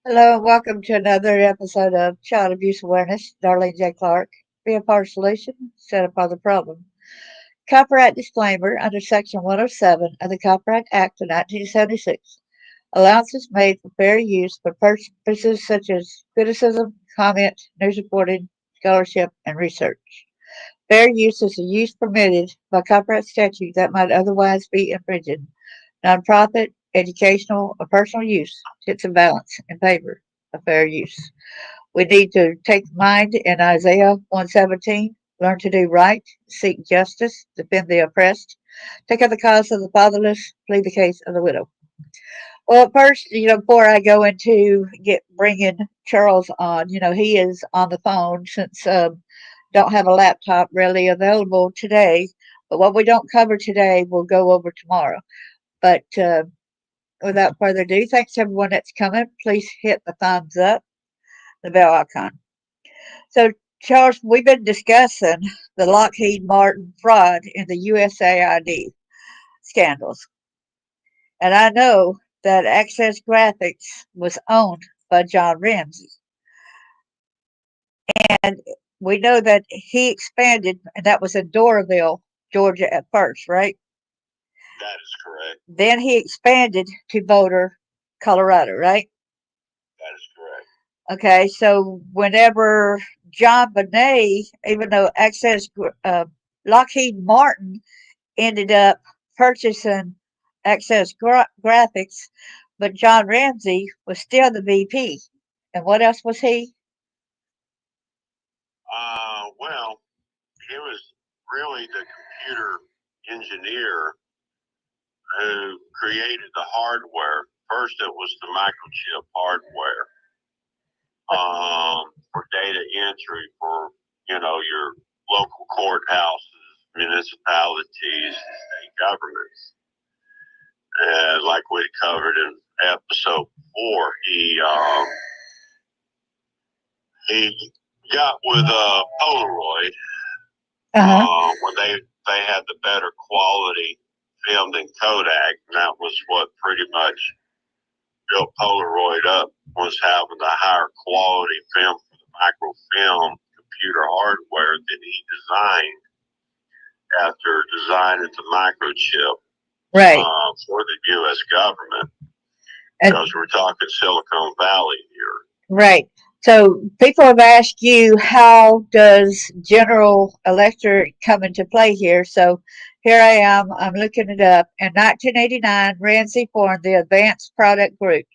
Hello, and welcome to another episode of Child Abuse Awareness. Darlene J. Clark. Be a part of the solution, set up on the problem. Copyright disclaimer under Section 107 of the Copyright Act of 1976. Allowances made for fair use for purposes such as criticism, comment, news reporting, scholarship, and research. Fair use is the use permitted by copyright statute that might otherwise be infringed. Nonprofit, educational, or personal use hits a balance in favor of fair use. We need to take mind in Isaiah 117, learn to do right, seek justice, defend the oppressed, take up the cause of the fatherless, plead the case of the widow. Well, first, before I go into get bringing Charles on, he is on the phone since don't have a laptop really available today. But what we don't cover today, we'll go over tomorrow. But without further ado, thanks to everyone that's coming. Please hit the thumbs up, the bell icon. So, Charles, we've been discussing the Lockheed Martin fraud in the USAID scandals. And I know that Access Graphics was owned by John Ramsey. And we know that he expanded, and that was in Doraville, Georgia at first, right? That is correct. Then he expanded to Boulder, Colorado, right? That is correct. Okay, so whenever John Bonet, even though Lockheed Martin ended up purchasing Access Graphics, but John Ramsey was still the VP. And what else was he? Well, he was really the computer engineer who created the hardware. First, it was the microchip hardware for data entry for your local courthouses, municipalities, state governments. And like we covered in episode 4, he got with Polaroid when they had the better quality film than Kodak, and that was what pretty much built Polaroid up, was having the higher quality film for the microfilm computer hardware that he designed after designing the microchip for the U.S. government. Because we're talking Silicon Valley here. Right. So people have asked you, how does General Electric come into play here? So here I am. I'm looking it up. In 1989, Ramsey formed the Advanced Product Group,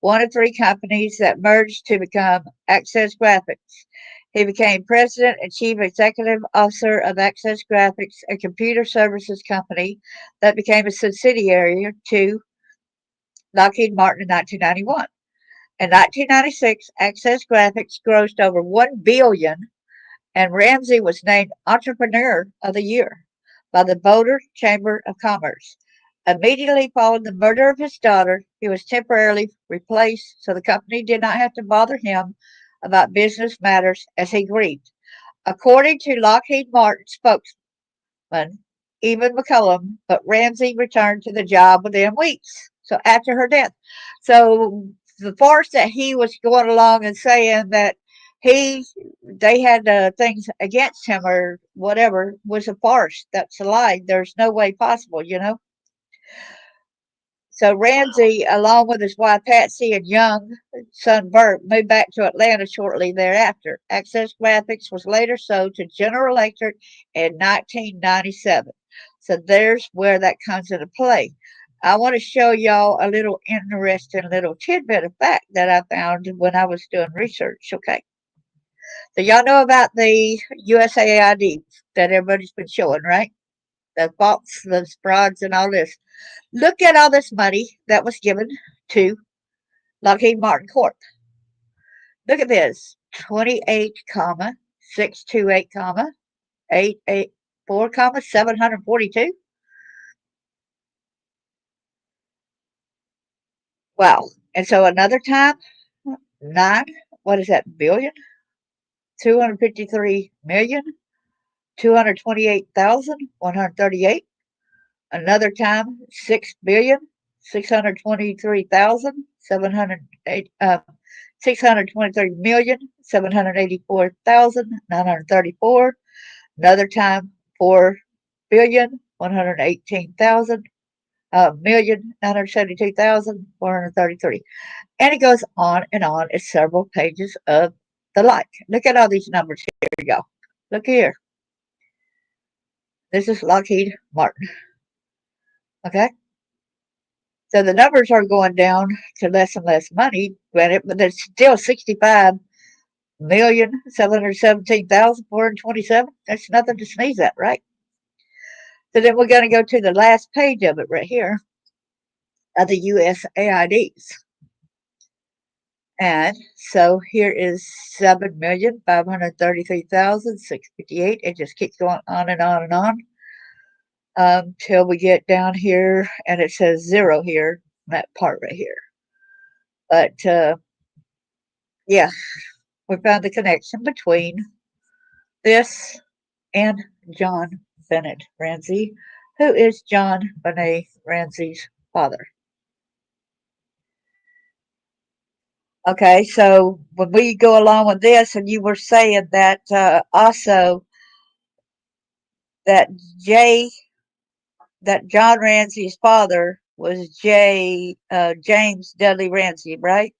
one of 3 companies that merged to become Access Graphics. He became president and chief executive officer of Access Graphics, a computer services company that became a subsidiary to Lockheed Martin in 1991. In 1996, Access Graphics grossed over $1 billion, and Ramsey was named Entrepreneur of the Year by the Boulder Chamber of Commerce. Immediately following the murder of his daughter, he was temporarily replaced so the company did not have to bother him about business matters as he grieved. According to Lockheed Martin spokesman Evan McCullum, but Ramsey returned to the job within weeks. So after her death. So the farce that he was going along and saying that they had things against him or whatever was a farce. That's a lie. There's no way possible. So Ramsey, along with his wife Patsy and young son Bert, moved back to Atlanta shortly thereafter. Access Graphics was later sold to General Electric in 1997. So there's where that comes into play. I want to show y'all a little interesting little tidbit of fact that I found when I was doing research. Okay. So y'all know about the USAID that everybody's been showing, right? The faults, the frauds, and all this. Look at all this money that was given to Lockheed Martin Corp. Look at this: 28,628, 884, 742. Wow. And so another time, nine, what is that, billion? 253,228,138. Another time, 6,623,708. 623,784,934. Another time, 4,118,000. 1,972,433. And it goes on and on. It's several pages of the like. Look at all these numbers here, y'all. Look here. This is Lockheed Martin. Okay? So the numbers are going down to less and less money, granted, but there's still 65,717,427. That's nothing to sneeze at, right? So then we're going to go to the last page of it right here of the USAIDs. And so here is 7,533,658. It just keeps going on and on and on till we get down here and it says zero here, that part right here. But yeah, we found the connection between this and John Bennett Ramsey, who is John Benet Ramsey's father. Okay, so when we go along with this, and you were saying that also that Jay, that John Ramsey's father was James Dudley Ramsey, right?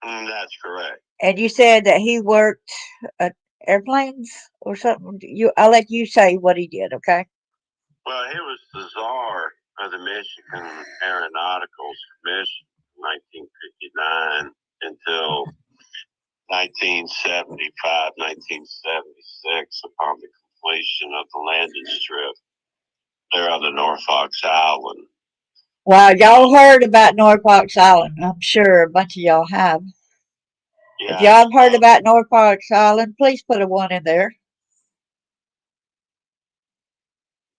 That's correct. And you said that he worked at airplanes or something. I'll let you say what he did, okay? Well, he was the czar of the Michigan Aeronautical Commission in 1959 until 1975, 1976, upon the completion of the landing strip there on the Norfolk Island. Wow, y'all heard about Norfolk Island. I'm sure a bunch of y'all have. Yeah, if y'all have heard about Norfolk Island, please put a 1 in there.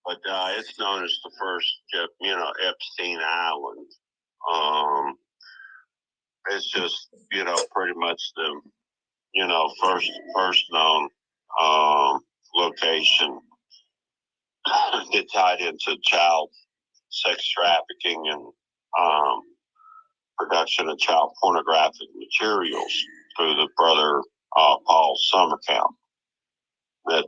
But it's known as the first, Epstein Island. It's just, pretty much the, first known location that tied into child sex trafficking and production of child pornographic materials through the brother Paul Summercamp that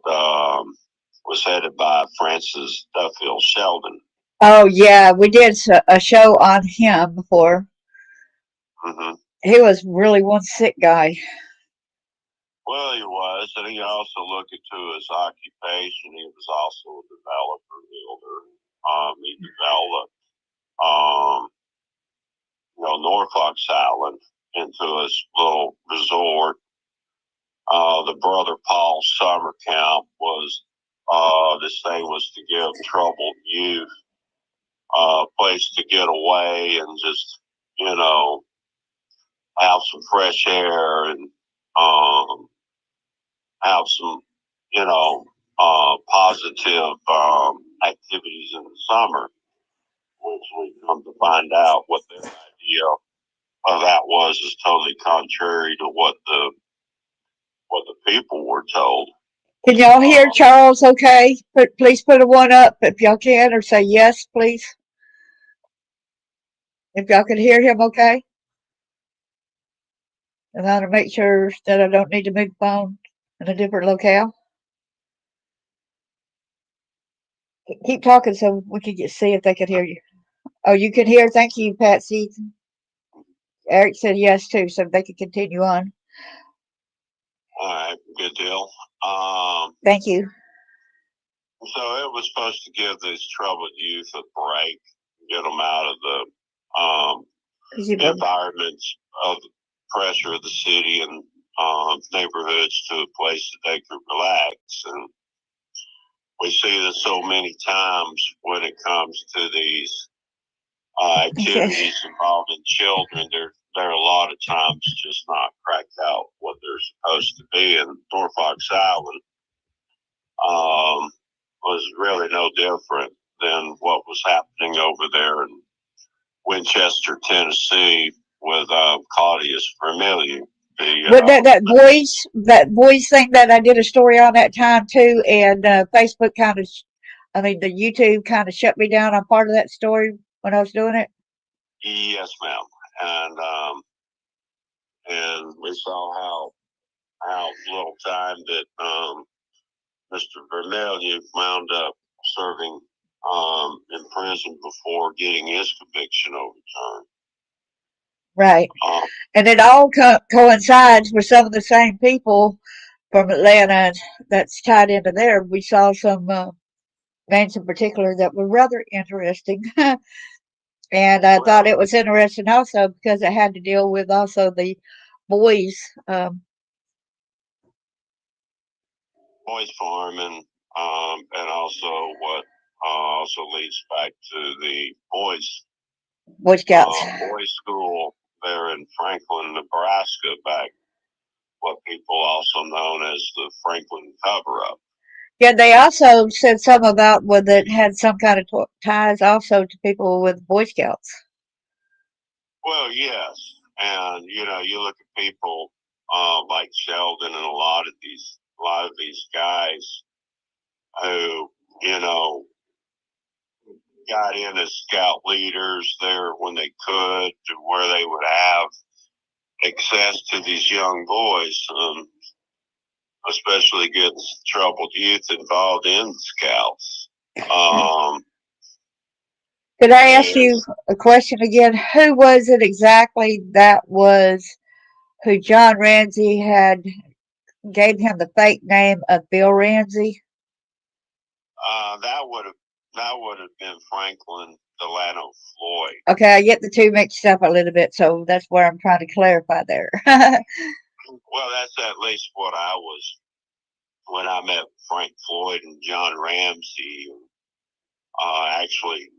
was headed by Francis Duffield Sheldon. Oh, yeah, we did a show on him before. Mm-hmm. He was really one sick guy. Well, he was, and he also looked into his occupation. He was also a developer, builder. He developed, Norfolk Island into his little resort. The brother Paul Summercamp was, this thing was to give troubled youth a place to get away and just, have some fresh air and have some, positive activities in the summer, which we come to find out what their idea of that was is totally contrary to what the people were told. Can y'all hear Charles okay? Please put a 1 up if y'all can, or say yes, please. If y'all can hear him okay. And I want to make sure that I don't need to move the phone in a different locale. Keep talking so we can see if they can hear you. Oh, you can hear. Thank you, Patsy. Eric said yes too, so they can continue on. All right, good deal. Thank you. So it was supposed to give these troubled youth a break, get them out of the environments of the pressure of the city and neighborhoods to a place that they could relax. And we see this so many times when it comes to these activities involving children. They're a lot of times just not cracked out what they're supposed to be. And Norfolk Island was really no different than what was happening over there in Winchester, Tennessee, with Claudius Vermilion. But that boys thing that I did a story on that time too, and Facebook the YouTube kind of shut me down on part of that story when I was doing it. Yes, ma'am, and we saw how little time that Mr. Vermillion wound up serving in prison before getting his conviction overturned. Right. And it all coincides with some of the same people from Atlanta that's tied into there. We saw some names in particular that were rather interesting. And I thought it was interesting also because it had to deal with also the boys. Boys farming, and also what also leads back to the Boy Scouts. boys school there in Franklin, Nebraska, back what people also known as the Franklin cover-up. Yeah, they also said something about whether it had some kind of ties also to people with Boy Scouts. Well, yes, and you know, you look at people like Sheldon and a lot of these guys who, you know, got in as scout leaders there when they could, to where they would have access to these young boys, especially getting troubled youth involved in scouts. Could I ask you a question again? Who was it exactly that was who John Ramsey had gave him the fake name of Bill Ramsey? That would have been Franklin Delano Floyd. Okay, I get the two mixed up a little bit, so that's where I'm trying to clarify there. Well, that's at least what I was when I met Frank Floyd and John Ramsey. Actually,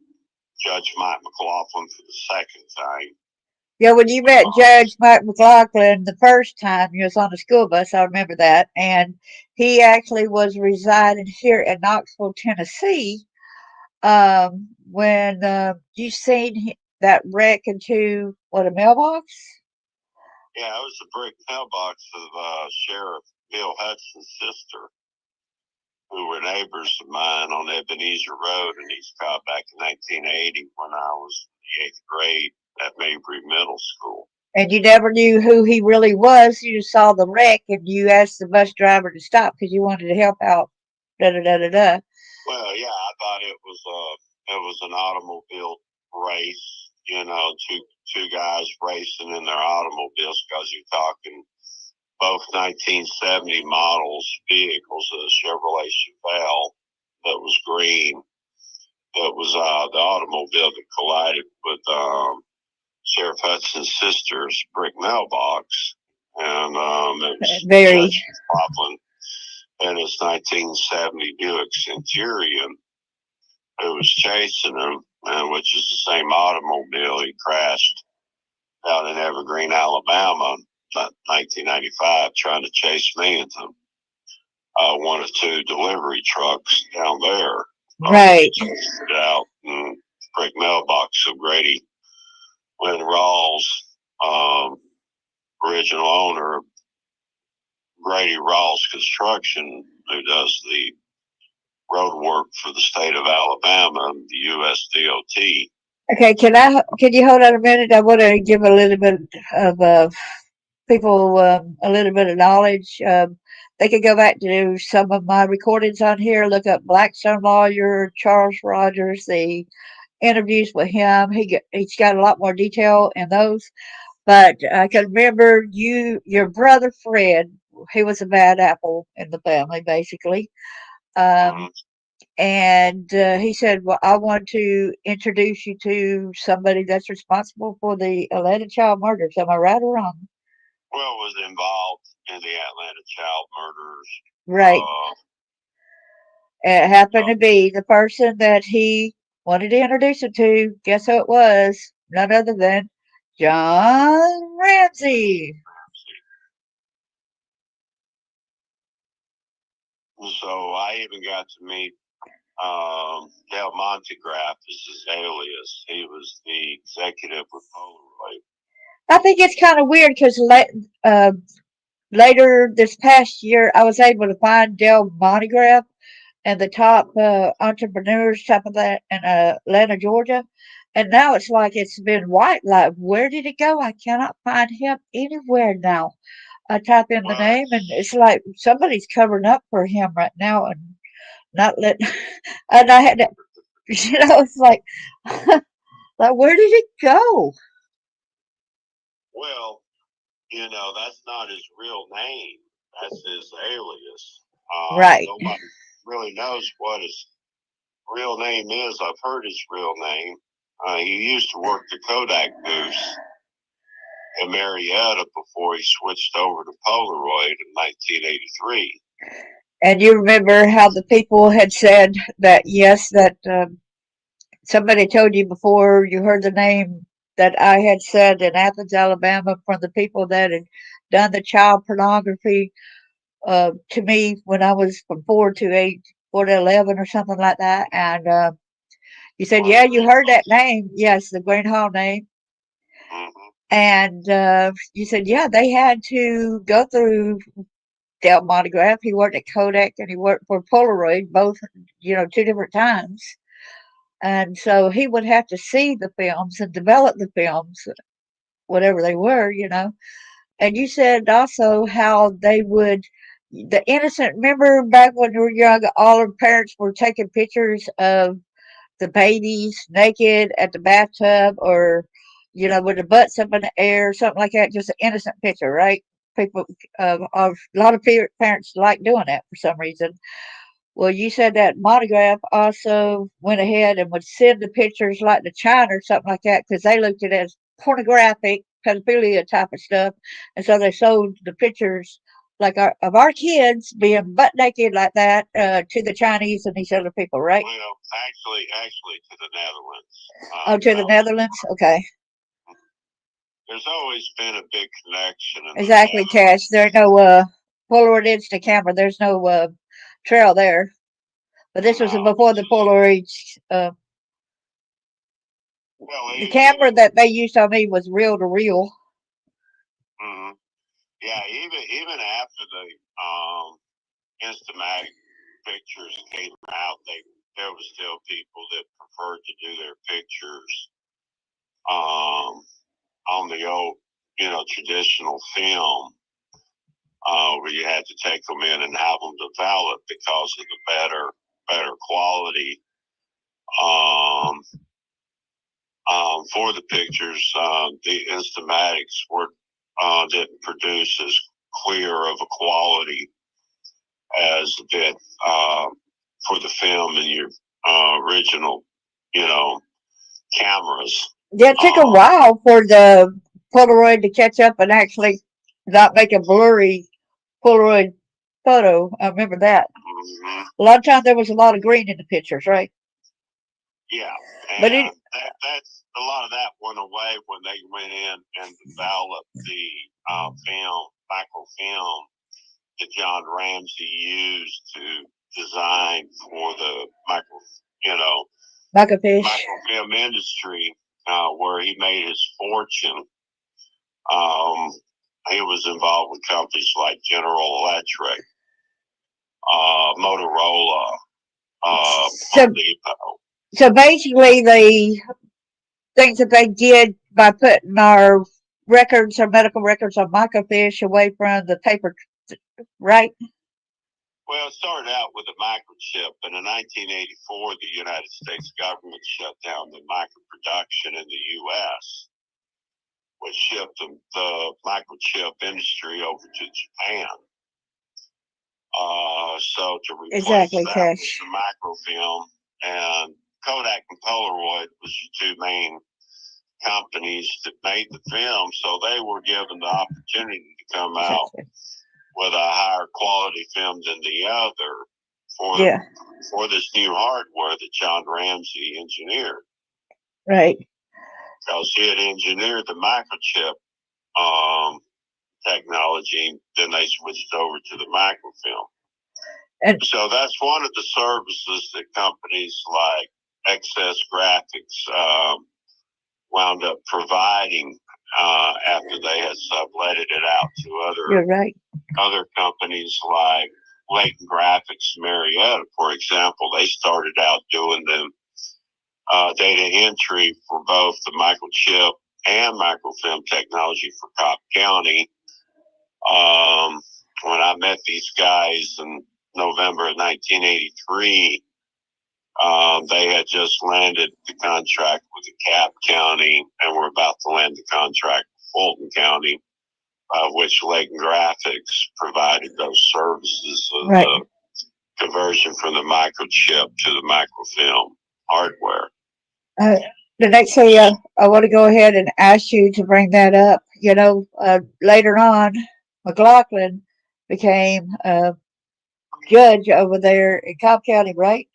Judge Mike McLaughlin for the second time. Yeah, when you met Judge Mike McLaughlin the first time, you was on the school bus. I remember that, and he actually was residing here in Knoxville, Tennessee. When you seen that wreck into a mailbox? Yeah, it was the brick mailbox of Sheriff Bill Hudson's sister, who were neighbors of mine on Ebenezer Road in East Cobb back in 1980 when I was in the 8th grade at Mabry Middle School. And you never knew who he really was. You just saw the wreck and you asked the bus driver to stop because you wanted to help out. Da da da da da. Well, yeah, I thought it was an automobile race. You know, two guys racing in their automobiles, because you're talking both 1970 models vehicles, a Chevrolet Chevelle that was green. That was the automobile that collided with Sheriff Hudson's sister's brick mailbox, and it was Judge McLaughlin and his 1970 Buick Centurion who was chasing him, which is the same automobile he crashed down in Evergreen, Alabama, 1995, trying to chase me into one of two delivery trucks down there. Right. Chased it out and brick mailbox of Grady Lynn Rawls, original owner, Grady Rawls Construction, who does the road work for the state of Alabama, the USDOT. Okay, can you hold on a minute? I want to give a little bit of people a little bit of knowledge. They could go back to some of my recordings on here, look up Blackstone lawyer Charles Rogers, the interviews with him. He's got a lot more detail in those. But I can remember your brother Fred. He was a bad apple in the family, basically. And he said, "Well, I want to introduce you to somebody that's responsible for the Atlanta child murders." Am I right or wrong? Well, was involved in the Atlanta child murders. Right. It happened to be the person that he wanted to introduce him to. Guess who it was? None other than John Ramsey. So I even got to meet Del Montegraph is his alias. He was the executive with Polaroid. I think it's kind of weird because later this past year, I was able to find Del Montegraph and the top entrepreneurs, top of that in Atlanta, Georgia. And now it's like it's been white. Like, where did it go? I cannot find him anywhere now. I type in the Well, name, and it's like somebody's covering up for him right now and not letting. And I had to, it's like, like where did it go? well, that's not his real name. That's his alias. Right. Nobody really knows what his real name is. I've heard his real name. He used to work the Kodak booths in Marietta before he switched over to Polaroid in 1983. And you remember how the people had said that, yes, that somebody told you before you heard the name that I had said in Athens, Alabama, from the people that had done the child pornography to me when I was from 4 to 11 or something like that. And you said, One of yeah, the you heard that Nichols. name. Yes, the Green Hall name. Mm-hmm. And you said, yeah, they had to go through Del Monograph. He worked at Kodak and he worked for Polaroid, both, 2 different times. And so he would have to see the films and develop the films, whatever they were. And you said also how they would, the innocent, remember back when we were young, all our parents were taking pictures of the babies naked at the bathtub or, with the butts up in the air, something like that, just an innocent picture, right? People, a lot of parents like doing that for some reason. Well, you said that Monograph also went ahead and would send the pictures like to China or something like that because they looked at it as pornographic, pedophilia type of stuff. And so they sold the pictures like of our kids being butt naked like that to the Chinese and these other people, right? Well, actually, to the Netherlands. Oh, to the Netherlands? Okay. There's always been a big connection in the Exactly, Cash. Netherlands. There ain't no Polaroid Insta camera. There's no trail there. But this was No, before the Polaroid. well, The camera even that they used on me was reel to reel. mhm. Yeah, even after the Instamatic pictures came out, there was still people that preferred to do their pictures um, on the old, traditional film, where you had to take them in and have them developed because of the better quality um, for the pictures. The Instamatics didn't produce as clear of a quality as did for the film and your original, you know, cameras. Yeah, it took a Um, while for the Polaroid to catch up and actually not make a blurry Polaroid photo. I remember that. mhm. A lot of times there was a lot of green in the pictures, right? Yeah, But it, and that's a lot of that went away when they went in and developed the microfilm that John Ramsey used to design for the you know, Microfiche. microfilm industry, where he made his fortune. Um, he was involved with companies like General Electric, Motorola, So, Home Depot. so basically, the things that they did by putting our records, our medical records on microfiche away from the paper, right? Well, it started out with a microchip, and in 1984, the United States government shut down the microproduction in the U.S., which shipped the microchip industry over to Japan. So to replace Exactly, that with Cash. the microfilm, and Kodak and Polaroid was the two main companies that made the film, so they were given the opportunity to come out Exactly. with a higher quality film than the other for the Yeah, for this new hardware that John Ramsey engineered, right. because he had engineered the microchip um, technology. Then they switched over to the microfilm. And So that's one of the services that companies like Excess Graphics wound up providing after they had subletted it out to you're right. other companies like Leighton Graphics Marietta, for example. They started out doing them data entry for both the microchip and microfilm technology for Cobb County. When I met these guys in November of 1983, they had just landed the contract with DeKalb County and were about to land the contract with Fulton County, which Leighton Graphics provided those services of the conversion from the microchip to the microfilm hardware. The next thing I want to go ahead and ask you to bring that up. Later on, McLaughlin became a judge over there in Cobb County, right?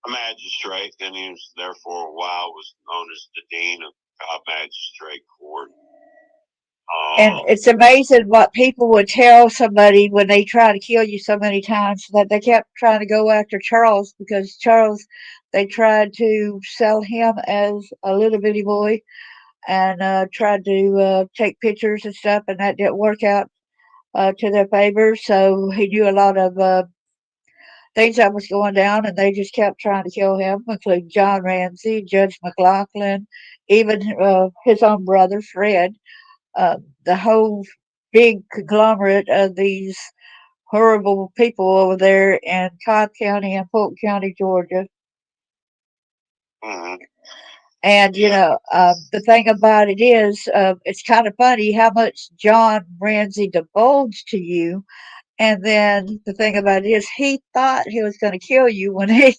A magistrate, and he was there for a while, was known as the Dean of Cobb Magistrate Court. And it's amazing what people would tell somebody when they try to kill you so many times, that they kept trying to go after Charles, because Charles, they tried to sell him as a little bitty boy and tried to take pictures and stuff, and that didn't work out to their favor. So he knew a lot of things that was going down, and they just kept trying to kill him, including John Ramsey, Judge McLaughlin, even his own brother, Fred. The whole big conglomerate of these horrible people over there in Cobb County and Fulton County, Georgia. Mm-hmm. And, the thing about it is, it's kind of funny how much John Ramsey divulged to you. And then the thing about it is, he thought he was going to kill you when he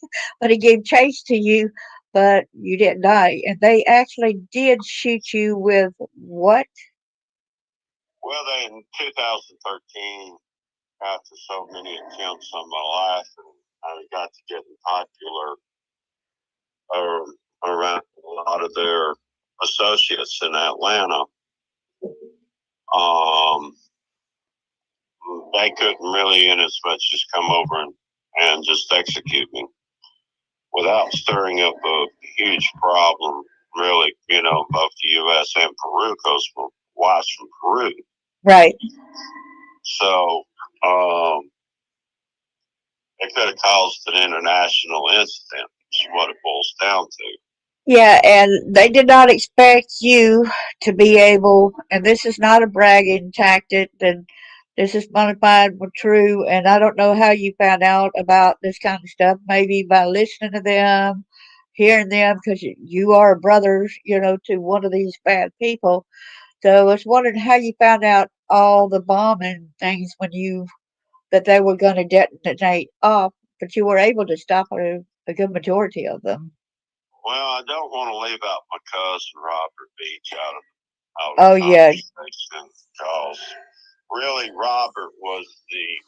gave chase to you, but you didn't die. And they actually did shoot you with what? Well, in 2013, after so many attempts on my life, and I got to getting popular around a lot of their associates in Atlanta. They couldn't really, in as much, just come over and just execute me without stirring up a huge problem, really, both the U.S. and Peru, because my wife's from Peru. Right. So, it could have caused an international incident, is what it boils down to. Yeah, and they did not expect you to be able, and this is not a bragging tactic, and this is bona fide but true, and I don't know how you found out about this kind of stuff, maybe by listening to them, hearing them, because you are a brother, to one of these bad people. So I was wondering how you found out all the bombing things that they were going to detonate off, but you were able to stop a good majority of them. Well, I don't want to leave out my cousin Robert Beach out of Oh, yeah. because really Robert was the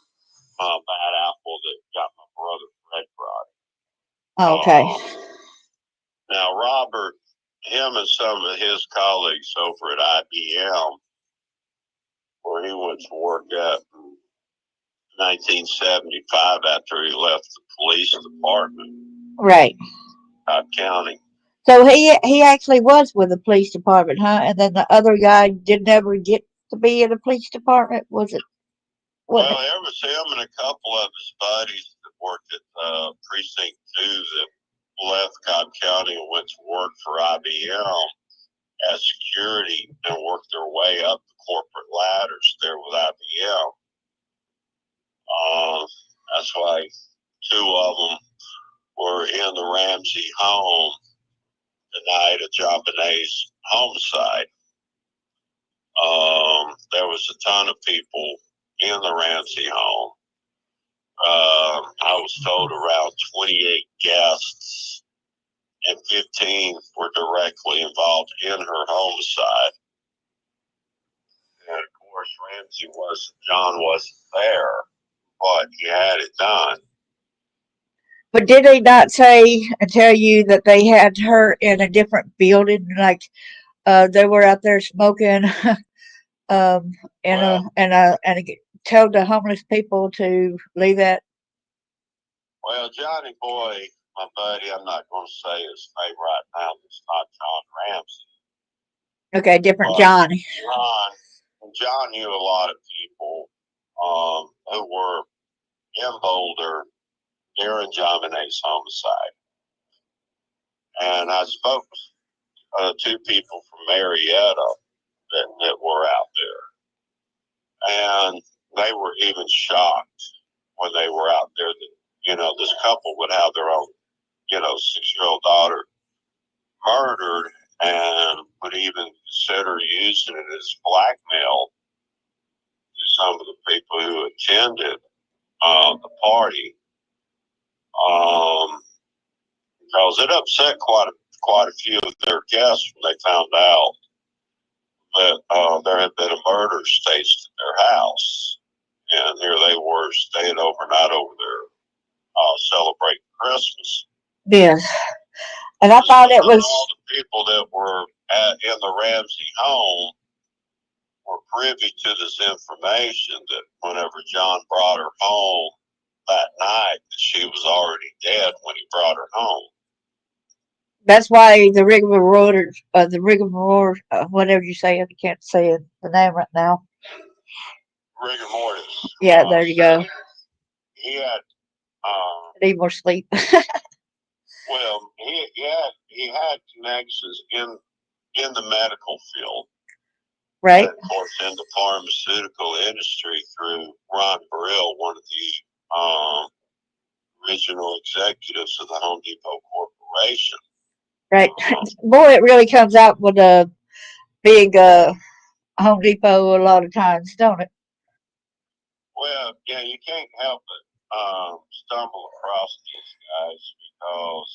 bad apple that got my brother Fred brought. Okay. Now Robert, him and some of his colleagues over at IBM, where he went to work at in 1975 after he left the police department. Right. Cobb County. So he actually was with the police department, huh? And then the other guy did never get to be in the police department, was it? Well, there was him and a couple of his buddies that worked at Precinct 2 that left Cobb County and went to work for IBM as security and worked their way up the corporate ladders there with IBM. That's why two of them were in the Ramsey home the night of John Benet's homicide. There was a ton of people in the Ramsey home. I was told around 28 guests, and 15 were directly involved in her homicide. And of course, John wasn't there, but he had it done. But did they not say and tell you that they had her in a different building, like they were out there smoking, and told the homeless people to leave that? Well, Johnny Boy, my buddy, I'm not going to say his name right now. It's not John Ramsey. Okay, different John. John knew a lot of people who were in Boulder during John Benet's homicide. And I spoke to two people from Marietta that were out there. And they were even shocked when they were out there that, this couple would have their own, 6-year-old daughter murdered and would even consider using it as blackmail to some of the people who attended the party. Because it upset quite a few of their guests when they found out that there had been a murder staged at their house. And here they were staying overnight over there celebrating Christmas. Yes. And I thought it was... all the people that were in the Ramsey home were privy to this information that whenever John brought her home that night, that she was already dead when he brought her home. That's why the rigmarole, whatever you say, I can't say the name right now. Rigor mortis. Yeah, there you go. He had. Need more sleep. Well, he had connections in the medical field. Right. And of course, in the pharmaceutical industry through Ron Burrell, one of the original executives of the Home Depot Corporation. Right. Boy, it really comes out with a big Home Depot a lot of times, don't it? Well, yeah, you can't help but stumble across these guys because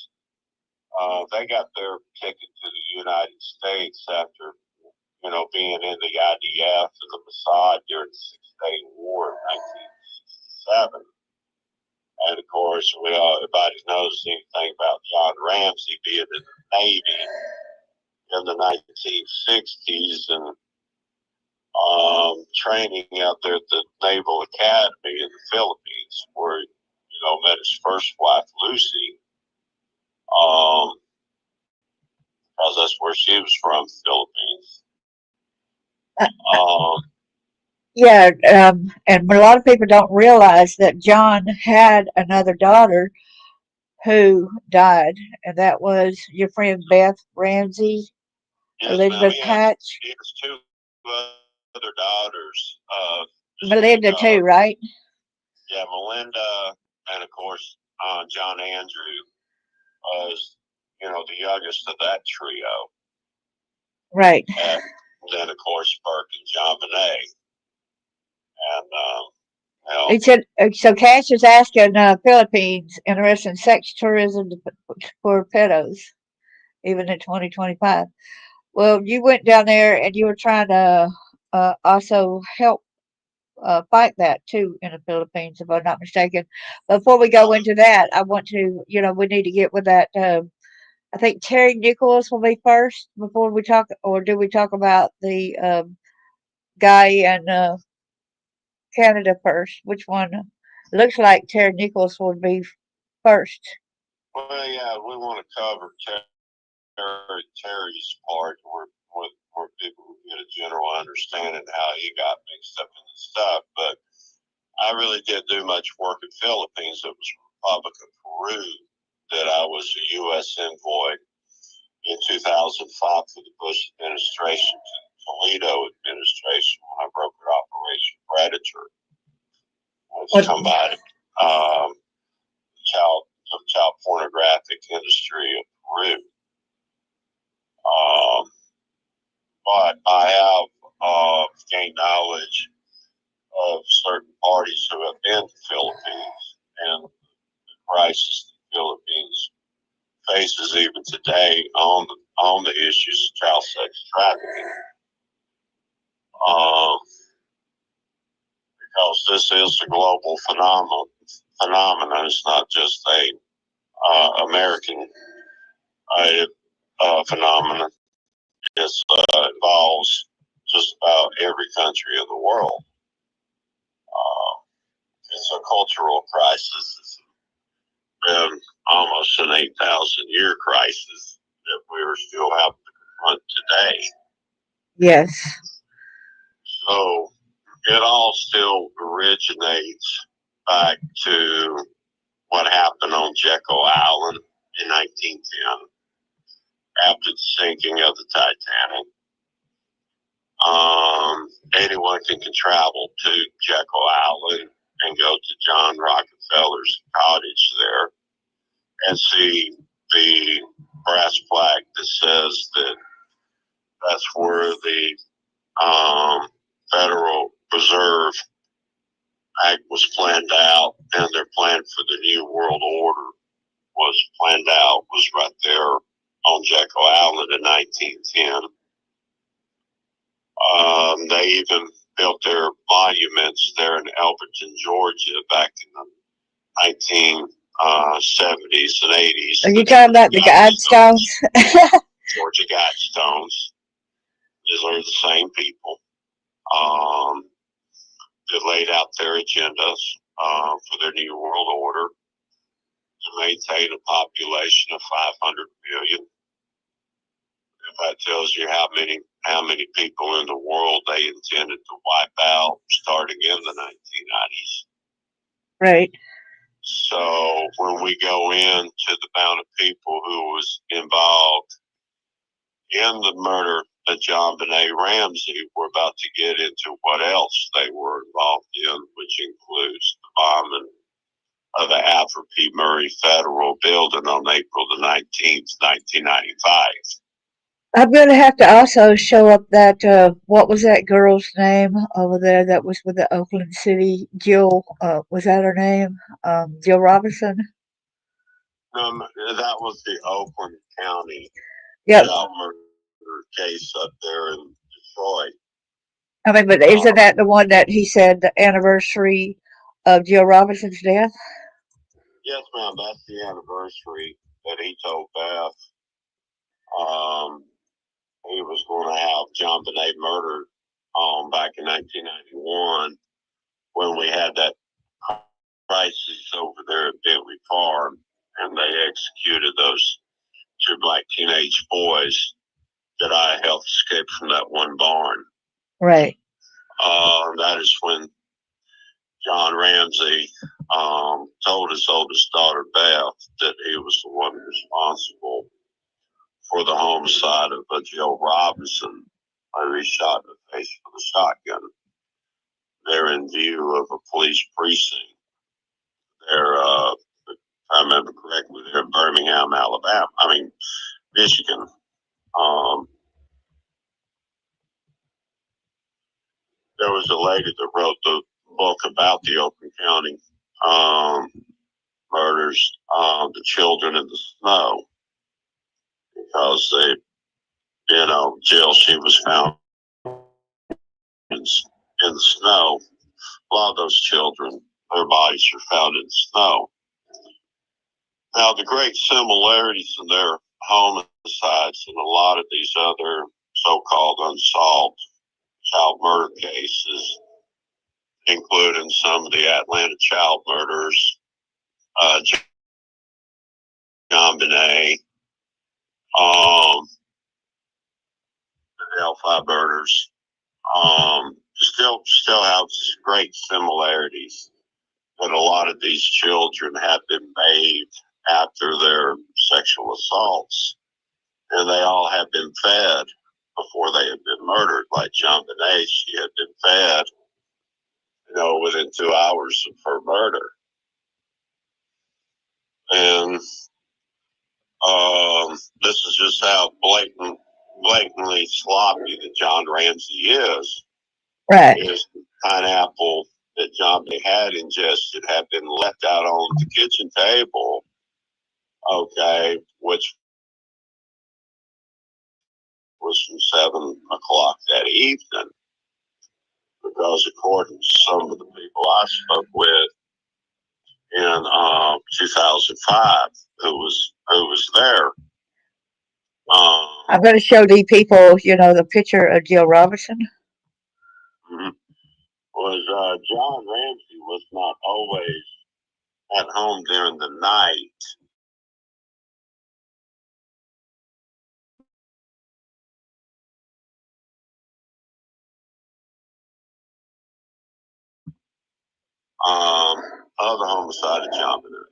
they got their ticket to the United States after, being in the IDF and the Mossad during the Six-Day War in 1967. And of course, everybody knows anything about John Ramsey being in the Navy in the 1960s and training out there at the Naval Academy in the Philippines, where met his first wife Lucy, because that's where she was from, the Philippines. Yeah, and a lot of people don't realize that John had another daughter who died, and that was your friend Beth Ramsey, yes, Elizabeth Hatch. He has two other daughters. Melinda too, right? Yeah, Melinda, and of course John Andrew was, the youngest of that trio. Right. And then of course Burke and John Bonet. And It said, so Cash is asking Philippines interested in sex tourism for pedos, even in 2025. Well, you went down there and you were trying to also help fight that too in the Philippines, if I'm not mistaken. Before we go into that, I want to, we need to get with that. I think Terry Nichols will be first before we talk, or do we talk about the guy in Canada first? Which one? Looks like Terry Nichols would be first. Well, yeah, we want to cover Terry's part where people get a general understanding how he got mixed up in the stuff. But I really didn't do much work in Philippines. It was Republic of Peru that I was a U.S. envoy in 2005 for the Bush administration to the Toledo administration when I brokered Operation Predator. Was combating child pornographic industry of Peru. But I have gained knowledge of certain parties who have been to the Philippines and the crisis the Philippines faces even today on the issues of child sex trafficking. Because this is a global phenomenon. It's not just a American phenomenon. It involves just about every country in the world. It's a cultural crisis. It's been almost an 8,000-year crisis that we are still having to confront today. Yes. So it all still originates back to what happened on Jekyll Island in 1910. after the sinking of the Titanic. Anyone can travel to Jekyll Island and go to John Rockefeller's cottage there and see the brass plaque that says that that's where the Federal Reserve Act was planned out, and their plan for the New World Order was planned out, was right there on Jekyll Island in 1910. They even built their monuments there in Elberton, Georgia, back in the 1970s and 80s. Are you talking about the Guidestones? Georgia Guidestones. These are the same people. They laid out their agendas for their New World Order to maintain a population of 500 million. If that tells you how many people in the world they intended to wipe out starting in the 1990s. Right. So when we go into the amount of people who was involved in the murder of John Benet Ramsey, we're about to get into what else they were involved in, which includes the bombing of the Alfred P. Murray Federal Building on April the 19th, 1995. I'm going to have to also show up that, what was that girl's name over there that was with the Oakland City? Jill, was that her name? Jill Robinson? That was the Oakland County child murder case up there in Detroit. I mean, but isn't that the one that he said the anniversary of Jill Robinson's death? Yes, ma'am. That's the anniversary that he told Beth he was going to have John Benet murdered back in 1991 when we had that crisis over there at Bentley Farm, and they executed those two black teenage boys that I helped escape from that one barn. Right. That is when John Ramsey told his oldest daughter, Beth, that he was the one responsible for the homicide of Jill Robinson, who he shot in the face with a shotgun. They're in view of a police precinct. They're, if I remember correctly, they're in Birmingham, Michigan. There was a lady that wrote the book about the Oakland County murders, The Children in the Snow, because Jill, she was found in the snow. A lot of those children, their bodies are found in the snow. Now, the great similarities in their homicides and a lot of these other so-called unsolved child murder cases, including some of the Atlanta child murders, John Benet, the Delphi murders, still have great similarities. That a lot of these children have been made after their sexual assaults, and they all have been fed before they had been murdered. Like John Benet, she had been fed, within 2 hours of her murder. And this is just how blatantly sloppy that John Ramsey is. Right. Is the pineapple that John had ingested had been left out on the kitchen table, which was from 7 o'clock that evening, because according to some of the people I spoke with in 2005, who was there. I'm going to show the people, the picture of Jill Robinson. Was John Ramsey was not always at home during the night. Of the homicide of John Bennett.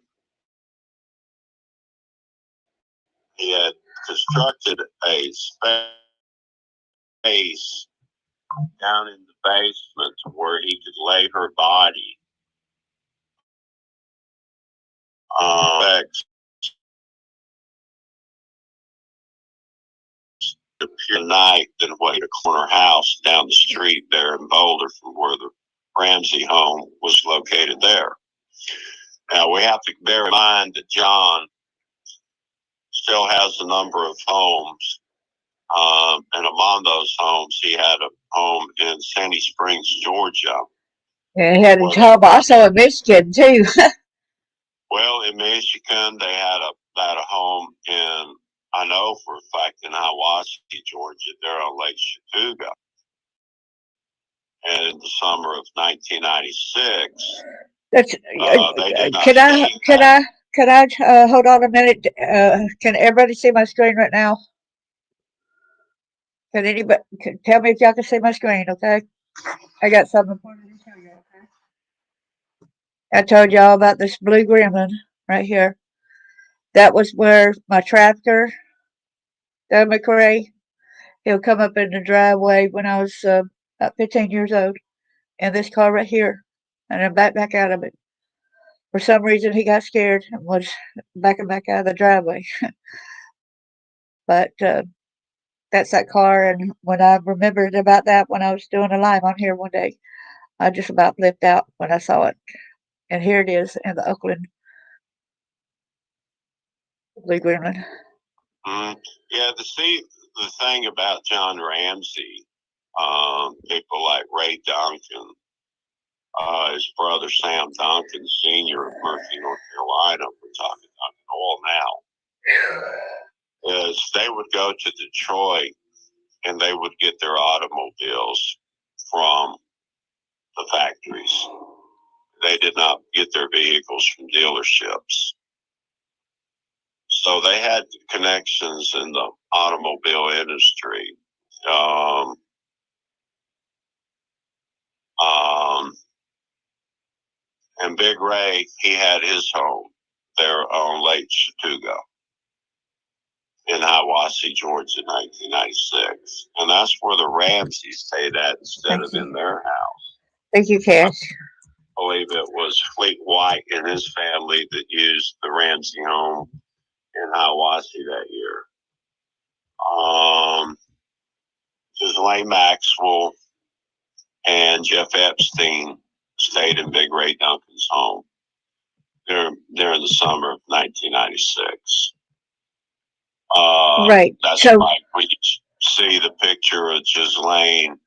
He had constructed a space down in the basement where he could lay her body night than wait a corner house down the street there in Boulder from where the Ramsey home was located there. Now we have to bear in mind that John still has a number of homes, and among those homes he had a home in Sandy Springs, Georgia. And he had a home also in Michigan too. Well, in Michigan they had a home in, I know for a fact, in Hiawassee, Georgia. They're on Lake Chattooga. And in the summer of 1996, Could I hold on a minute? Can everybody see my screen right now? Can anybody tell me if y'all can see my screen? Okay, I got something important to tell you. Okay, I told y'all about this blue gremlin right here. That was where my tractor, Doug McRae, he'll come up in the driveway when I was about 15 years old, in this car right here, and then back out of it. For some reason, he got scared and was backing back out of the driveway. But that's that car, and when I remembered about that when I was doing a live on here one day, I just about flipped out when I saw it. And here it is in the Oakland Blue Gremlin. Yeah, the thing about John Ramsey, people like Ray Duncan, his brother Sam Duncan Sr. of Murphy, North Carolina, we're talking Duncan Oil now, is they would go to Detroit and they would get their automobiles from the factories. They did not get their vehicles from dealerships. So they had connections in the automobile industry. And Big Ray, he had his home there on Lake Chattooga in Hiawassee, Georgia, 1996. And that's where the Ramseys stayed at instead of in their house. Thank you, Cash. I believe it was Fleet White and his family that used the Ramsey home in Hiawassee that year. Ghislaine Maxwell and Jeff Epstein stayed in Big Ray Duncan's home during the summer of 1996. Right. That's right. We see the picture of Ghislaine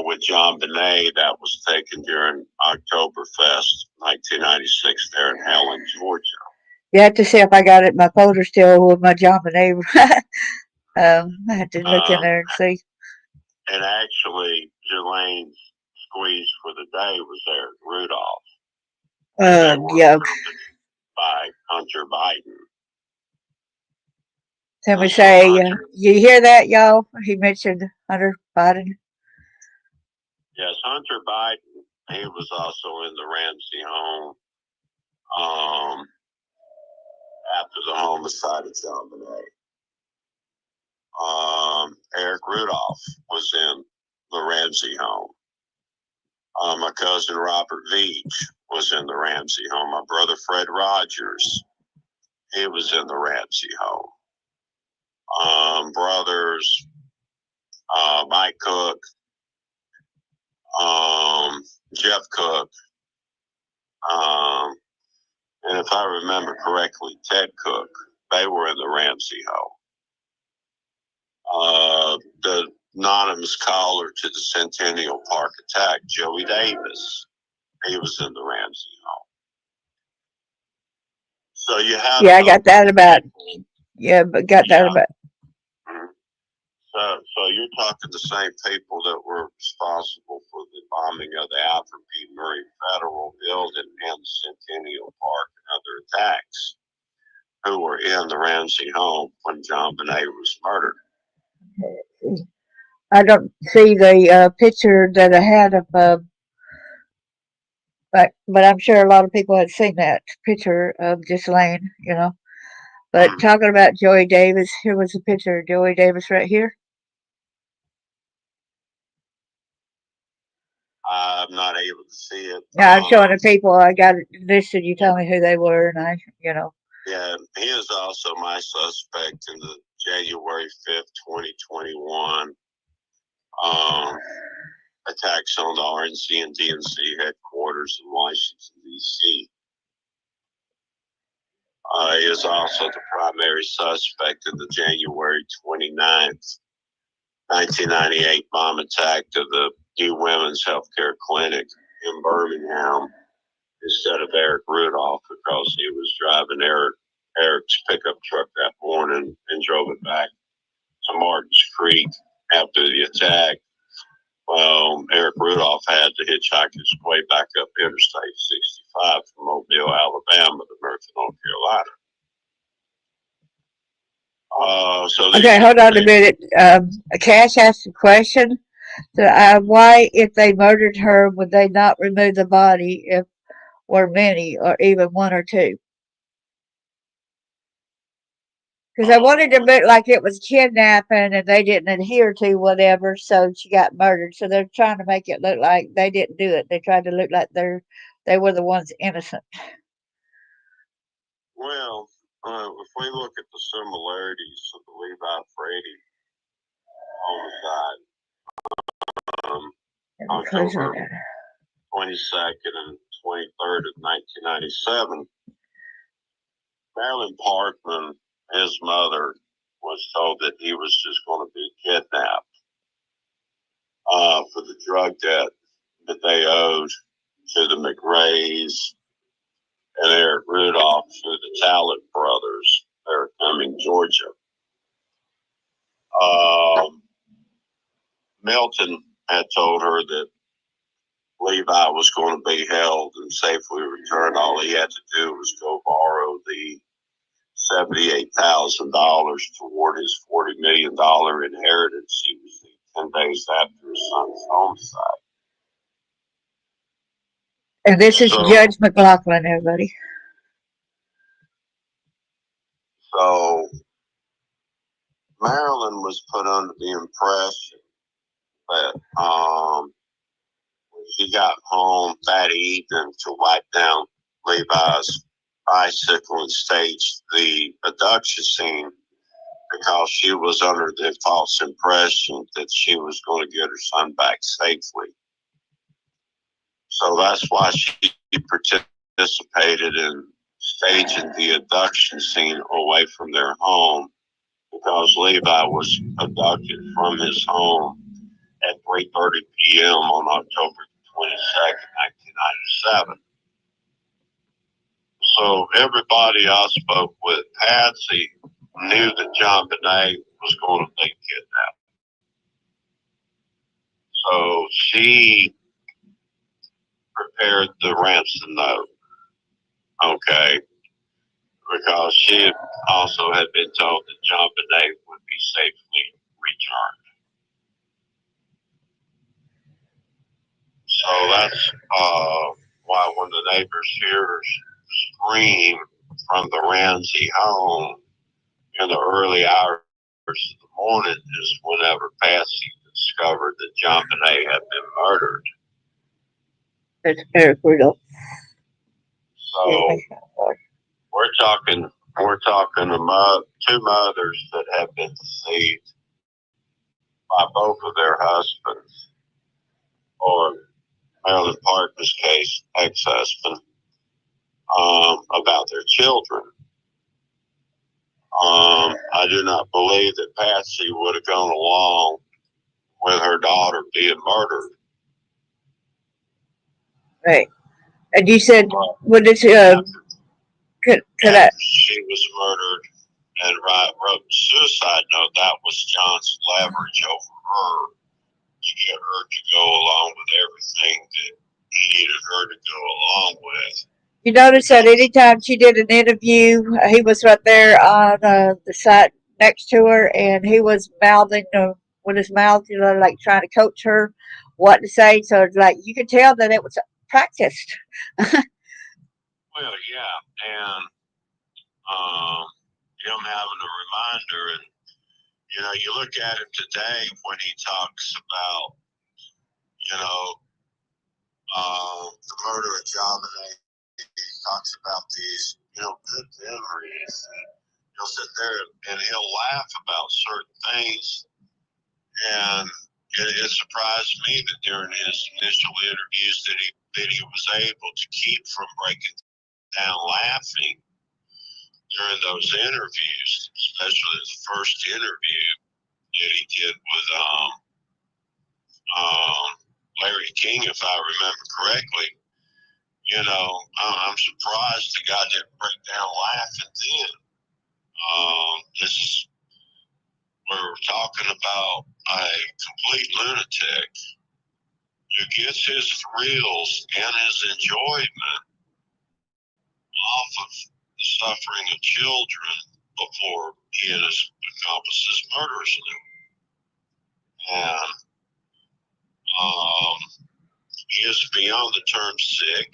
with John Bennett that was taken during Oktoberfest 1996 there in Helen, Georgia. You have to see if I got it in my folder still with my John Bennett. I had to look in there and see. And actually, Ghislaine's squeeze for the day was there at Rudolph. Yeah. By Hunter Biden. Let me say, you hear that, y'all? He mentioned Hunter Biden. Yes, Hunter Biden. He was also in the Ramsey home after the homicide of John Bennett. Eric Rudolph was in the Ramsey home. My cousin Robert Veach was in the Ramsey home. My brother Fred Rogers, he was in the Ramsey home. Brothers Mike Cook, Jeff Cook, and if I remember correctly, Ted Cook, they were in the Ramsey home. The anonymous caller to the Centennial Park attack, Joey Davis, he was in the Ramsey home. So you have I got that about. Yeah, but got that about. So you're talking the same people that were responsible for the bombing of the Alfred P. Murray Federal Building and the Centennial Park and other attacks, who were in the Ramsey home when John Bennett was murdered. I don't see the picture that I had of, but I'm sure a lot of people had seen that picture of Ghislaine, But talking about Joey Davis, here was a picture of Joey Davis right here. I'm not able to see it. Yeah, I'm showing the people. I got it listed. You tell me who they were, and Yeah, he is also my suspect in the January 5th, 2021 attacks on the RNC and DNC headquarters in Washington, D.C. He is also the primary suspect in the January 29th, 1998 bomb attack of the New Women's Healthcare Clinic in Birmingham instead of Eric Rudolph because he was driving Eric's pickup truck that morning and drove it back to Martin's Creek after the attack. Well, Eric Rudolph had to hitchhike his way back up Interstate 65 from Mobile, Alabama to Murphy, North Carolina. Okay, hold on a minute. Cash asked a question. Why, if they murdered her, would they not remove the body if were many, or even one or two? Because I wanted to look like it was kidnapping and they didn't adhere to whatever, so she got murdered. So they're trying to make it look like they didn't do it. They tried to look like they were the ones innocent. Well, if we look at the similarities of the Levi Frady homicide, October 22nd and 23rd of 1997, Marilyn Parkman, his mother, was told that he was just going to be kidnapped for the drug debt that they owed to the McRaes and Eric Rudolph through the Talent brothers. They're coming Georgia. Milton had told her that Levi was going to be held and safely returned. All he had to do was go borrow the $78,000 toward his $40 million inheritance he received 10 days after his son's homicide. And this is Judge McLaughlin, everybody. So Marilyn was put under the impression that when she got home that evening to wipe down Levi's bicycle and stage the abduction scene, because she was under the false impression that she was going to get her son back safely. So that's why she participated in staging the abduction scene away from their home, because Levi was abducted from his home at 3:30 p.m. on October 22nd, 1997. So everybody I spoke with, Patsy, knew that John Bennett was going to be kidnapped. So she prepared the ransom note, okay, because she also had been told that John Bennett would be safely returned. So that's why when the neighbors hear scream from the Ramsey home in the early hours of the morning is whenever Patsy discovered that John Bennett had been murdered. That's Eric Rudolph. So we're talking about two mothers that have been deceived by both of their husbands, or Marilyn Parker's case, ex-husband, about their children. I do not believe that Patsy would have gone along with her daughter being murdered. Right. And you said, what is could I? She was murdered and wrote a suicide note. That was John's leverage over her to get her to go along with everything that he needed her to go along with. You notice that anytime she did an interview, he was right there on the side next to her, and he was mouthing with his mouth, like trying to coach her what to say. So it's like you could tell that it was practiced. Well, yeah, and him having a reminder. And, you look at him today when he talks about, the murder of John Bennett. He talks about these, good memories. And he'll sit there and he'll laugh about certain things. And it surprised me that during his initial interviews that he was able to keep from breaking down laughing during those interviews, especially the first interview that he did with Larry King, if I remember correctly. I'm surprised the guy didn't break down laughing then. This is where we're talking about a complete lunatic who gets his thrills and his enjoyment off of the suffering of children before he and his accomplices murders them. And he is beyond the term sick.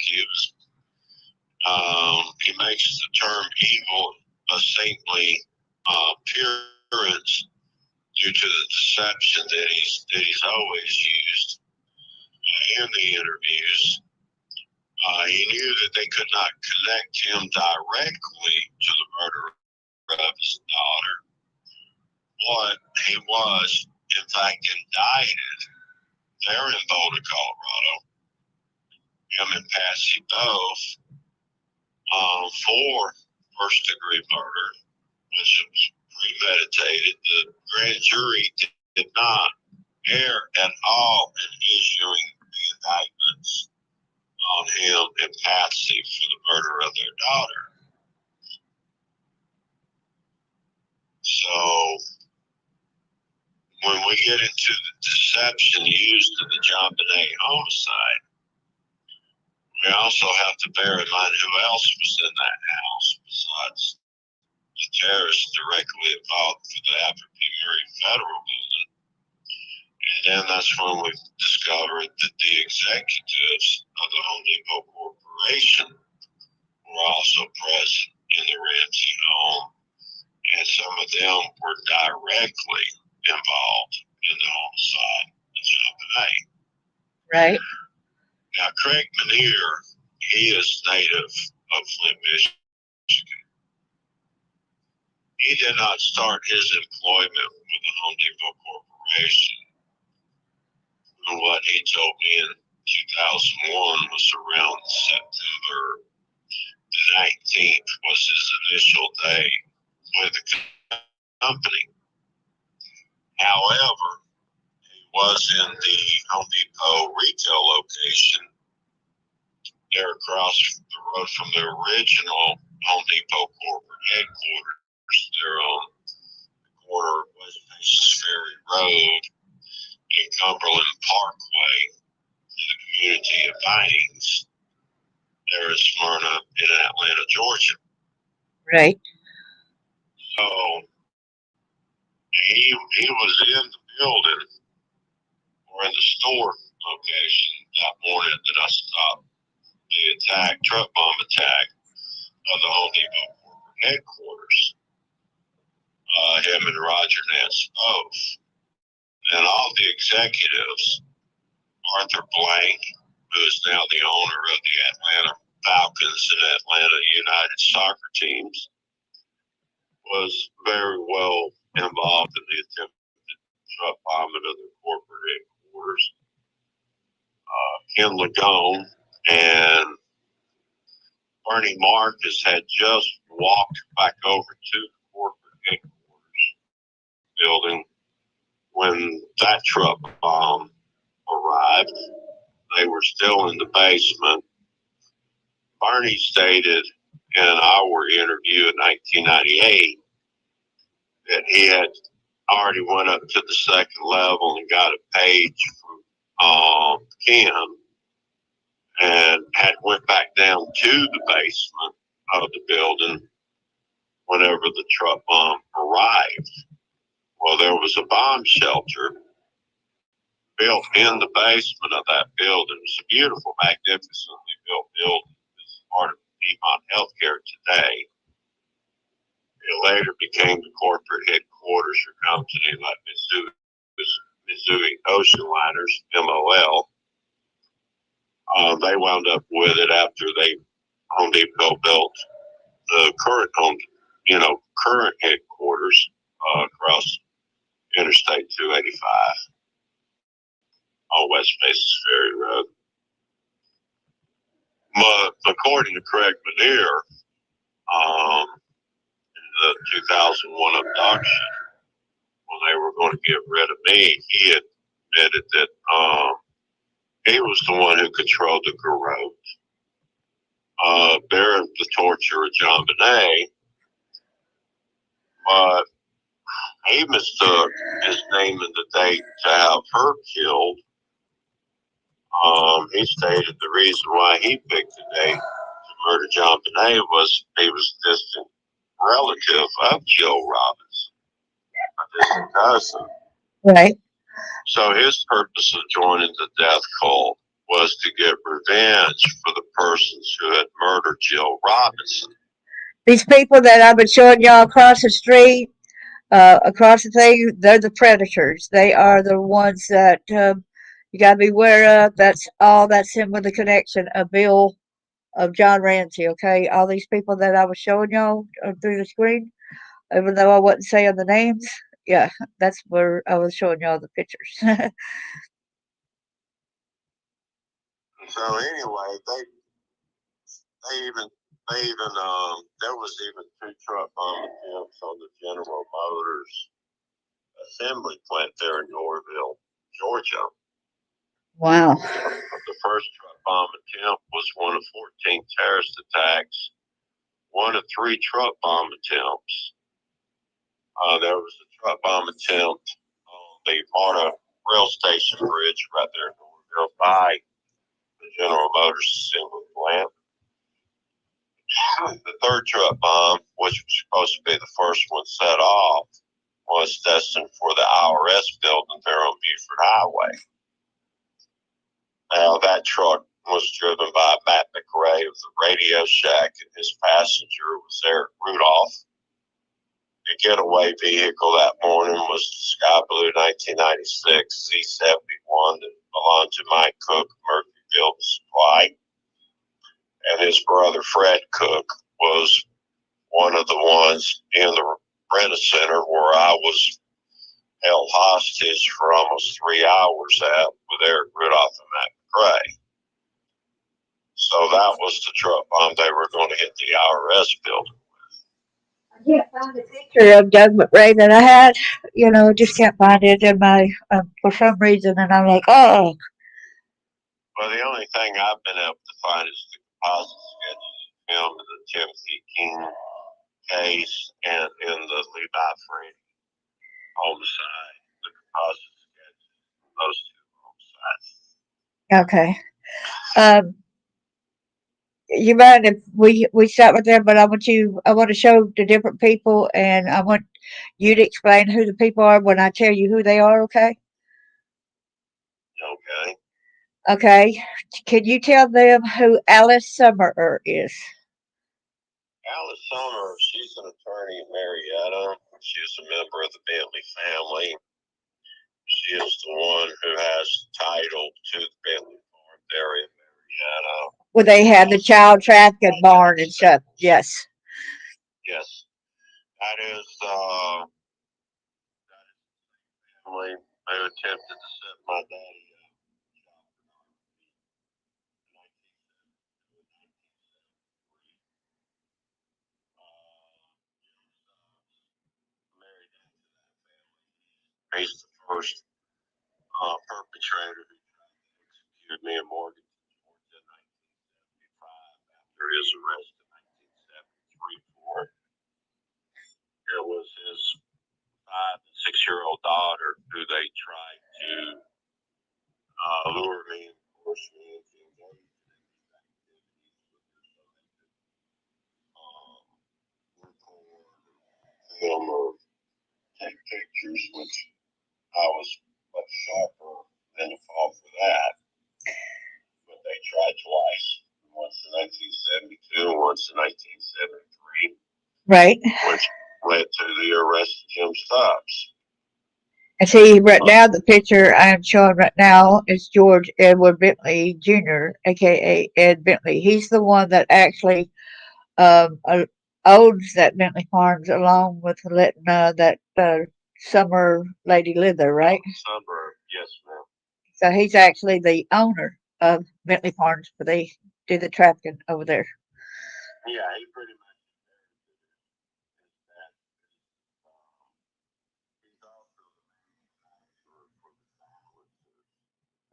He makes the term evil a saintly appearance due to the deception that he's always used in the interviews. He knew that they could not connect him directly to the murder of his daughter. But he was, in fact, indicted there in Boulder, Colorado. Him and Patsy both for first-degree murder, which was premeditated. The grand jury did not err at all in issuing the indictments on him and Patsy for the murder of their daughter. So when we get into the deception used in the John Bennett homicide, we also have to bear in mind who else was in that house besides the terrorists directly involved for the African Murray Federal Building. And then that's when we discovered that the executives of the Home Depot Corporation were also present in the Ramsey home, and some of them were directly involved in the homicide of John Bennett. Right. Now, Craig Manier, he is native of Flint, Michigan. He did not start his employment with the Home Depot Corporation. And what he told me in 2001 was around September the 19th was his initial day with the company. However, he was in the Home Depot retail location there across the road from the original Home Depot corporate headquarters. They're on the corner of West Paces Ferry Road and Cumberland Parkway in the community of Vinings there in Smyrna in Atlanta, Georgia. Right. So he was in the building or in the store location that morning that I stopped the truck bomb attack of the Home Depot corporate headquarters. Him and Roger Nance both. And all the executives, Arthur Blank, who is now the owner of the Atlanta Falcons and Atlanta United soccer teams, was very well involved in the attempted truck bombing of the corporate headquarters. Ken Lagone and Bernie Marcus had just walked back over to the corporate headquarters building when that truck bomb arrived. They were still in the basement. Bernie stated in our interview in 1998 that he had already went up to the second level and got a page from Ken and had went back down to the basement of the building whenever the truck bomb arrived. Well, there was a bomb shelter built in the basement of that building. It's a beautiful, magnificently built building. It's part of Piedmont Healthcare today. It later became the corporate headquarters for company like Mitsui Ocean Liners, MOL. They wound up with it after Home Depot built the current headquarters across Interstate 285 on West Faces Ferry Road. But according to Craig Manier, in the 2001 abduction, when they were going to get rid of me, he admitted that he was the one who controlled the garrote. During the torture of John Bennett, but he mistook his name and the date to have her killed. He stated the reason why he picked the date to murder John Bennett was he was a distant relative of Jill Robinson, a distant cousin. Right. So his purpose of joining the death cult was to get revenge for the persons who had murdered Jill Robinson. These people that I've been showing y'all across the street, across the thing, they're the predators. They are the ones that you got to be aware of. That's him with the connection of John Ramsey, okay? All these people that I was showing y'all through the screen, even though I wasn't saying the names, yeah, that's where I was showing y'all the pictures. So anyway, there was even 2 truck bomb attempts on the General Motors assembly plant there in Norville, Georgia. Wow. The first truck bomb attempt was one of 14 terrorist attacks, one of 3 truck bomb attempts. There was a truck bomb attempt on the Marta rail station bridge right there in Norville by the General Motors assembly plant. The third truck bomb, which was supposed to be the first one set off, was destined for the IRS building there on Buford Highway. Now, that truck was driven by Matt McRae of the Radio Shack, and his passenger was Eric Rudolph. The getaway vehicle that morning was the Sky Blue 1996 Z71 that belonged to Mike Cook, Murphy Build Supply. And his brother Fred Cook was one of the ones in the Brenna Center where I was held hostage for almost 3 hours with Eric Rudolph and Matt McRae. So that was the truck bomb they were going to hit the IRS building with. I can't find the picture of Doug McRae that I had. Just can't find it in my, for some reason, and I'm like, oh. Well, the only thing I've been able to find is the composite sketches filmed in the Timothy King case and in the Levi Frank homicide. The composite sketches, those 2 homicides. Okay. You mind if we start with them? But I want to show the different people, and I want you to explain who the people are when I tell you who they are. Okay. Okay. Okay. Can you tell them who Alice Summerer is? Alice Summerer, she's an attorney in Marietta. She's a member of the Bentley family. She is the one who has title to the Bentley farm there in Marietta. Well, they had the child trafficking barn and stuff. Yes. Yes. That is family who attempted to set my daddy up. Married into that family. He's the first perpetrator who tried to execute me in Morgan, Georgia, in 1975 after his arrest in 1973 for it. It was his 5 and 6-year-old daughter who they tried to lure me and force me into engaging in these activities with her so they could record, film, or take pictures, which I was much sharper than to fall for that. But they tried twice, once in 1972 and once in 1973. Right. led to the arrest of Jim Stubbs. And see, right now, the picture I am showing right now is George Edward Bentley Jr., aka Ed Bentley. He's the one that actually owns that Bentley Farms, along with letting that Summer lady live there, right? Summer, yes, ma'am. So he's actually the owner of Bentley Farms, but they do the trafficking over there. Yeah, he pretty much.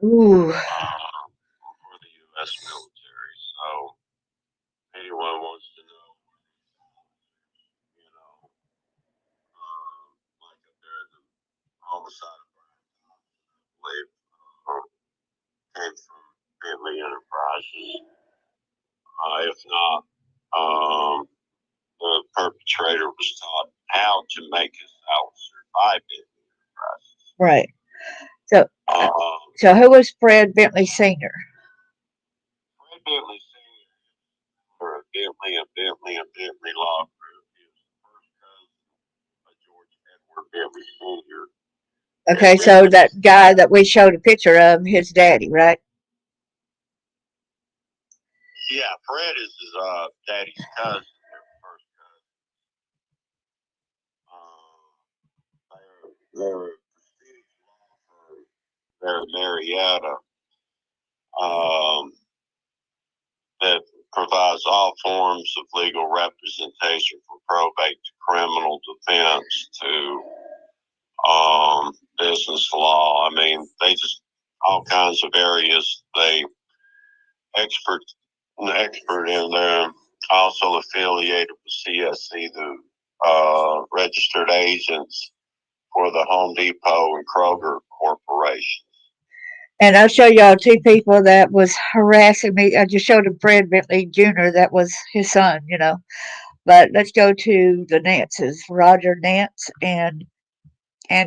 Ooh. For the U.S. military. So anyone wants to know, like up there at the homicide of Brian, came from Bentley Enterprises. If not, the perpetrator was taught how to make his salary by Bentley Enterprises. Right. So who was Fred Bentley Sr.? Fred Bentley Sr. for a Bentley and Bentley Law Group. He was the first cousin of George Edward Bentley Sr. Okay, so that guy that we showed a picture of, his daddy, right? Yeah, Fred is his daddy's cousin. First cousin. They're a prestige law firm there in Marietta that provides all forms of legal representation from probate to criminal defense to business law. I mean, they just all kinds of areas they expert in there. Also affiliated with CSC, the registered agents for the Home Depot and Kroger corporations. And I'll show y'all two people that was harassing me. I just showed him Fred Bentley Jr., that was his son, But let's go to the Nances, Roger Nance and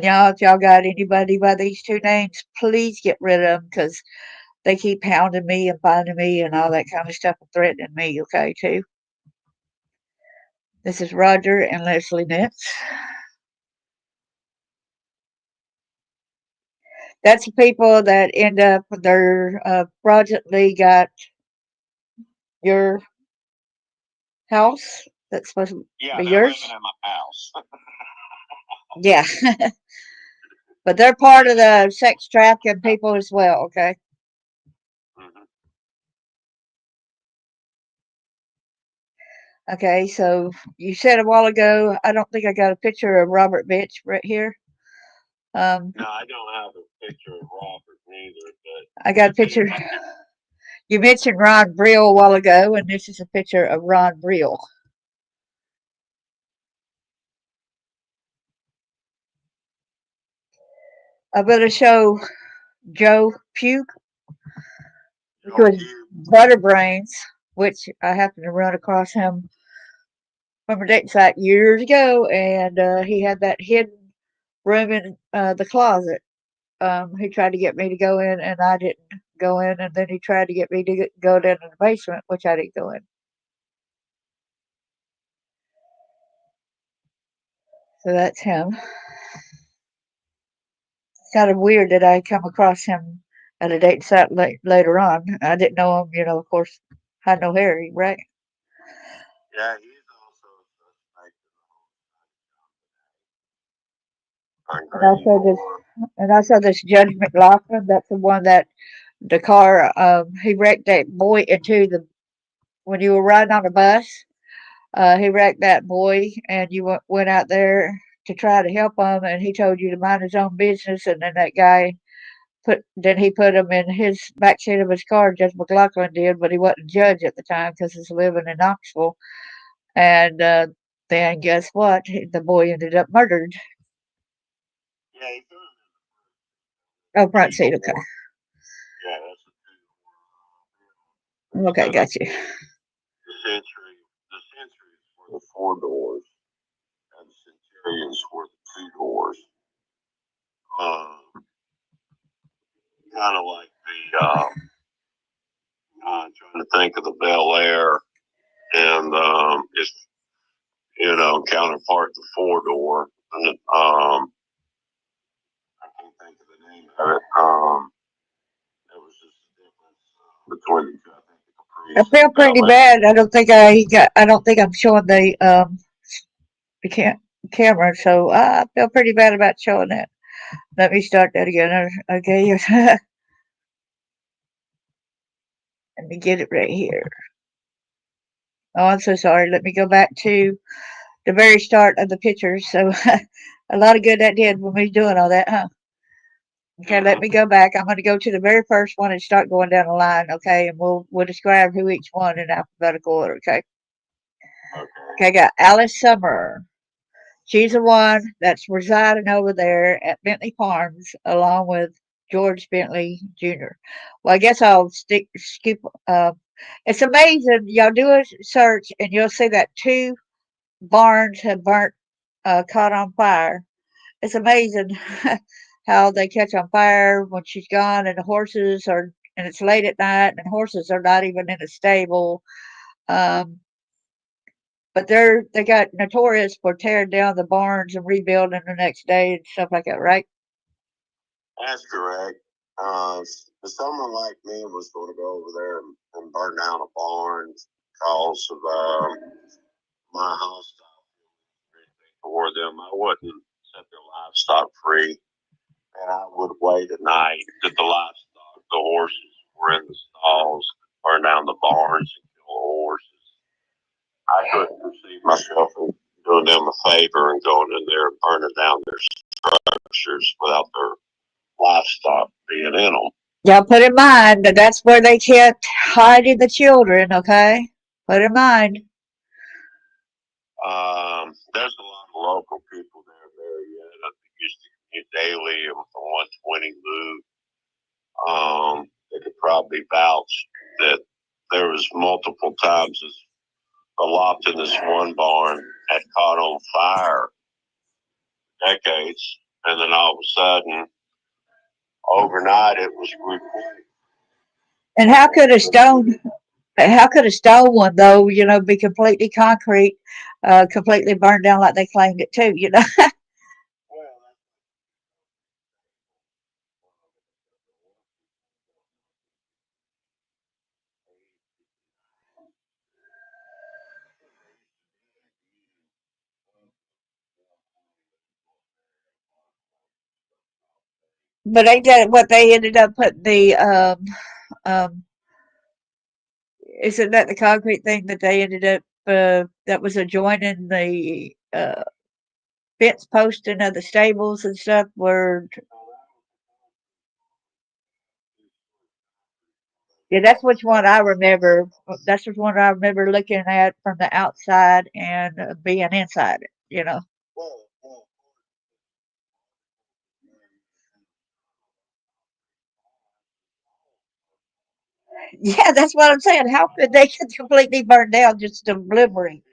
y'all, if y'all got anybody by these two names, please get rid of them because they keep hounding me and finding me and all that kind of stuff and threatening me, okay, too. This is Roger and Leslie Nance. That's the people that end up, they're fraudulently got your house that's supposed to be yours. Living in my house. Yeah. But they're part of the sex trafficking people as well, okay? Mm-hmm. Okay, so you said a while ago, I don't think I got a picture of Robert Bitch right here. No, I don't have a picture of Robert neither, but I got a picture. You mentioned Ron Brill a while ago, and this is a picture of Ron Brill. I'm going to show Joe Pugh, which was Butterbrains, which I happened to run across him from a dating site years ago, and he had that hidden room in the closet. He tried to get me to go in, and I didn't go in, and then he tried to get me to go down in the basement, which I didn't go in. So that's him. It's kind of weird that I come across him at a dating site later on. I didn't know him, of course, had no hair, right? Yeah, he's also and also this Judge McLaughlin. That's the one that the car he wrecked that boy into the when you were riding on the bus. He wrecked that boy, and you went out there to try to help him, and he told you to mind his own business, and then that guy he put him in his backseat of his car. Judge McLaughlin did, but he wasn't judge at the time because he's living in Knoxville. And then guess what? The boy ended up murdered. Yeah, he threw him. Oh, front seat. Okay. Yeah, that's okay. Got you. The Centuries were the 4 doors, and the Centurions were the 2 doors. Kind of like the I'm trying to think of the Bel Air, and counterpart the 4-door. And I can't think of the name of it. It was just the difference between the two. I think the Caprice. I feel pretty bad. I don't think I'm showing the camera, so I feel pretty bad about showing that. Let me start that again. Okay. Let me get it right here. Oh, I'm so sorry. Let me go back to the very start of the pictures. So a lot of good that did when we was doing all that, huh? Okay, let me go back. I'm going to go to the very first one and start going down the line, okay? And we'll describe who each one in alphabetical order, okay? Okay, I got Alice Summer. She's the one that's residing over there at Bentley Farms along with George Bentley Jr. Well, I guess I'll skip. It's amazing. Y'all do a search and you'll see that two barns have caught on fire. It's amazing how they catch on fire when she's gone, and and it's late at night, and horses are not even in a stable. Um, but they got notorious for tearing down the barns and rebuilding the next day and stuff like that, right? That's correct. Someone like me was going to go over there and burn down a barn because of my house for them. I wouldn't set their livestock free, and I would wait at night that the horses were in the stalls, burn down the barns and kill the horses. I couldn't perceive myself doing them a favor and going in there and burning down their structures without their livestock being in them. Y'all put in mind that that's where they kept hiding the children, okay? Put in mind. There's a lot of local people there, Marietta, that used to commute daily from 120 Loop. They could probably vouch that there was multiple times a loft in this one barn had caught on fire decades, and then all of a sudden, overnight, it was reported. And how could a stone one though, be completely concrete, completely burned down like they claimed it too? But ain't that what they ended up putting um isn't that the concrete thing that they ended up that was adjoining the fence posting of the stables and stuff where yeah, that's which one I remember. That's which one I remember looking at from the outside and being inside it. Yeah, that's what I'm saying. How could they get completely burned down just obliterate?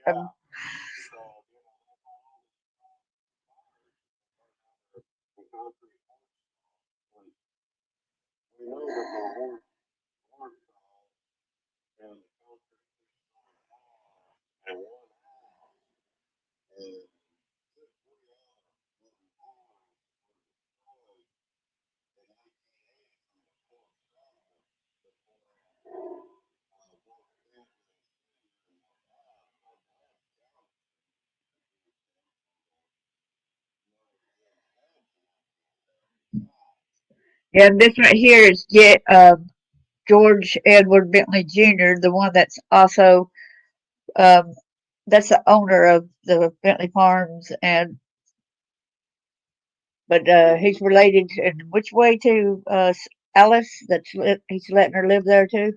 Yeah, this right here is George Edward Bentley Jr., the one that's also um, that's the owner of the Bentley Farms, and but he's related in which way to Alice? He's letting her live there too.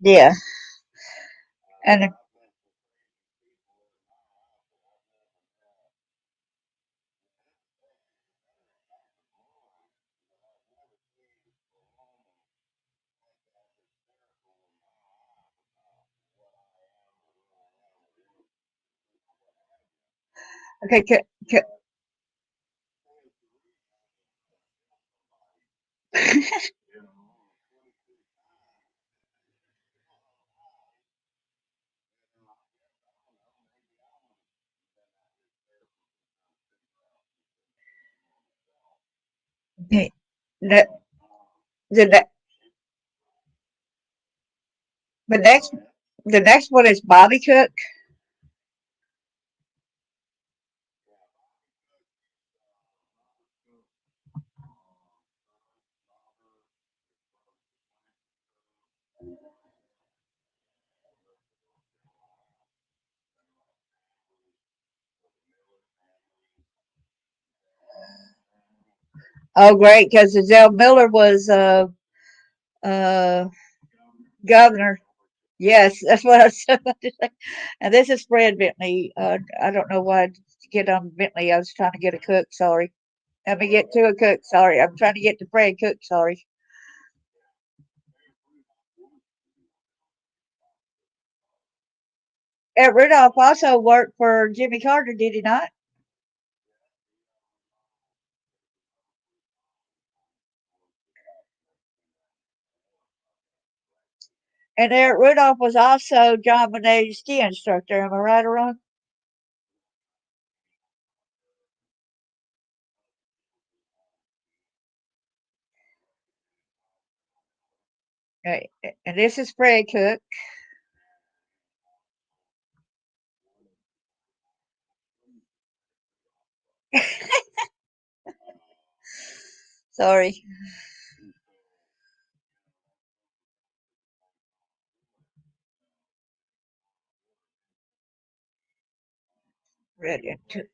Yeah, and Okay, the, the, the, the next the next one is Bobby Cook. Oh, great, because Zell Miller was uh, governor. Yes, that's what I was about to say. And this is Fred Bentley. I don't know why I get on Bentley. I was trying to get a cook. Sorry. Let me get to a cook. Sorry. I'm trying to get to Fred Cook. Sorry. Ed Rudolph also worked for Jimmy Carter, did he not? And Eric Rudolph was also John Bonet's ski instructor. Am I right or wrong? Okay. And this is Fred Cook. Sorry. Red into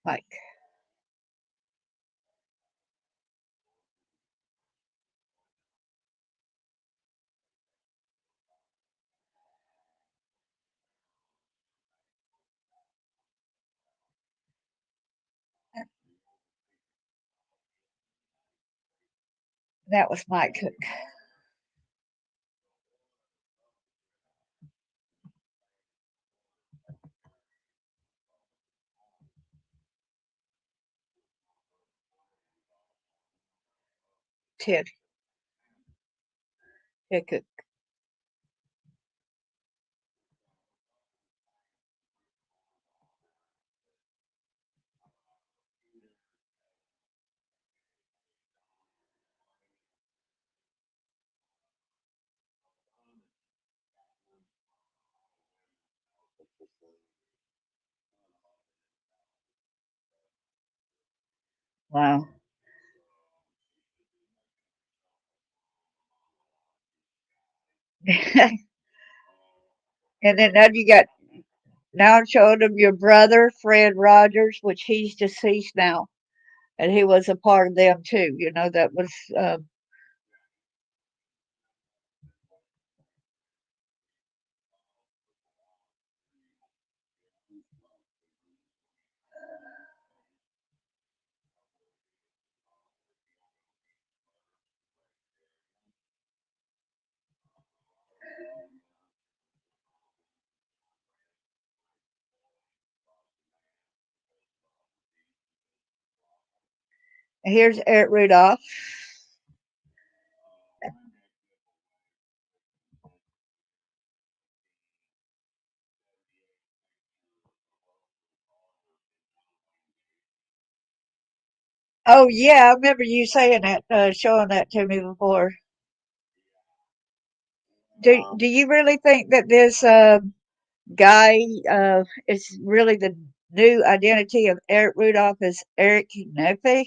Mike. That was Mike Cook. Ted. Ted Cook. Wow. And then now it showed him your brother, Fred Rogers, which he's deceased now. And he was a part of them too. That was, here's Eric Rudolph. Oh, yeah, I remember you saying that, showing that to me before. Do you really think that this guy is really the new identity of Eric Rudolph as Eric Nefe?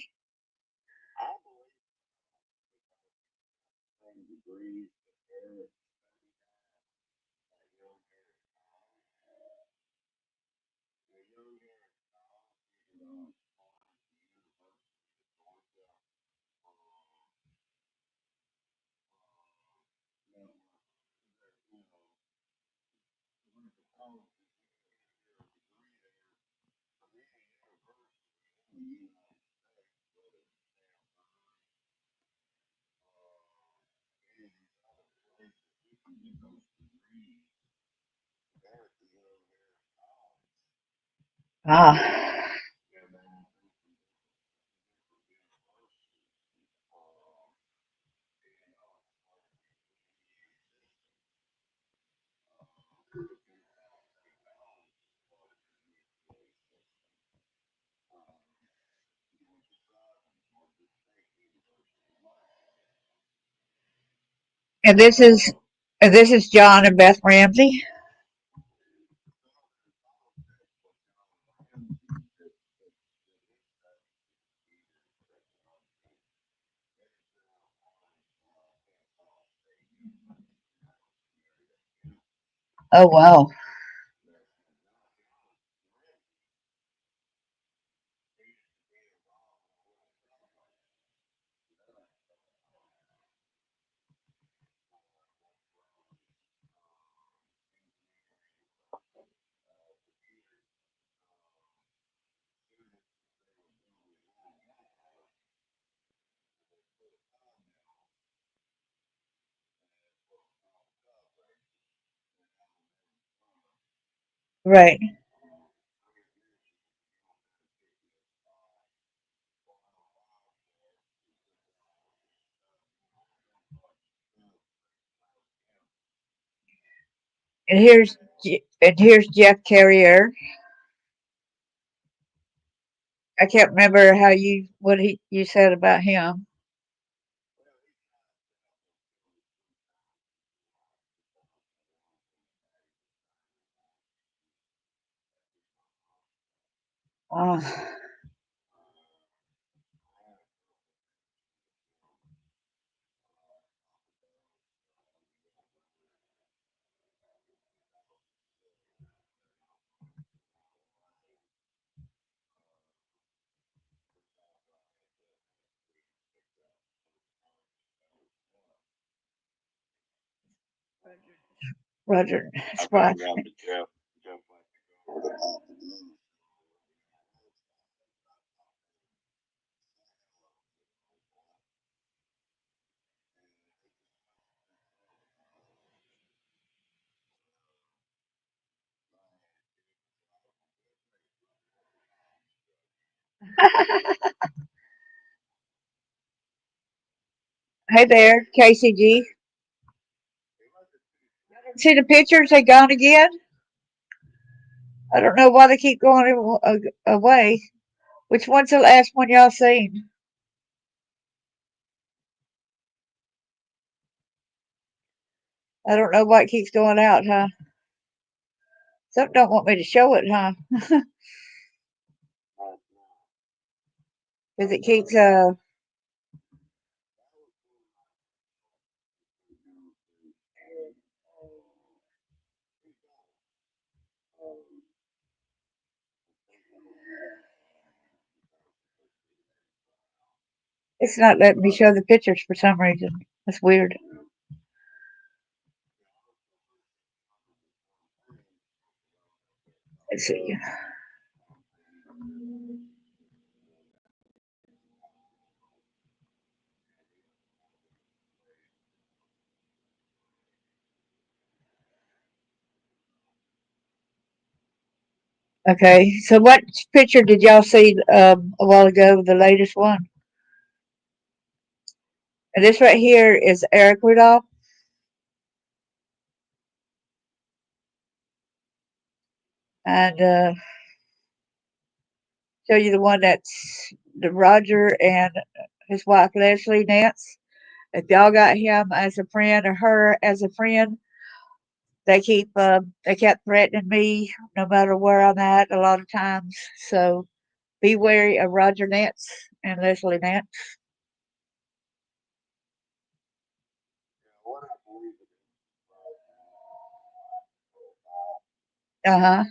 Ah. And this is John and Beth Ramsey. Oh wow. Right. And here's Jeff Carrier. I can't remember how you said about him. Uh, Roger Spot. Hey there, KCG. See the pictures? They gone again. I don't know why they keep going away. Which one's the last one y'all seen? I don't know why it keeps going out, huh? Some don't want me to show it, huh? Because it keeps it's not letting me show the pictures for some reason. That's weird. Let's see. Okay, so what picture did y'all see a while ago? The latest one. And this right here is Eric Rudolph, and show you the one that's the Roger and his wife Leslie Nance. If y'all got him as a friend or her as a friend, they kept threatening me no matter where I'm at a lot of times. So be wary of Roger Nance and Leslie Nance. Uh huh.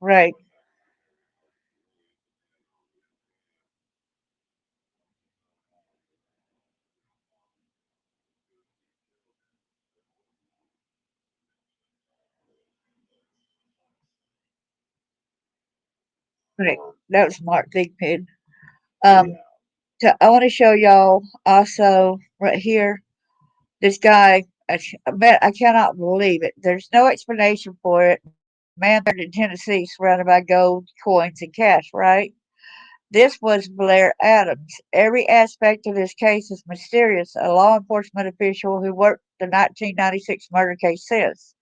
Right. That was Mark Thigpen. Yeah. I want to show y'all also right here. This guy, I cannot believe it. There's no explanation for it. Man murdered in Tennessee, surrounded by gold coins and cash. Right? This was Blair Adams. Every aspect of this case is mysterious. A law enforcement official who worked the 1996 murder case says.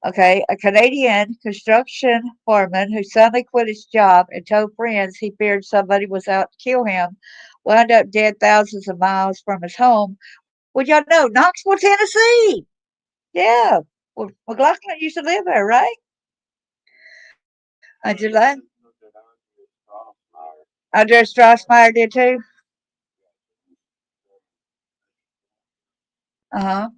Okay, a Canadian construction foreman who suddenly quit his job and told friends he feared somebody was out to kill him wound up dead thousands of miles from his home. Well, y'all know Knoxville, Tennessee. Yeah, well, McLaughlin used to live there, right? July. Andres Strassmeyer did too. Uh huh.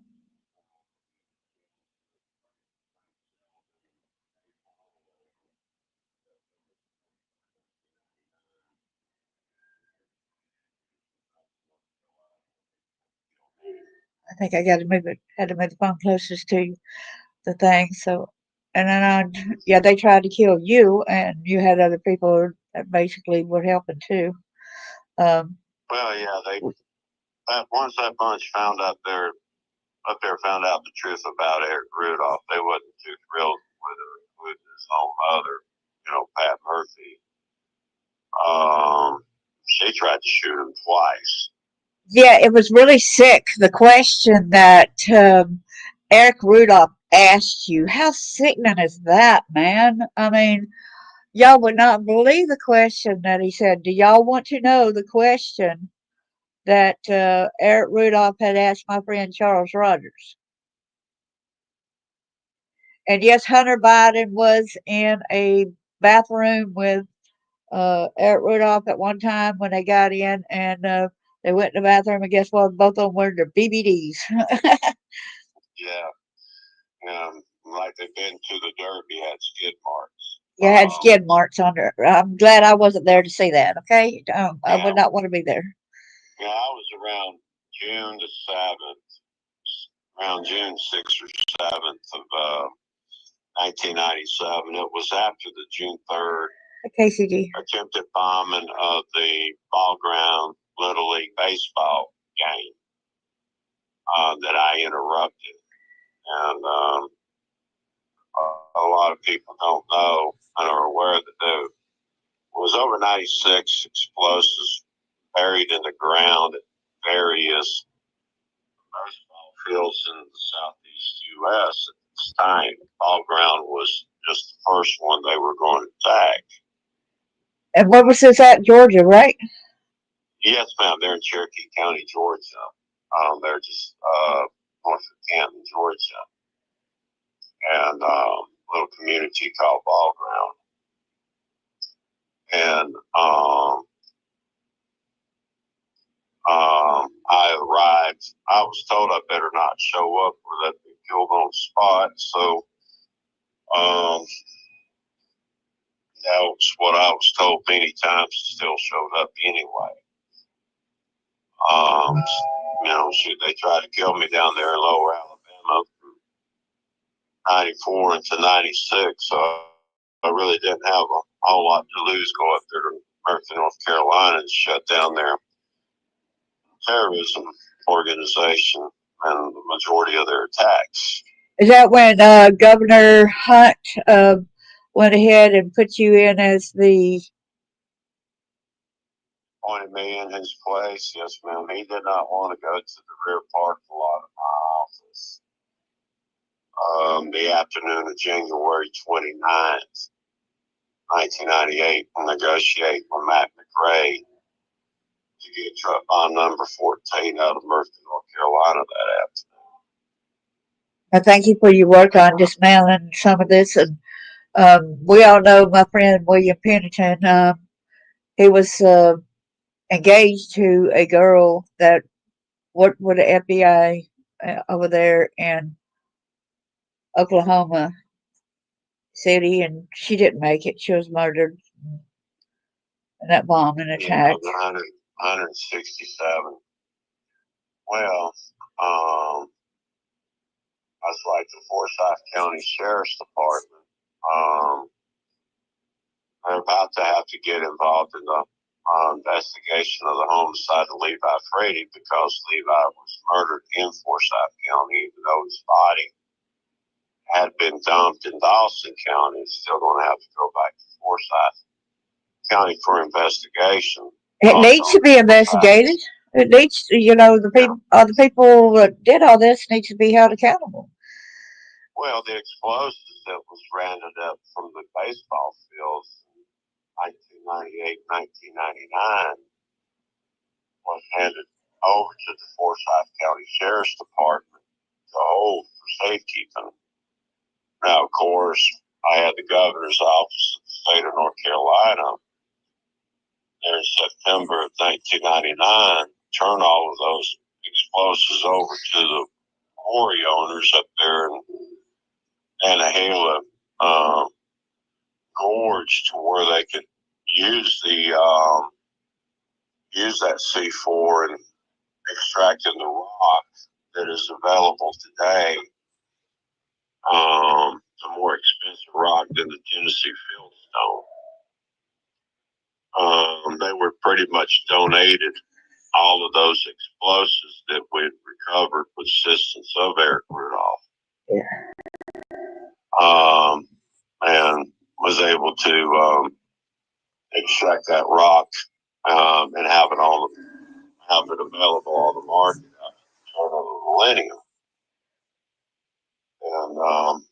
I think I got to move it. Had to move the phone closest to the thing. So, and then yeah, they tried to kill you, and you had other people that basically were helping too. Um, Well, yeah, once that bunch up there found out the truth about Eric Rudolph, they wasn't too thrilled with his own mother, Pat Murphy. She tried to shoot him twice. yeah, it was really sick. The question that Eric Rudolph asked you, how sickening is that, man? I mean, y'all would not believe the question that he said. Do y'all want to know the question that Eric Rudolph had asked my friend Charles Rogers? And yes, Hunter Biden was in a bathroom with Eric Rudolph at one time when they got in, and they went in the bathroom, and guess what? Both of them were their BBDs. Yeah, like they've been to the Derby, had skid marks. You had skid marks on her. I'm glad I wasn't there to see that. Okay, I would not want to be there. Yeah, I was around June the 7th, around June 6th or 7th of 1997. It was after the June 3rd KCG attempted bombing of the ball ground Little League baseball game that I interrupted. And a lot of people don't know and are aware that there was over 96 explosives buried in the ground at various baseball fields in the southeast U.S. At this time. Ball ground was just the first one they were going to attack. And what was this at? Georgia, right? Yes, ma'am. They're in Cherokee County, Georgia. They're just north of Canton, Georgia, and a little community called Ball Ground. And I arrived. I was told I better not show up or let me killed on the spot. So um, that was what I was told many times. Still showed up anyway. Um, shoot, they tried to kill me down there in Lower Alabama from '94 into '96. So I really didn't have a whole lot to lose. Go up there to Murphy, North Carolina, and shut down their terrorism organization and the majority of their attacks. Is that when Governor Hunt went ahead and put you in as the Appointed me in his place? Yes, ma'am. He did not want to go to the rear parking lot of my office. The afternoon of January 29th, 1998, and negotiate with Matt McRae to get truck bomb number 14 out of Murphy, North Carolina that afternoon. I thank you for your work on dismantling some of this. And we all know my friend William Pennington. He was engaged to a girl that worked with the FBI over there in Oklahoma City, and she didn't make it. She was murdered in that bombing attack. 167. Well, that's like the Forsyth County Sheriff's Department. they're about to have to get involved in the investigation of the homicide of Levi Frady because Levi was murdered in Forsyth County, even though his body had been dumped in Dawson County. It's still going to have to go back to Forsyth County for investigation. It needs to be investigated. It needs, the people that did all this needs to be held accountable. Well, the explosives that was rounded up from the baseball fields in 1998, 1999 was handed over to the Forsyth County Sheriff's Department to hold for safekeeping. Now, of course, I had the governor's office of the state of North Carolina there in September of 1999 turn all of those explosives over to the quarry owners up there in Anahela Gorge to where they could use use that C4 and extracting the rock that is available today. A more expensive rock than the Tennessee Fieldstone. They were pretty much donated all of those explosives that we had recovered with assistance of Eric Rudolph. Yeah. And was able to extract that rock and have it available on the market after the turn of the millennium. And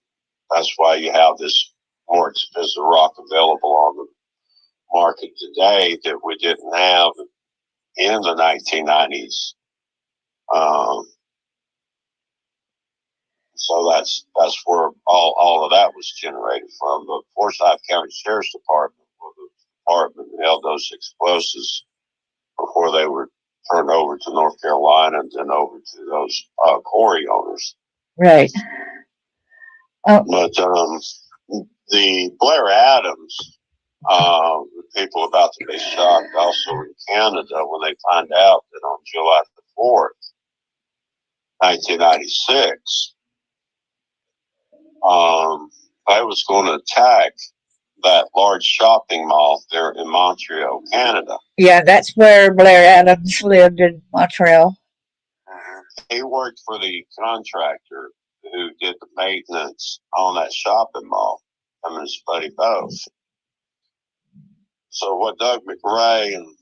that's why you have this more expensive rock available on the market today that we didn't have in the 1990s. So that's where all of that was generated from. The Forsyth County Sheriff's Department was the department that held those explosives before they were turned over to North Carolina and then over to those quarry owners. Right. But the Blair Adams, people about to be shocked also in Canada when they find out that on July the 4th, 1996, I was going to attack that large shopping mall there in Montreal, Canada. Yeah, that's where Blair Adams lived, in Montreal. He worked for the contractor who did the maintenance on that shopping mall, him and his buddy both. So what Doug McRae and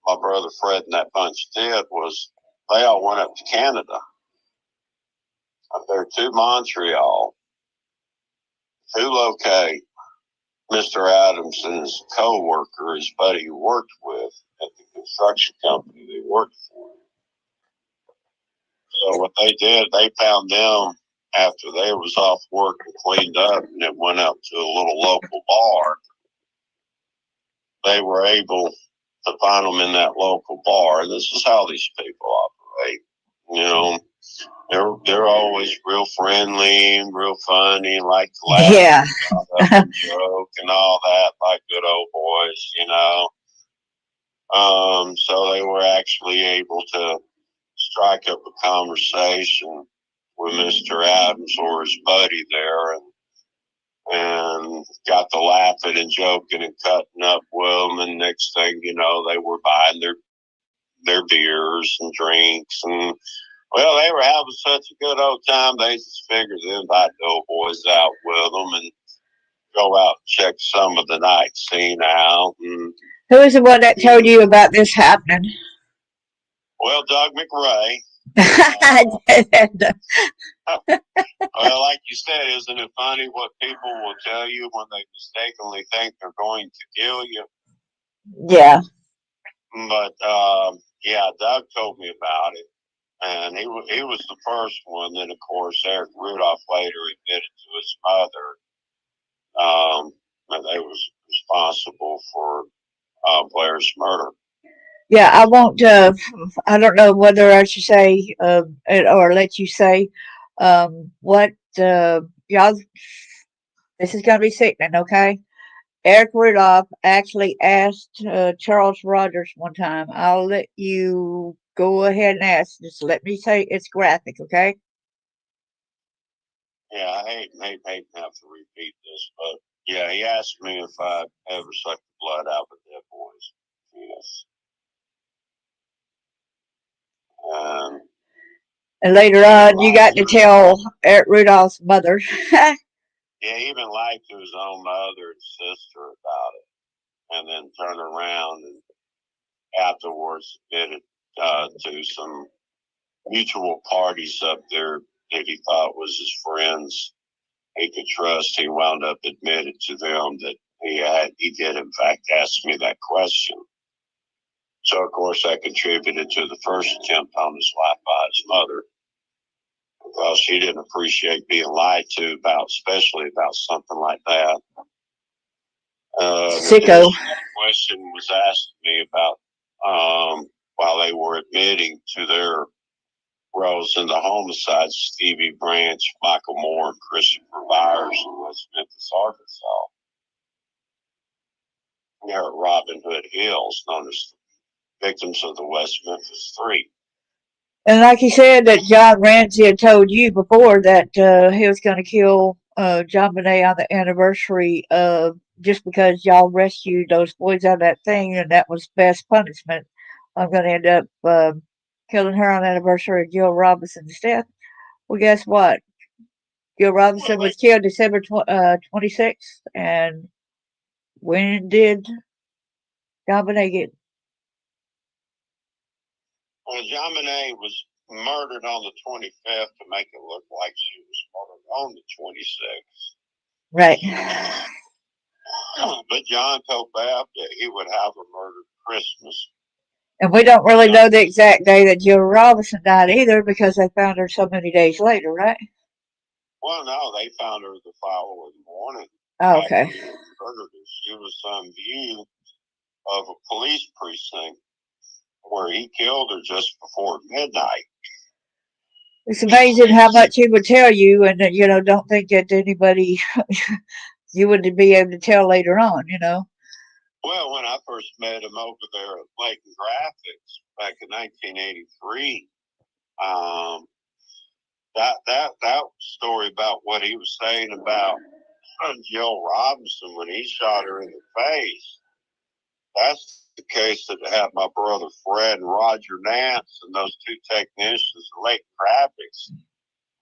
my brother Fred and that bunch did was they all went up to Canada, up there to Montreal, to locate Mr. Adams and his co-worker, his buddy he worked with at the construction company they worked for. So what they did, they found them after they was off work and cleaned up, and it went up to a little local bar. They were able to find them in that local bar. And this is how these people operate. You know, they're always real friendly and real funny and like to laugh. Yeah. And joke and all that, like good old boys, you know. So they were actually able to strike up a conversation with Mr. Adams or his buddy there, and got to laughing and joking and cutting up with them. And next thing you know, they were buying their beers and drinks, and well, they were having such a good old time. They just figured to invite the old boys out with them and go out and check some of the night scene out. And, who was the one that told you about this happening? Well, Doug McRae. Well, like you said, isn't it funny what people will tell you when they mistakenly think they're going to kill you? Yeah. But yeah, Doug told me about it, and he was the first one. Then, of course, Eric Rudolph later admitted to his mother that they was responsible for Blair's murder. Yeah, I won't. I don't know whether I should say or let you say what y'all. This is gonna be sickening, okay? Eric Rudolph actually asked Charles Rogers one time. I'll let you go ahead and ask. Just let me say it's graphic, okay? Yeah, I hate to have to repeat this, but Yeah, he asked me if I ever sucked the blood out of a dead boy's penis. And later on, you got to tell Eric Rudolph's mother. Yeah, he even lied to his own mother and sister about it, and then turned around and afterwards admitted to some mutual parties up there that he thought was his friends he could trust. He wound up admitted to them that he did in fact ask me that question. So of course that contributed to the first attempt on his life by his mother, because she didn't appreciate being lied to about, especially about something like that. Sicko. Question was asked me about while they were admitting to their roles in the homicides: Stevie Branch, Michael Moore, and Christopher Byers in West Memphis, Arkansas. They're at Robin Hood Hills, known as victims of the West Memphis Three. And like he said, that John Ramsey had told you before that he was going to kill John Bonet on the anniversary just because y'all rescued those boys out of that thing, and that was best punishment. I'm going to end up killing her on the anniversary of Gil Robinson's death. Well, guess what? Gil Robinson was killed December 26th, and when did John Bonet get? Well, John Bonet was murdered on the 25th to make it look like she was murdered on the 26th. Right. But John told Bab that he would have her murdered Christmas. And we don't really know the exact day that Jill Robinson died either, because they found her so many days later, right? Well, no, they found her the following morning. Oh, okay. She was on view of a police precinct where he killed her just before midnight. It's amazing how much he would tell you, and don't think that anybody you would be able to tell later on, Well, when I first met him over there at Lake and Graphics back in 1983, that story about what he was saying about Jill Robinson when he shot her in the face, that's the case that had my brother Fred and Roger Nance and those two technicians at Lake Graphics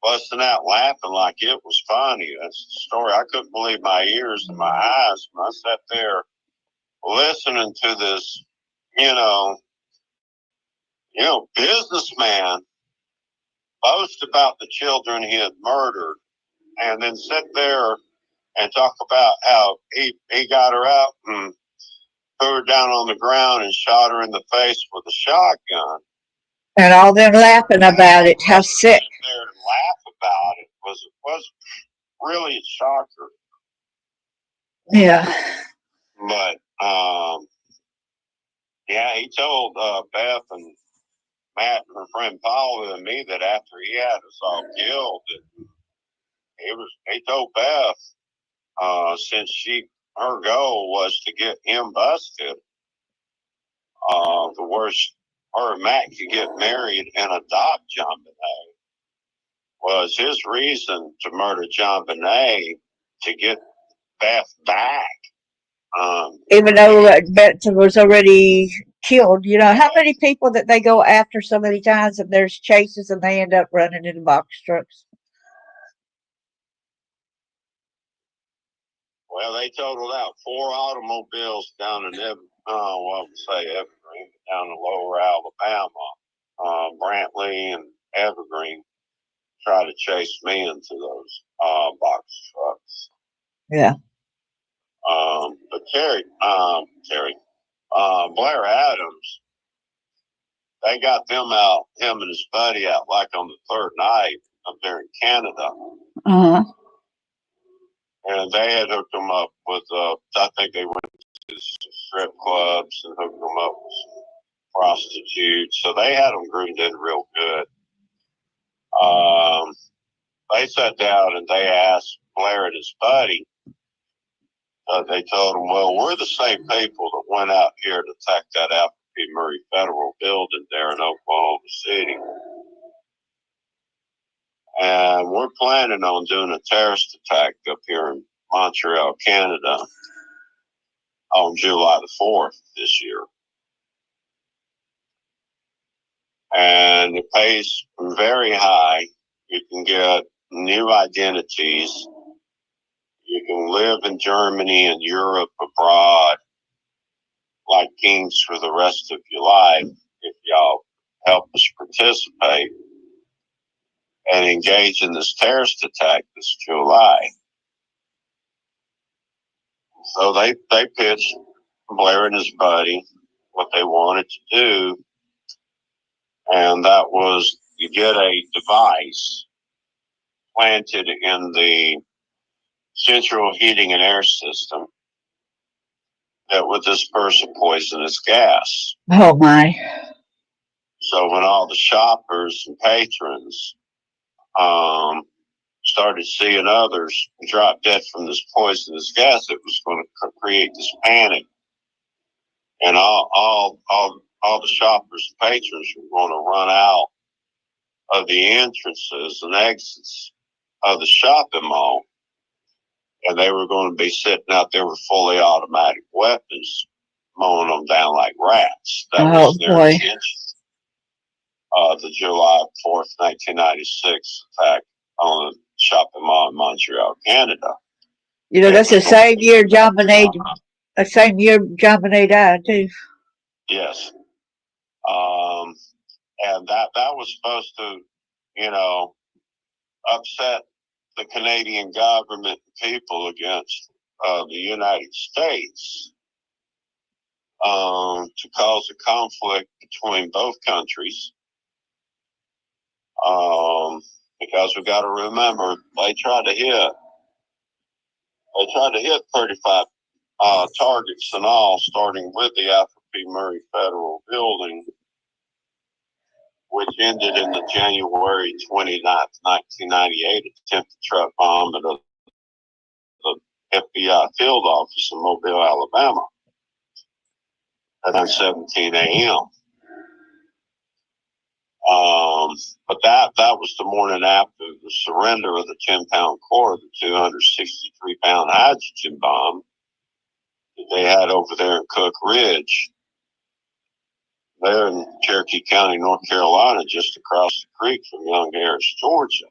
busting out laughing like it was funny. That's the story. I couldn't believe my ears and my eyes when I sat there listening to this, businessman boast about the children he had murdered, and then sit there and talk about how he got her out and threw her down on the ground and shot her in the face with a shotgun. And all them laughing about it. How sick. Sit there and laugh about it was really a shocker. Yeah. But yeah, he told Beth and Matt and her friend Paula and me that after he had us all killed, that he told Beth, since her goal was to get him busted, the worst her and Matt could get married and adopt John Bonet was his reason to murder John Bonet to get Beth back. Even though Beth was already killed, how many people that they go after so many times, and there's chases and they end up running into box trucks? Well, they totaled out 4 automobiles down in Evergreen, down in Lower Alabama. Brantley and Evergreen try to chase me into those box trucks. Yeah. But Blair Adams, they got them out, him and his buddy out like on the third night up there in Canada. Uh-huh. And they had hooked them up with, I think they went to strip clubs and hooked them up with some prostitutes. So they had them groomed in real good. They sat down and they asked Blair and his buddy, they told him, well, we're the same people that went out here to attack that Alfred P. Murray Federal building there in Oklahoma City. And we're planning on doing a terrorist attack up here in Montreal, Canada, on July the 4th this year. And it pays very high. You can get new identities. You can live in Germany and Europe abroad like kings for the rest of your life if y'all help us participate and engage in this terrorist attack this July. So they pitched Blair and his buddy what they wanted to do, and that was you get a device planted in the central heating and air system that would disperse a poisonous gas. Oh my. So when all the shoppers and patrons started seeing others drop dead from this poisonous gas, it was going to create this panic, and all the shoppers and patrons were going to run out of the entrances and exits of the shopping mall, and they were going to be sitting out there with fully automatic weapons, mowing them down like rats. That was their intention. The July 4th, 1996 attack on the shopping mall in Montreal, Canada. You know, that's the same year John Bennett died too. Yes. And that was supposed to, upset the Canadian government and people against the United States, to cause a conflict between both countries. Because we got to remember, they tried to hit 35 targets in all, starting with the Alfred P. Murray Federal Building, which ended in the January 29th, 1998 attempted truck bomb at the FBI field office in Mobile, Alabama at 9:17 a.m. But that was the morning after the surrender of the 10-pound core of the 263-pound hydrogen bomb that they had over there in Cook Ridge, there in Cherokee County, North Carolina, just across the creek from Young Harris, Georgia.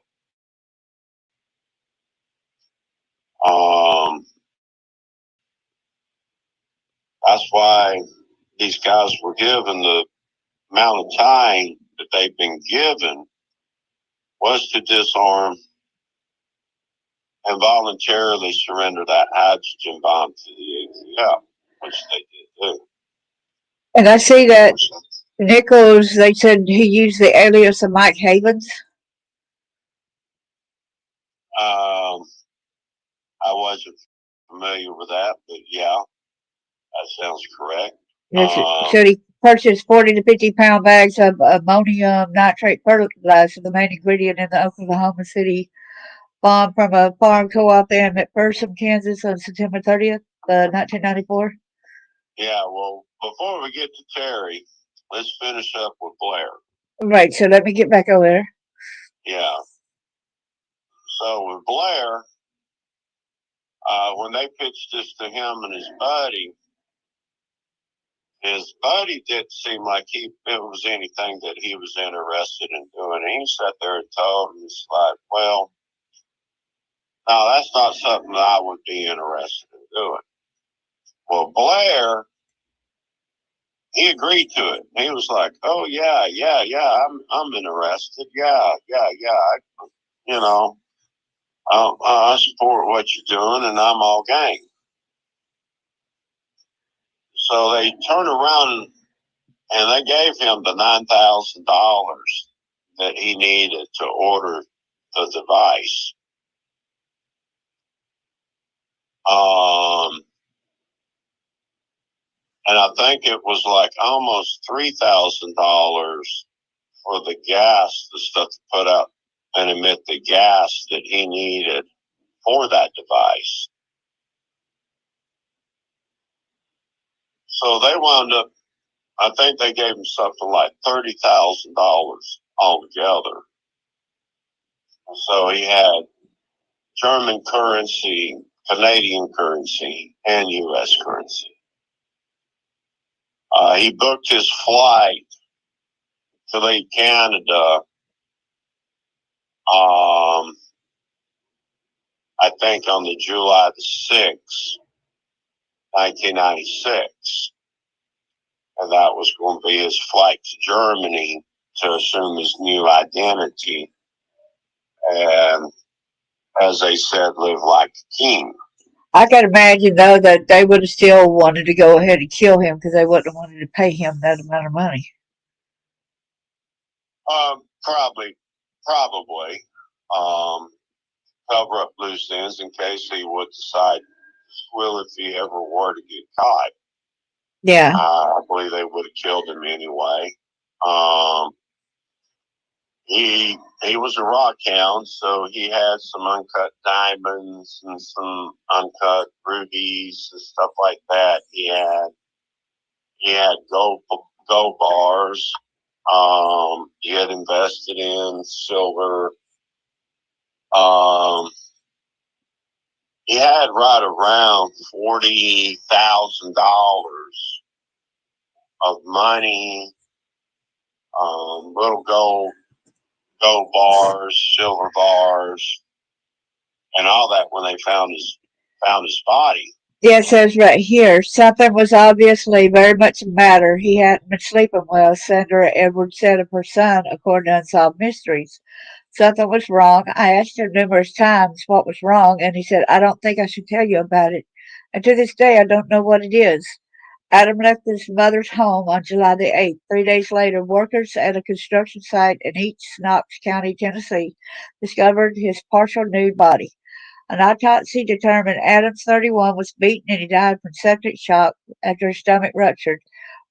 That's why these guys were given the amount of time that they've been given was to disarm and voluntarily surrender that hydrogen bomb to the ATF, which they did do. And I see that Nichols, they said he used the alias of Mike Havens. I wasn't familiar with that, but yeah, that sounds correct. So he purchased 40 to 50 pound bags of ammonium nitrate fertilizer, the main ingredient in the Oklahoma City bomb, from a farm co-op there in McPherson, Kansas on September 30th, 1994. Yeah, well, before we get to Terry, let's finish up with Blair. Right, so let me get back over there. Yeah. So with Blair, when they pitched this to him and his buddy didn't seem like it was anything that he was interested in doing. And he sat there and told him, it's like, well, no, that's not something that I would be interested in doing. Well, Blair, he agreed to it. He was like, oh, yeah, I'm interested. Yeah. I support what you're doing, and I'm all game. So they turned around and they gave him the $9,000 that he needed to order the device. And I think it was like almost $3,000 for the gas, the stuff to put out and emit the gas that he needed for that device. So they wound up, I think they gave him something like $30,000 altogether. So he had German currency Canadian currency and U.S. currency. He booked his flight to leave Canada, I think on the July the 6th, 1996. And that was going to be his flight to Germany to assume his new identity. And as they said, live like a king. I can imagine, though, that they would have still wanted to go ahead and kill him because they wouldn't have wanted to pay him that amount of money. Probably. Um, Cover up loose ends in case he would decide to will if he ever were to get caught. Yeah. I believe they would have killed him anyway. Um, he was a rock hound, so he had some uncut diamonds and some uncut rubies and stuff like that. He had gold bars. He had invested in silver. He had right around $40,000 of money, little gold bars, silver bars, and all that when they found his body. Yeah, it says right here, something was obviously very much the matter. He hadn't been sleeping well, Sandra Edwards said of her son, according to Unsolved Mysteries. Something was wrong. I asked him numerous times what was wrong, and he said, I don't think I should tell you about it. And to this day, I don't know what it is. Adam left his mother's home on July the 8th. 3 days later, workers at a construction site in East Knox County, Tennessee, discovered his partial nude body. An autopsy determined Adams, 31, was beaten and he died from septic shock after his stomach ruptured.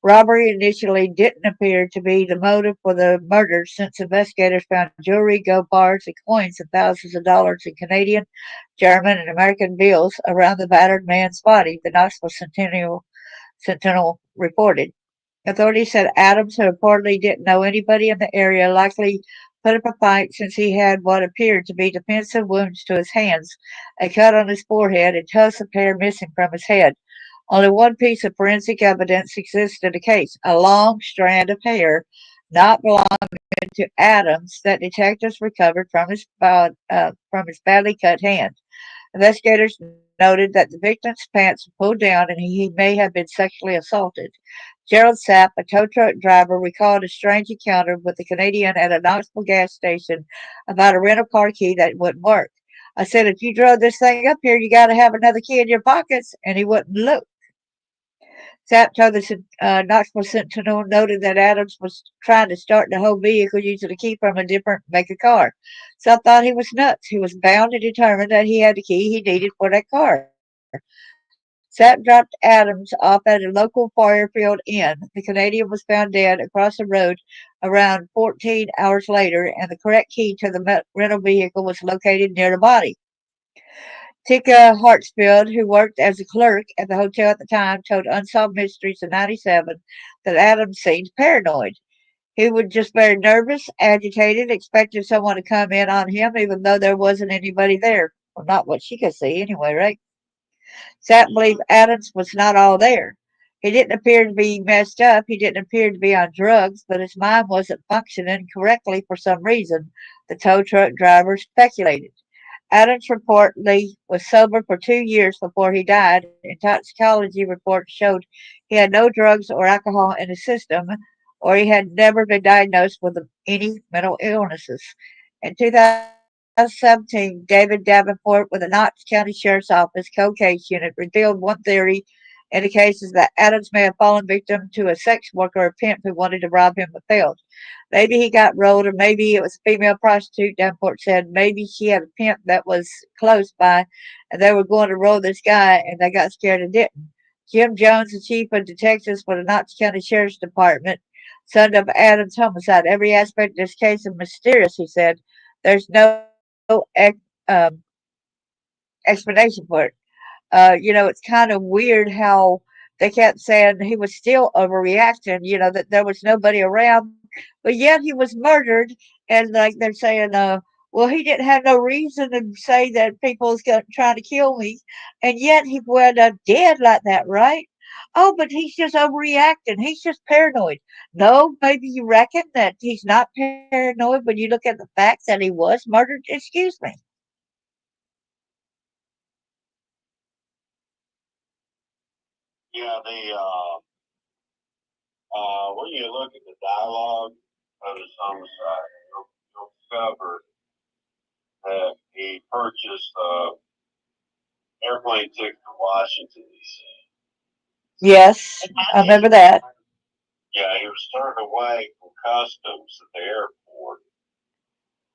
Robbery initially didn't appear to be the motive for the murder since investigators found jewelry, gold bars, and coins of thousands of dollars in Canadian, German, and American bills around the battered man's body, the Knoxville Sentinel reported. Authorities said Adams, who reportedly didn't know anybody in the area, likely put up a fight since he had what appeared to be defensive wounds to his hands, a cut on his forehead, and tufts of hair missing from his head. Only one piece of forensic evidence exists in the case, a long strand of hair not belonging to Adams that detectives recovered from his badly cut hand. Investigators noted that the victim's pants were pulled down and he may have been sexually assaulted. Gerald Sapp, a tow truck driver, recalled a strange encounter with a Canadian at a Knoxville gas station about a rental car key that wouldn't work. I said, if you drove this thing up here, you got to have another key in your pockets, and he wouldn't look. Sapp told the Knoxville Sentinel noted that Adams was trying to start the whole vehicle using a key from a different make of car. So I thought he was nuts. He was bound and determined that he had the key he needed for that car. Sapp dropped Adams off at a local Firefield Inn. The Canadian was found dead across the road around 14 hours later, and the correct key to the rental vehicle was located near the body. Tika Hartsfield, who worked as a clerk at the hotel at the time, told Unsolved Mysteries in '97 that Adams seemed paranoid. He was just very nervous, agitated, expecting someone to come in on him, even though there wasn't anybody there. Well, not what she could see, anyway, right? Sapp believed Adams was not all there. He didn't appear to be messed up. He didn't appear to be on drugs, but his mind wasn't functioning correctly for some reason, the tow truck driver speculated. Adams reportedly was sober for 2 years before he died, and toxicology reports showed he had no drugs or alcohol in his system, or he had never been diagnosed with any mental illnesses. In 2017, David Davenport with the Knox County Sheriff's Office Cold Case Unit revealed one theory in the case is that Adams may have fallen victim to a sex worker or pimp who wanted to rob him but failed. Maybe he got rolled, or maybe it was a female prostitute, Davenport said. Maybe she had a pimp that was close by, and they were going to roll this guy, and they got scared and didn't. Jim Jones, the chief of detectives for the Knox County Sheriff's Department, summed up Adams' homicide. Every aspect of this case is mysterious, he said. There's no explanation for it. It's kind of weird how they kept saying he was still overreacting, that there was nobody around, but yet he was murdered. And like they're saying, Well, he didn't have no reason to say that people was trying to kill me, and yet he wound up dead like that, right? Oh, but he's just overreacting. He's just paranoid. No, maybe you reckon that he's not paranoid when you look at the facts that he was murdered. Excuse me. Yeah, when you look at the dialogue of his homicide, you'll discover that he purchased airplane ticket to Washington D.C. Yes, I remember that. Yeah, he was turned away from customs at the airport.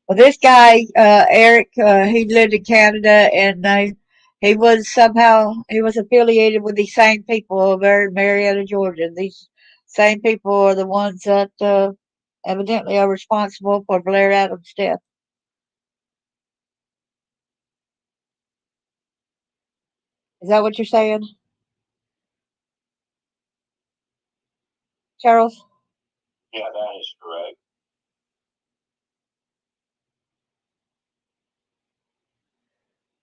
Well, this guy, Eric, he lived in Canada, and he was somehow he was affiliated with these same people over in Marietta, Georgia. These same people are the ones that evidently are responsible for Blair Adams' death. Is that what you're saying, Charles? Yeah, that is correct.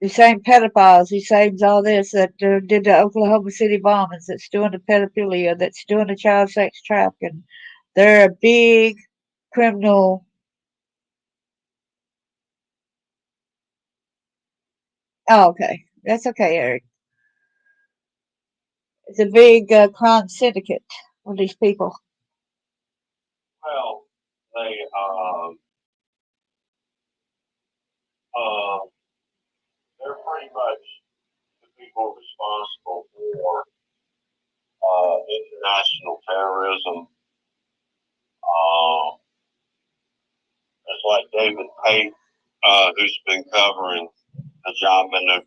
These same pedophiles, these same all this that did the Oklahoma City bombings, that's doing the pedophilia, that's doing the child sex trafficking. They're a big criminal. Oh, okay. That's okay, Eric. It's a big crime syndicate of these people. Well, they uh, they're pretty much the people responsible for international terrorism. Uh, it's like David Pate, who's been covering the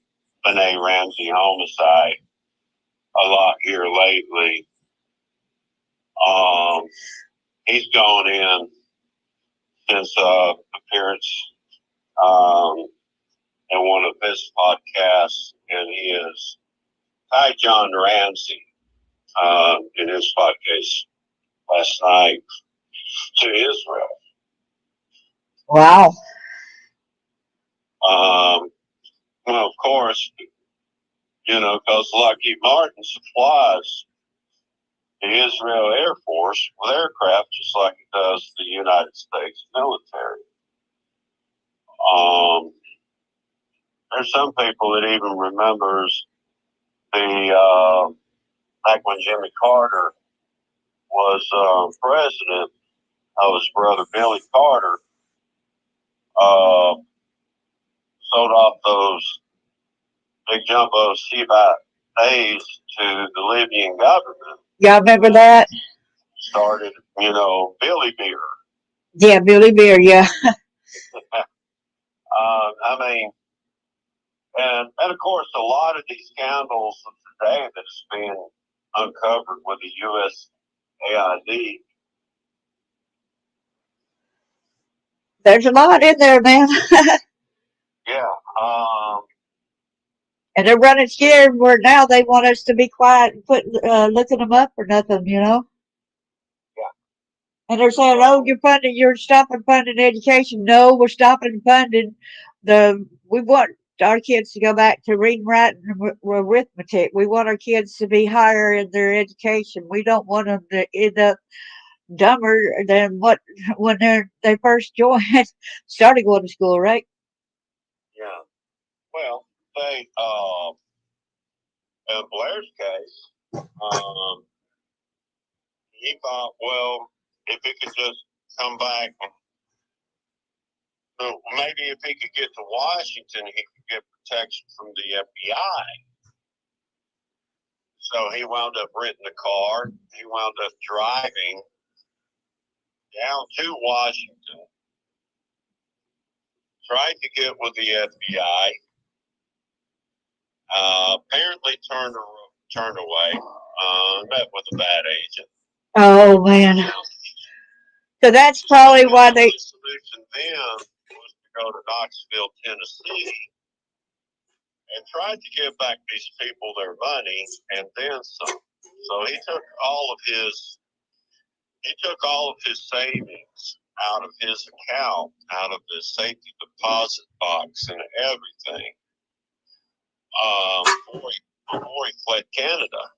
Benet Ramsey homicide a lot here lately. Um, he's gone in since appearance um, in one of his podcasts, and he is Hi John Ramsey in his podcast last night to Israel. Wow. Well, of course, because Lockheed Martin supplies the Israel Air Force with aircraft just like it does the United States military. Um, there's some people that even remembers the back when Jimmy Carter was president. His brother Billy Carter uh, sold off those big jumbo C-Bat A's to the Libyan government. Y'all remember that? Started, Billy Beer. Yeah, Billy Beer, yeah. I mean, and of course, a lot of these scandals of today that's being uncovered with the USAID. There's a lot in there, man. Yeah. And they're running scared where now they want us to be quiet and quit looking them up or nothing, you know? Yeah. And they're saying, "Oh, you're stopping funding education." No, we're stopping funding we want our kids to go back to reading, writing, and arithmetic. We want our kids to be higher in their education. We don't want them to end up dumber than what when they first joined, started going to school, right? Yeah. Well, in Blair's case, he thought, well, if he could just come back, maybe if he could get to Washington, he could get protection from the FBI. So he wound up renting a car. He wound up driving down to Washington, tried to get with the FBI, apparently turned away, met with a bad agent. Oh man. So that's probably why they. The solution then was to go to Knoxville, Tennessee, and tried to give back these people their money and then some. So he took all of his savings out of his account, out of the safety deposit box and everything, before he fled Canada.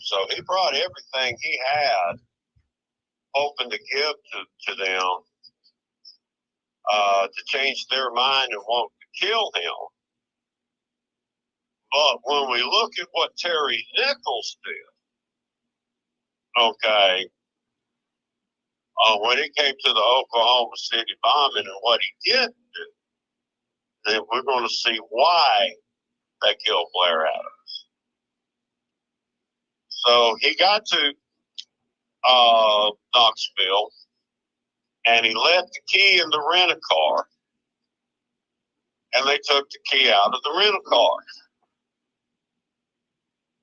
So he brought everything he had, hoping to give to them to change their mind and want to kill him. But when we look at what Terry Nichols did, okay, when it came to the Oklahoma City bombing and what he did do, then we're going to see why they killed Blair Adams. So he got to Knoxville, and he left the key in the rent-a-car, and they took the key out of the rental-car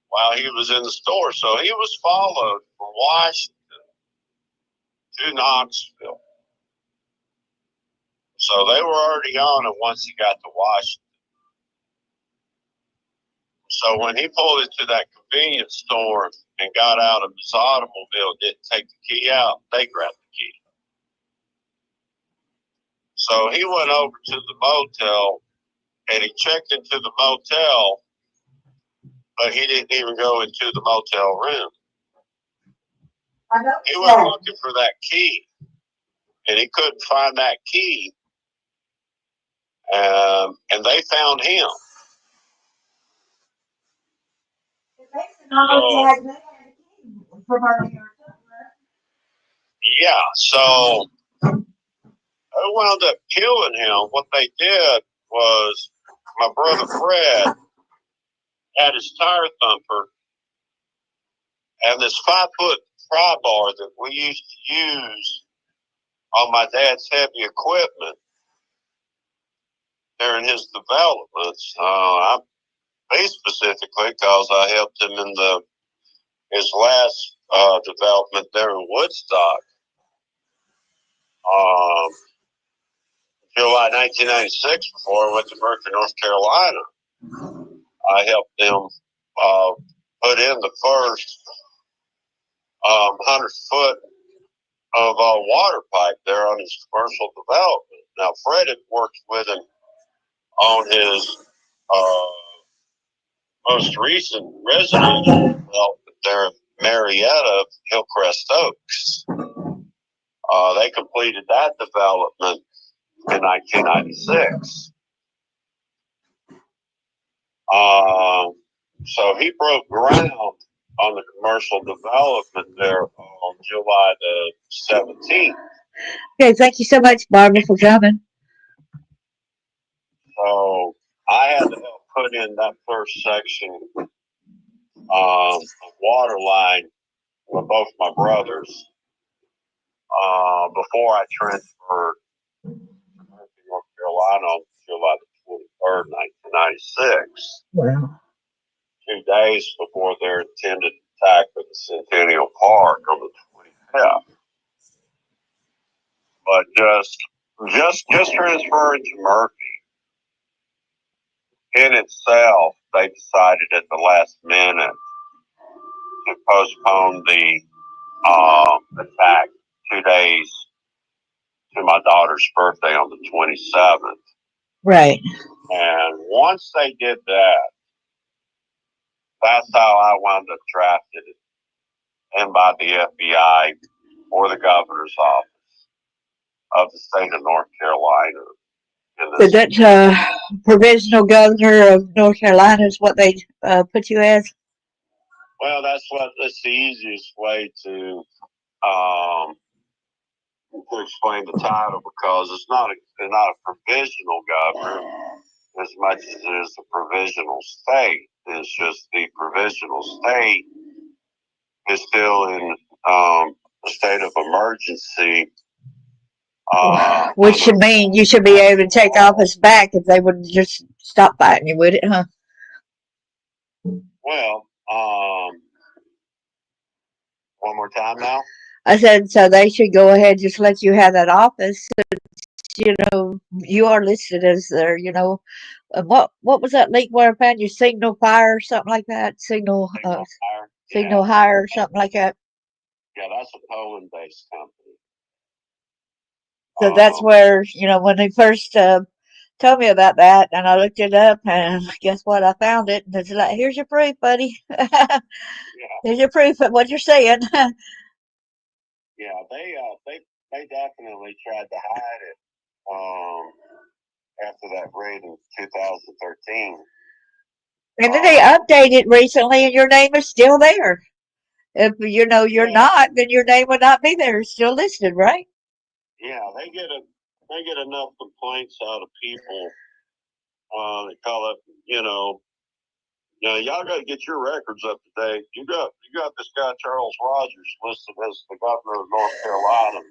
while he was in the store. So he was followed from Washington to Knoxville. So they were already on it once he got to Washington. So when he pulled into that convenience store and got out of his automobile, didn't take the key out, they grabbed the key. So he went over to the motel and he checked into the motel, but he didn't even go into the motel room. He went looking for that key, and he couldn't find that key, and they found him. Yeah, so they wound up killing him. What they did was my brother Fred had his tire thumper and this 5-foot pry bar that we used to use on my dad's heavy equipment during his developments. I me specifically because I helped him in his last development there in Woodstock. July 1996, before I went to Berkeley, North Carolina, I helped them put in the first 100 foot of water pipe there on his commercial development. Now, Fred had worked with him on his most recent residential development there in Marietta, Hillcrest Oaks. They completed that development in 1996. So he broke ground on the commercial development there on July the 17th. Okay, thank you so much, Barbara, for coming. So I had to help put in that first section of water line with both my brothers before I transferred to North Carolina on July the 23rd, 1996. Wow. 2 days before their intended attack at the Centennial Park on the 25th. But just transferring to Murphy in itself, they decided at the last minute to postpone the attack 2 days to my daughter's birthday on the 27th. Right. And once they did that, that's how I wound up drafted in by the FBI or the governor's office of the state of North Carolina. So that provisional governor of North Carolina is what they put you as? Well, that's the easiest way to explain the title, because it's not a provisional governor as much as it is a provisional state. It's just the provisional state is still in a state of emergency. Which should mean you should be able to take office back if they would just stop fighting you, would it, huh? Well, one more time now. I said, so they should go ahead and just let you have that office. You are listed as their, what was that leak where I found you? Signal fire or something like that? Signal hire or something like that. Yeah, that's a Poland-based company. So that's where, when they first told me about that, and I looked it up, and guess what? I found it. And it's like, here's your proof, buddy. Yeah, Here's your proof of what you're saying. yeah, they definitely tried to hide it. After that raid in 2013. And then they updated recently, and your name is still there. If you're Yeah, not, then your name would not be there. It's still listed, right? yeah, they get enough complaints out of people. They call it, y'all got to get your records up to date. You got this guy Charles Rogers listed as the governor of North Carolina,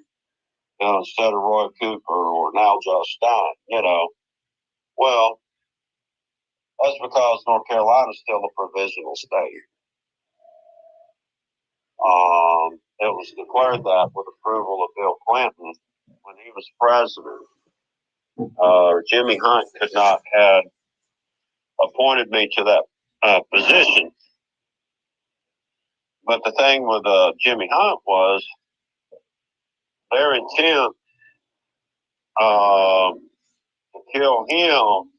instead of Roy Cooper or now Josh Stein. Well, that's because North Carolina is still a provisional state. It was declared that with approval of Bill Clinton when he was president. Jimmy Hunt could not have appointed me to that position. But the thing with Jimmy Hunt was their intent to kill him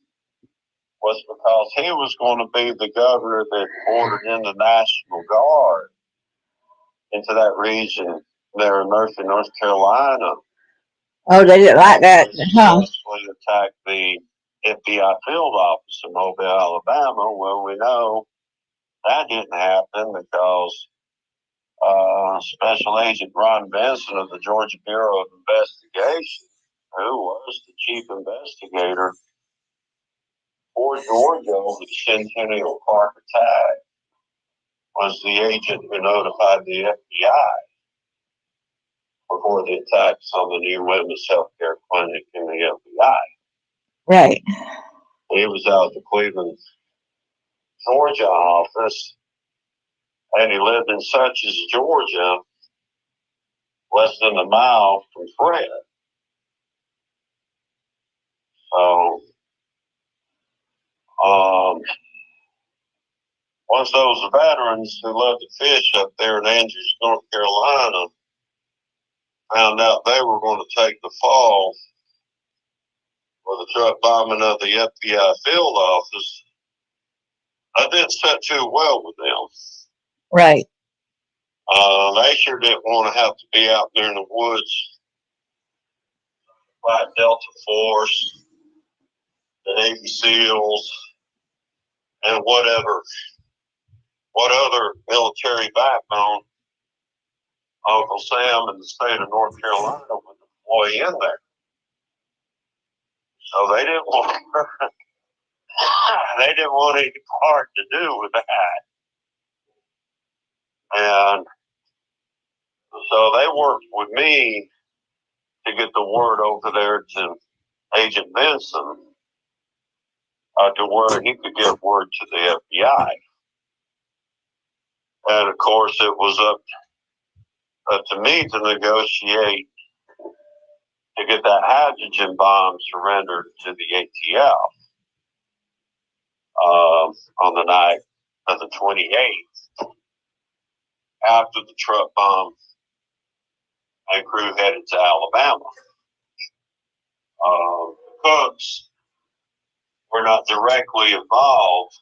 was because he was going to be the governor that ordered in the National Guard into that region there in Murphy, North Carolina. Oh, they didn't like that, huh? Successfully attacked the FBI field office in Mobile, Alabama. Well, we know that didn't happen because Special Agent Ron Benson of the Georgia Bureau of Investigation, who was the chief investigator for Georgia over the Centennial Park attack, was the agent who notified the FBI before the attacks on the new women's health care clinic in the FBI. Right. He was out at the Cleveland, Georgia office, and he lived in Suches, Georgia, less than a mile from Fred. So, once those veterans who love to fish up there in Andrews, North Carolina, found out they were going to take the fall with the truck bombing of the FBI field office, I didn't set too well with them. Right. They sure didn't want to have to be out there in the woods, fight Delta Force, the Navy SEALs, and what other military backbone Uncle Sam in the state of North Carolina would deploy in there. So they didn't want any part to do with that. And so they worked with me to get the word over there to Agent Benson to where he could get word to the FBI. And of course, it was up to me to negotiate to get that hydrogen bomb surrendered to the ATF on the night of the 28th, after the truck bomb and crew headed to Alabama. The Cooks were not directly involved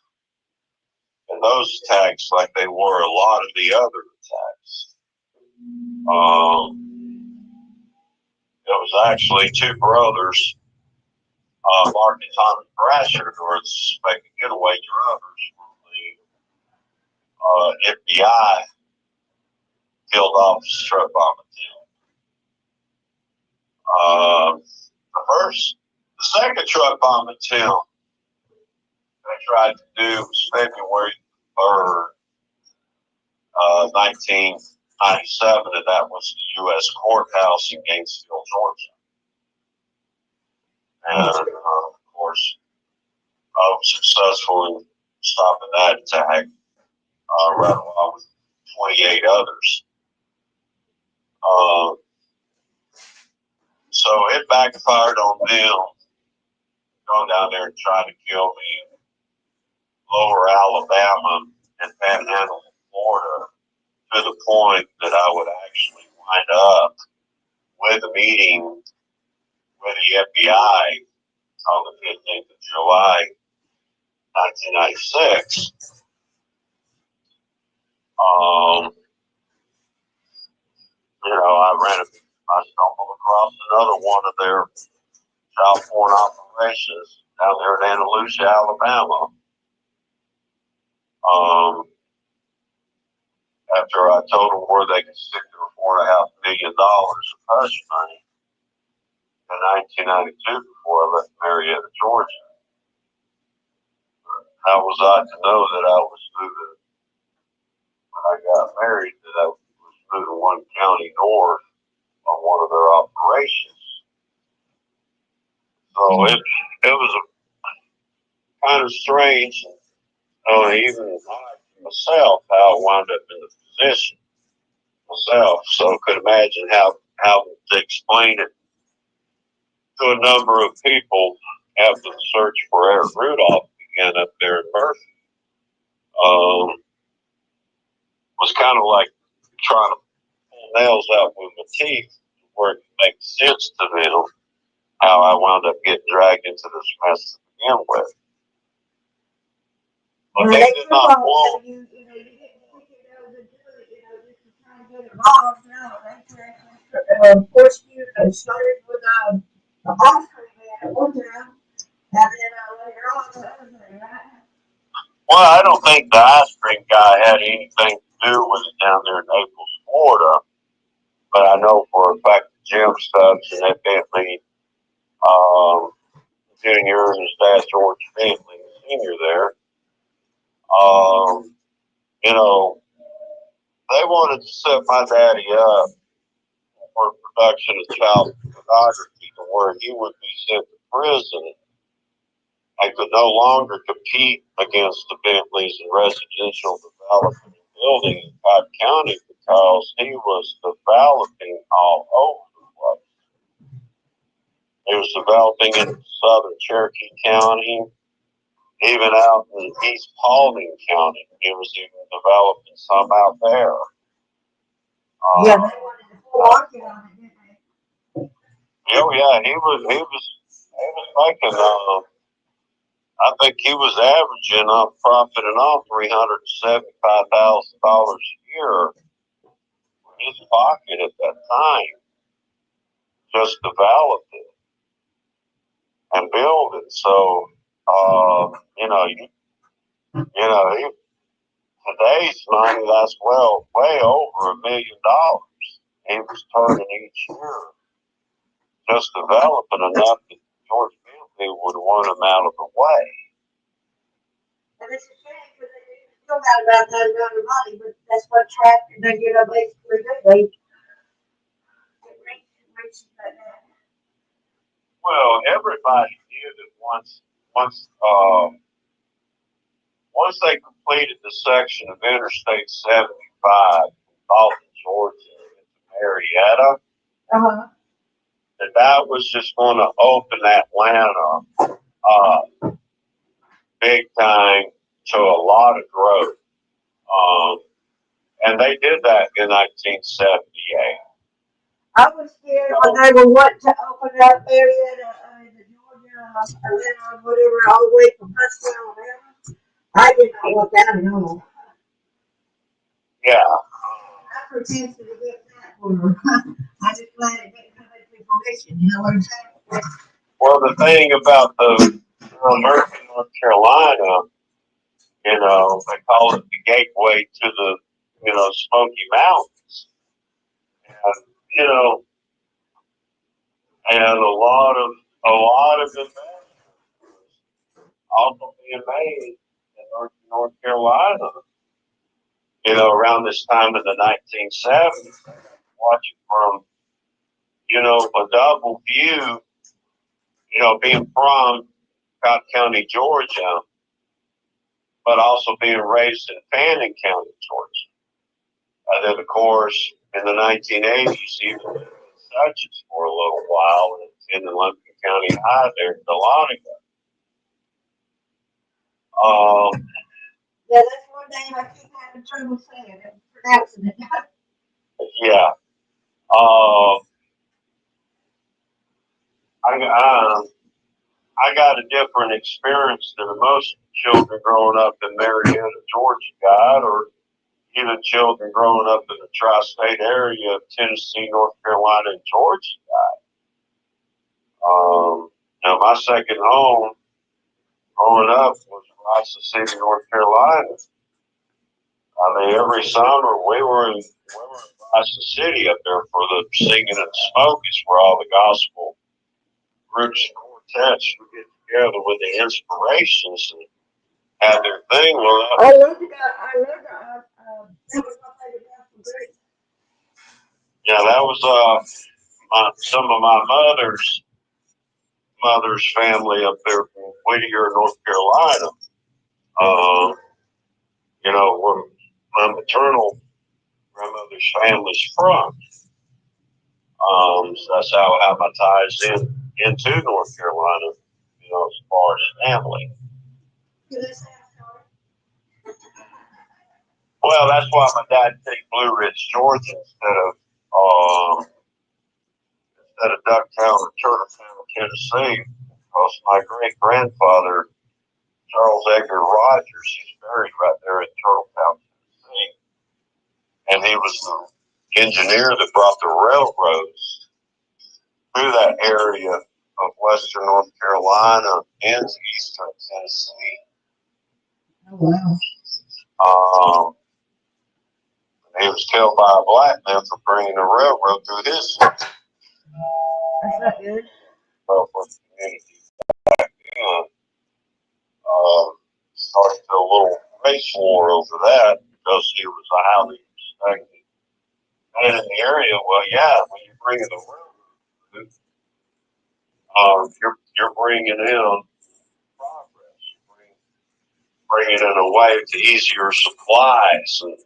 in those attacks like they were a lot of the other attacks. It was actually two brothers, Mark and Tommy Brasher, who were the suspected getaway drivers from the FBI field office truck bomb attempt. The second truck bomb attempt they tried to do was February 3rd, 1997, and that was the U.S. courthouse in Gainesville, Georgia. And, of course, I was successful in stopping that attack, right along with 28 others. So it backfired on them, going down there and trying to kill me in lower Alabama and Panhandle, Florida, to the point that I would actually wind up with a meeting with the FBI on the 15th of July, 1996. I stumbled across another one of their child porn operations down there in Andalusia, Alabama. After I told them where they could stick their $4.5 million of hush money in 1992 before I left Marietta, Georgia. How was I to know that I was moving, when I got married, that I was moving one county north on one of their operations? So it was a kind of strange, even myself, how I wound up in the position myself. So could imagine how to explain it to a number of people after the search for Eric Rudolph began up there in Murphy. Was kind of like trying to pull nails out with my teeth where it makes sense to them how I wound up getting dragged into this mess to begin with. But they did not want. You didn't think it was a good, just to try and get it wrong. No, they forced you to start with the ice cream man at one time, and then later on the other thing, right? Well, I don't think the ice cream guy had anything to do with it down there in Naples, Florida. But I know for a fact that Jim Stubbs and that Bentley Jr. and his dad, George Bentley, Sr. there, they wanted to set my daddy up for production of child pornography to where he would be sent to prison and could no longer compete against the Bentleys in residential development and building in Cobb County because he was developing all over the place. He was developing in southern Cherokee County, even out in East Paulding County. He was even developing some out there. Yeah, they wanted to full market on it, didn't they? Yeah, he was making, I think he was averaging profiting off $375,000 a year in his pocket at that time. Just developing and building. So, today's money, that's way over $1 million. He was turning each year, just developing enough that George Bentley would want him out of the way. And it's a shame because they still got about that amount of money, but that's what traffic, basically do. They get rich like that. Well, everybody knew that once they completed the section of Interstate 75 from Dalton, Georgia, into Marietta, that was just going to open Atlanta big time to a lot of growth. And they did that in 1978. I was scared when they were wanting to open that area to Georgia, Atlanta, whatever, all the way from Huntsville, Alabama. I did not want that at all. Yeah. I pretended to get that for her. I just glad it didn't come into fruition, you know what I'm saying? Well, the thing about the American North Carolina, they call it the gateway to the, Smoky Mountains. And, and a lot of investments also being made in North Carolina, around this time in the 1970s. Watching from, a double view, being from Cobb County, Georgia, but also being raised in Fannin County, Georgia. And then, of course, in the 1980s, even in Dutchess for a little while in the Lincoln County High there in Dahlonega. Yeah, that's one name I keep having trouble saying it, pronouncing it. Yeah. Uh, I got a different experience than most children growing up in Marietta, Georgia got, or even children growing up in the tri-state area of Tennessee, North Carolina, and Georgia got. Now, my second home growing up was Rice City, North Carolina. I mean, every summer we were in Rice City up there for the singing and smoke. It's where all the gospel groups and quartets would get together with the inspirations and have their thing. Well, that was my favorite gospel group. Yeah, that was some of my mother's family up there from Whittier, North Carolina. Uh, where my maternal grandmother's family's from. So that's how I have my ties into North Carolina, as far as family. Well, that's why my dad picked Blue Ridge, Georgia instead of Ducktown or Turtletown, Tennessee. Because my great grandfather, Charles Edgar Rogers, he's buried right there in Turtletown, Tennessee. And he was the engineer that brought the railroads through that area of western North Carolina and eastern Tennessee. Oh, wow. He was killed by a black man for bringing the railroad through his city. That's not good. For the community back then. Started a little race war over that because he was a highly respected man in the area. Well, yeah, when you're bringing the railroad, you're bringing in progress. Bringing in a way to easier supplies and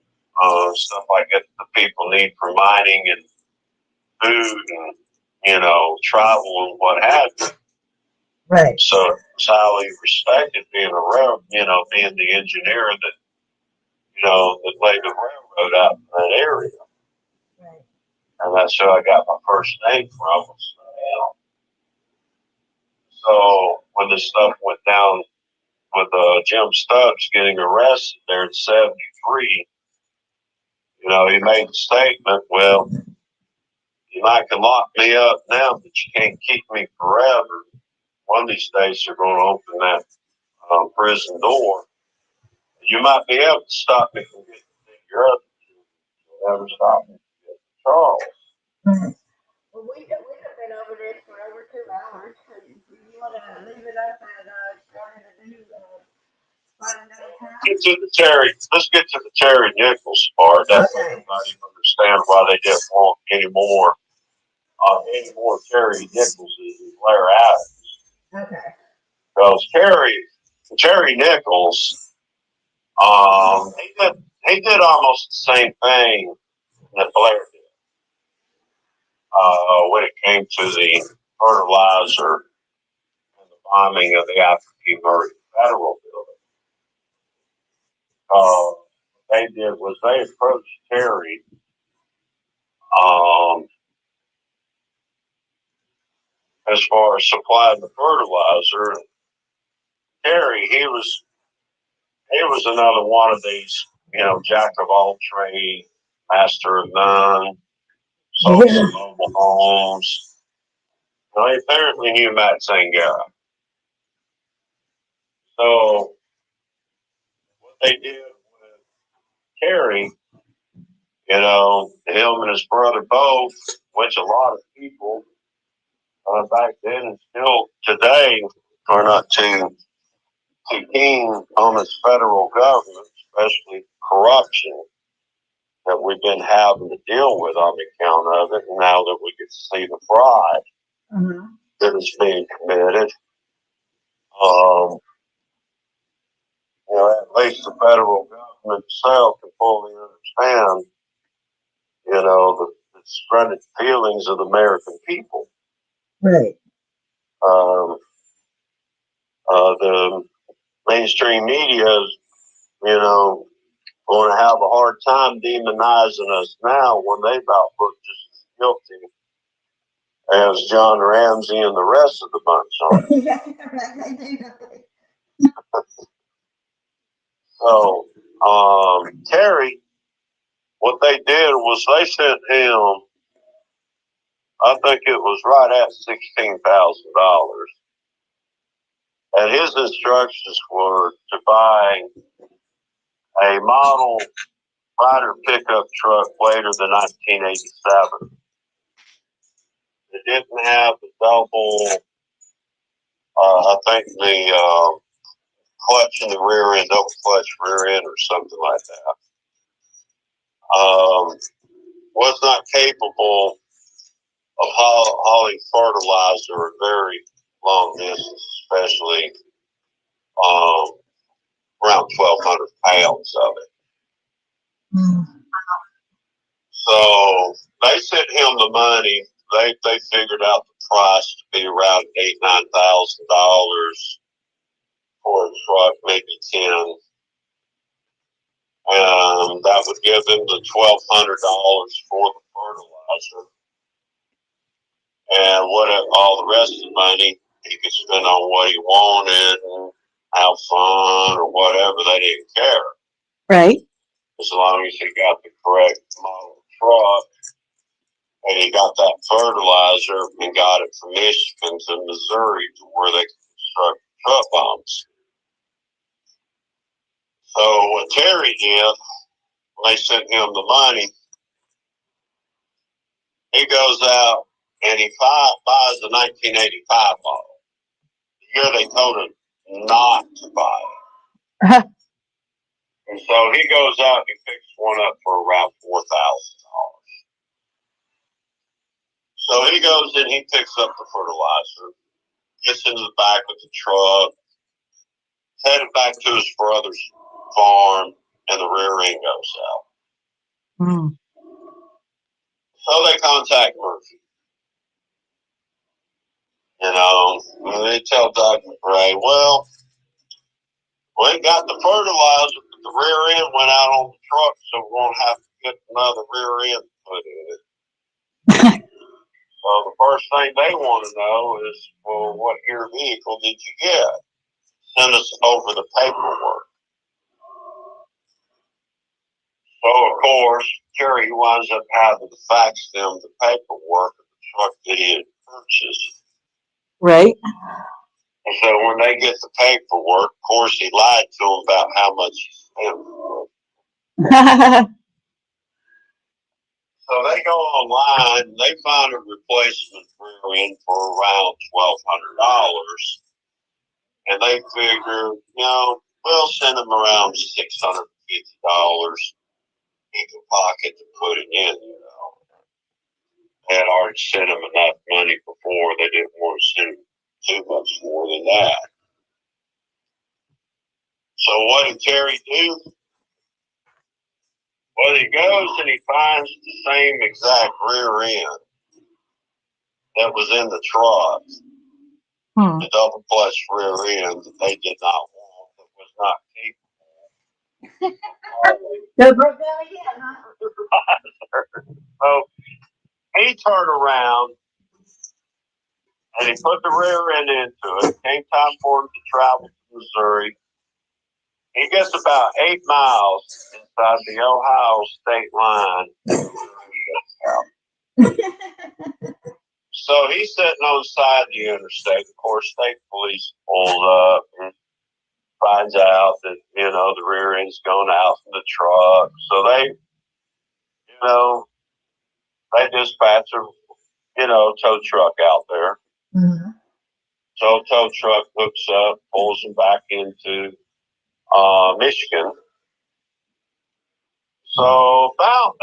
stuff like that the people need for mining and food and travel and what have you. Right. So it's highly respected being being the engineer that laid the railroad out in that area. Right. And that's who I got my first name from. So when this stuff went down with Jim Stubbs getting arrested there in '73, he made the statement, well, you might can lock me up now, but you can't keep me forever. One of these days they're going to open that prison door. You might be able to stop me from getting to your other children. You'll never stop me from getting to Charles. Mm-hmm. Well, we've been over this for over 2 hours. So you want to leave it up and start a new find another time? Let's get to the Terry Nichols part. That's okay. Everybody understand why they didn't want any more Terry Nichols and Blair Adams. Okay. Because Terry Nichols, he did almost the same thing that Blair did. When it came to the fertilizer and the bombing of the African American Federal Building. They did was they approached Terry as far as supplying the fertilizer. Terry, he was another one of these, jack of all trades, master of none, sold some mobile homes. Well, he apparently knew Matt Zangara. So what they did with Terry, him and his brother both, which a lot of people back then and still today are not too keen on this federal government, especially corruption that we've been having to deal with on account of it. And now that we get to see the fraud that is being committed, at least the federal government itself can fully understand, the discredited feelings of the American people. Right. The mainstream media going to have a hard time demonizing us now when they about look just as guilty as John Ramsey and the rest of the bunch are. So, Terry, what they did was they sent him, I think it was right at $16,000. And his instructions were to buy a model Ryder pickup truck later than 1987. It didn't have the double, I think the clutch in the rear end, double clutch rear end or something like that. Was not capable of hauling fertilizer a very long distance, especially around 1,200 pounds of it. Mm. So they sent him the money. They figured out the price to be around $8,000-9,000 for a truck, maybe 10. That would give him the $1,200 for the fertilizer, and all the rest of the money he could spend on what he wanted, and have fun or whatever. They didn't care. Right. As long as he got the correct model truck, and he got that fertilizer and got it from Michigan to Missouri to where they could construct truck bombs. So what Terry did, when they sent him the money, he goes out and he buys the 1985 model. The year they told him not to buy it. And so he goes out and picks one up for around $4,000. So he goes and he picks up the fertilizer, gets into the back of the truck, headed back to his brother's farm, and the rear end goes out. Mm. So they contact Murphy. And they tell Doug McRae, well, we got the fertilizer, but the rear end went out on the truck, so we're going to have to get another rear end put in it. So the first thing they want to know is, well, what year vehicle did you get? Send us over the paperwork. So, of course, Terry winds up having to fax them the paperwork of the truck that he had purchased. Right. And so when they get the paperwork, of course, he lied to them about how much he spent for it. So they go online, and they find a replacement rear end for around $1,200. And they figure, we'll send them around $650 in the pocket to put it in, They had already sent him enough money before. They didn't want to send him too much more than that. So what did Terry do? Well, he goes and he finds the same exact rear end that was in the truck. The double clutch rear end that they did not want, that was not capable. They broke down again, huh? So he turned around and he put the rear end into it. Came time for him to travel to Missouri. He gets about 8 miles inside the Ohio state line. So he's sitting on the side of the interstate. Of course, state police pulls up and finds out that, the rear end's going out from the truck. So they dispatch a, tow truck out there. Mm-hmm. So tow truck hooks up, pulls him back into Michigan. So about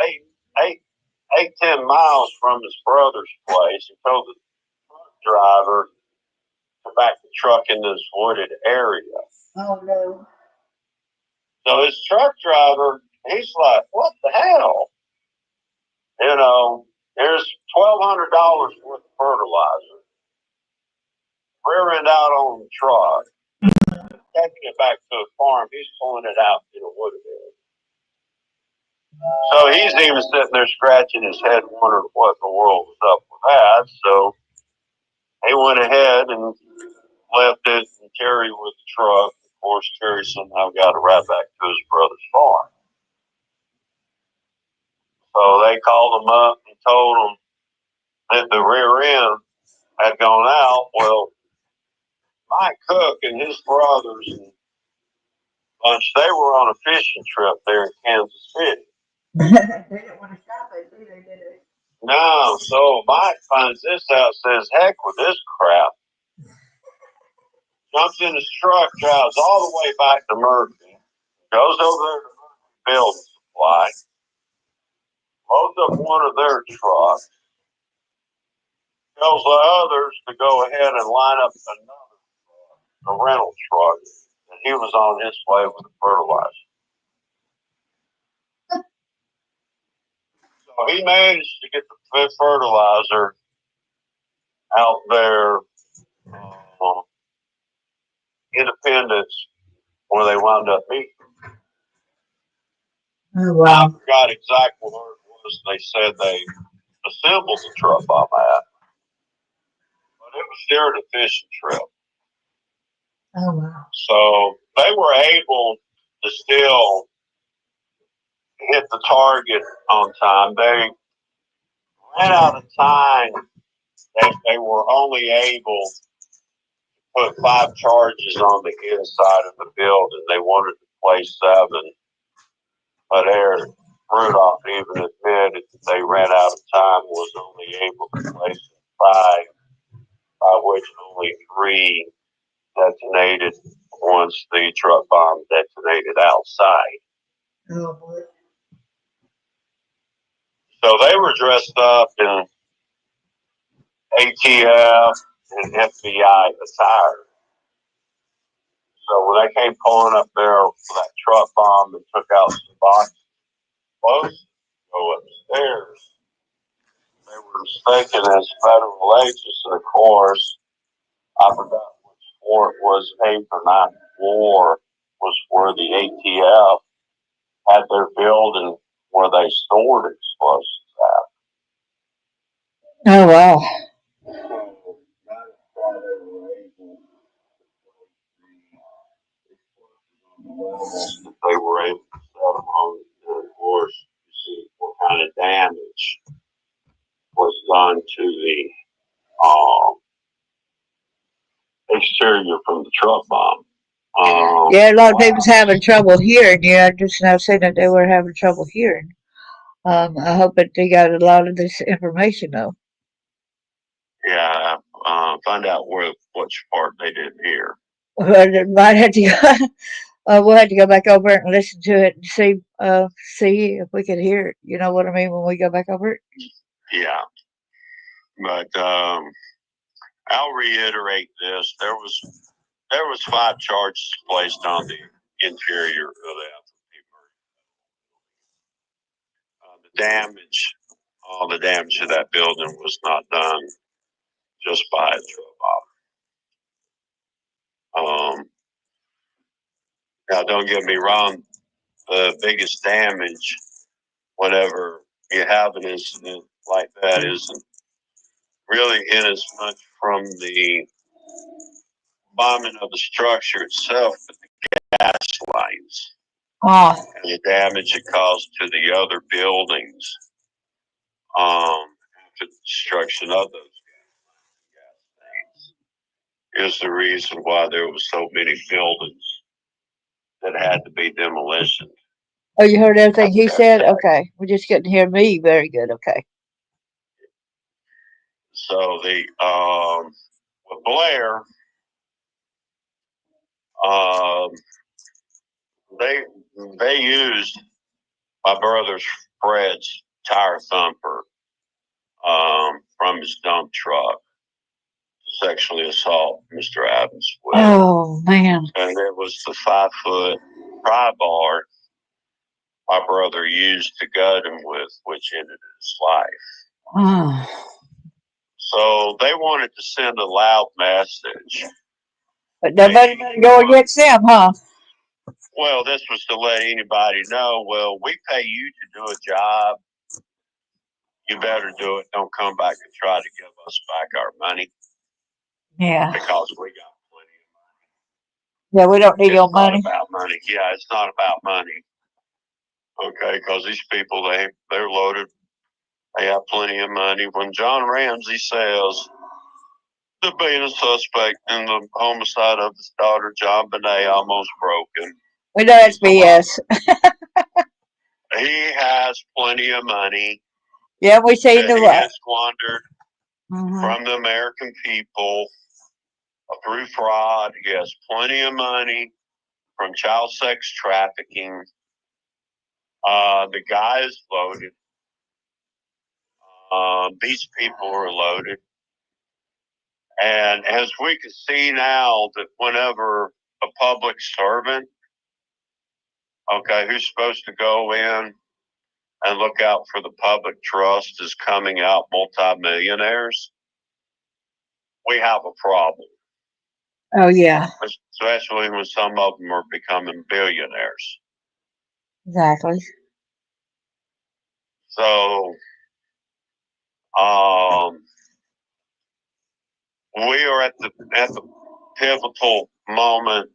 10 miles from his brother's place, he told the truck driver to back the truck in this wooded area. Oh, no. So his truck driver, he's like, what the hell? There's $1,200 worth of fertilizer. Rear end out on the truck. taking it back to a farm. He's pulling it out in a wooded area. So he's even sitting there scratching his head, wondering what the world was up with that. So he went ahead and left it, and Terry with the truck. Of course, Terry somehow got it right back to his brother's farm. So they called him up and told him that the rear end had gone out. Well, Mike Cook and his brothers and bunch, they were on a fishing trip there in Kansas City. They didn't want to stop us either, did they? No, so Mike finds this out, says, heck with this crap. Jumps in his truck, drives all the way back to Murphy, goes over there to Murphy Building Supply, loads up one of their trucks, tells the others to go ahead and line up another truck, a rental truck, and he was on his way with the fertilizer. So he managed to get the fertilizer out there, Independence, where they wound up meeting. Oh, wow. I forgot exactly where it was. They said they assembled the truck bomb at, but it was during a fishing trip. Oh, wow. So they were able to still hit the target on time. They ran out of time. They were only able to put 5 charges on the inside of the building. They wanted to place 7, but Eric Rudolph even admitted that they ran out of time, was only able to place 5, by which only 3 detonated once the truck bomb detonated outside. Oh, boy. So they were dressed up in ATF and FBI attire. So when they came pulling up there for that truck bomb and took out some boxes, close, go upstairs, they were mistaken as federal agents, and of course, I forgot which floor it was, 8th or 9th floor was where the ATF had their building where they stored explosives at. Oh, wow. They were able to set them on, and of course, you see what kind of damage was done to the exterior from the truck bomb. Yeah, a lot of people's having trouble hearing you. I just now saying that they were having trouble hearing. I hope that they got a lot of this information, though. Yeah, find out which part they didn't hear. But might have to go, we'll have to go back over it and listen to it and see if we can hear it. You know what I mean when we go back over it? Yeah, but I'll reiterate this: there was 5 charges placed on the interior of the the damage to that building was not done just by a truck. Now, don't get me wrong. The biggest damage, whenever you have an incident like that, isn't really in as much from the bombing of the structure itself, but the gas lines and the damage it caused to the other buildings after the destruction of those gas lines is the reason why there was so many buildings that had to be demolished. Oh, you heard everything he said? Okay. We just couldn't hear me very good. Okay. So with Blair, they used my brother Fred's tire thumper from his dump truck to sexually assault Mr. Adams with. Oh, man. And it was the 5-foot pry bar my brother used to gut him with, which ended his life. Oh. So they wanted to send a loud message But nobody better go against them, huh? Well, this was to let anybody know, well, we pay you to do a job. You better do it. Don't come back and try to give us back our money. Yeah. Because we got plenty of money. Yeah, we don't need your money. It's not about money. Yeah, it's not about money. Okay, because these people, they're loaded. They have plenty of money. When John Ramsey says to being a suspect in the homicide of his daughter, John Bennett, almost broken. We know that's BS. He has plenty of money. Yeah, we say the he has squandered from the American people through fraud. He has plenty of money from child sex trafficking. The guy is loaded. These people are loaded. And as we can see now, that whenever a public servant, okay, who's supposed to go in and look out for the public trust is coming out multimillionaires, we have a problem. Oh, yeah. Especially when some of them are becoming billionaires. Exactly. So, we are at the pivotal moment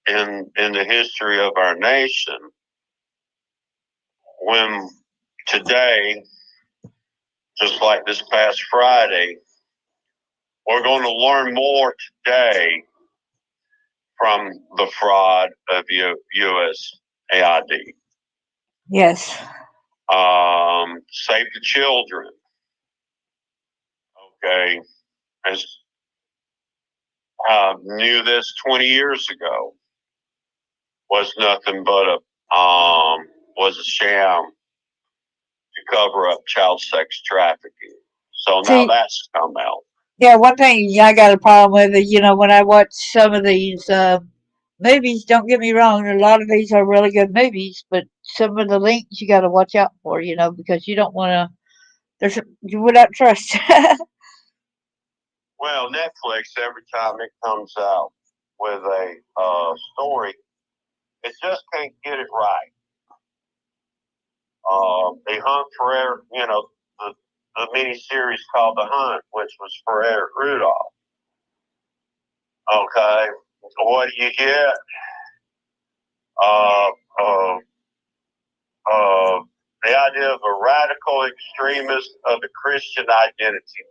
in the history of our nation when today, just like this past Friday, we're going to learn more today from the fraud of USAID. Yes. Save the children. Okay. Knew this 20 years ago. Was nothing but was a sham to cover up child sex trafficking. So now that's come out. Yeah, one thing I got a problem with is, when I watch some of these movies, don't get me wrong, a lot of these are really good movies, but some of the links you got to watch out for, because you don't want to, you would not trust. Well, Netflix, every time it comes out with a story, it just can't get it right. They hunt for Eric, the mini-series called The Hunt, which was for Eric Rudolph. Okay, what do you get? The idea of a radical extremist of the Christian identity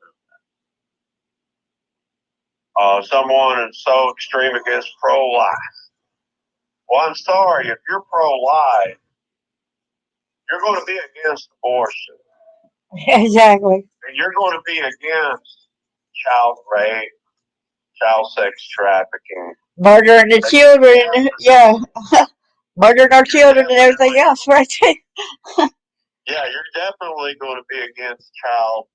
movement. Someone is so extreme against pro-life. Well, I'm sorry, if you're pro-life, you're going to be against abortion. Exactly. You're going to be against child rape, child sex trafficking. Murdering the children, yeah. Murdering our children and everything else, right? Yeah, you're definitely going to be against child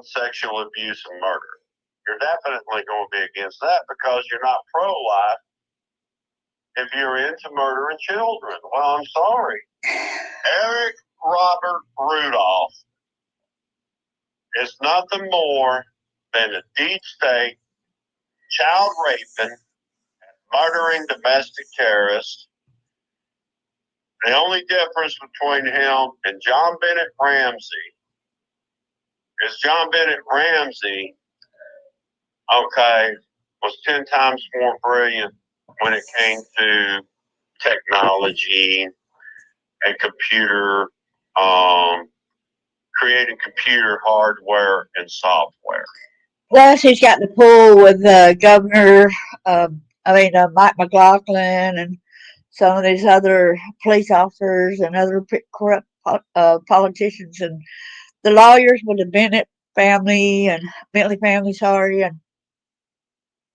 sexual abuse and murder. You're definitely going to be against that because you're not pro-life if you're into murdering children. Well, I'm sorry. Eric Robert Rudolph is nothing more than a deep state, child raping, murdering domestic terrorist. The only difference between him and John Bennett Ramsey is John Bennett Ramsey, was 10 times more brilliant when it came to technology and computer, creating computer hardware and software. Plus, he's got the pull with Governor, Mike McLaughlin and some of these other police officers and other corrupt politicians and the lawyers with the Bennett family and Bentley family, sorry. And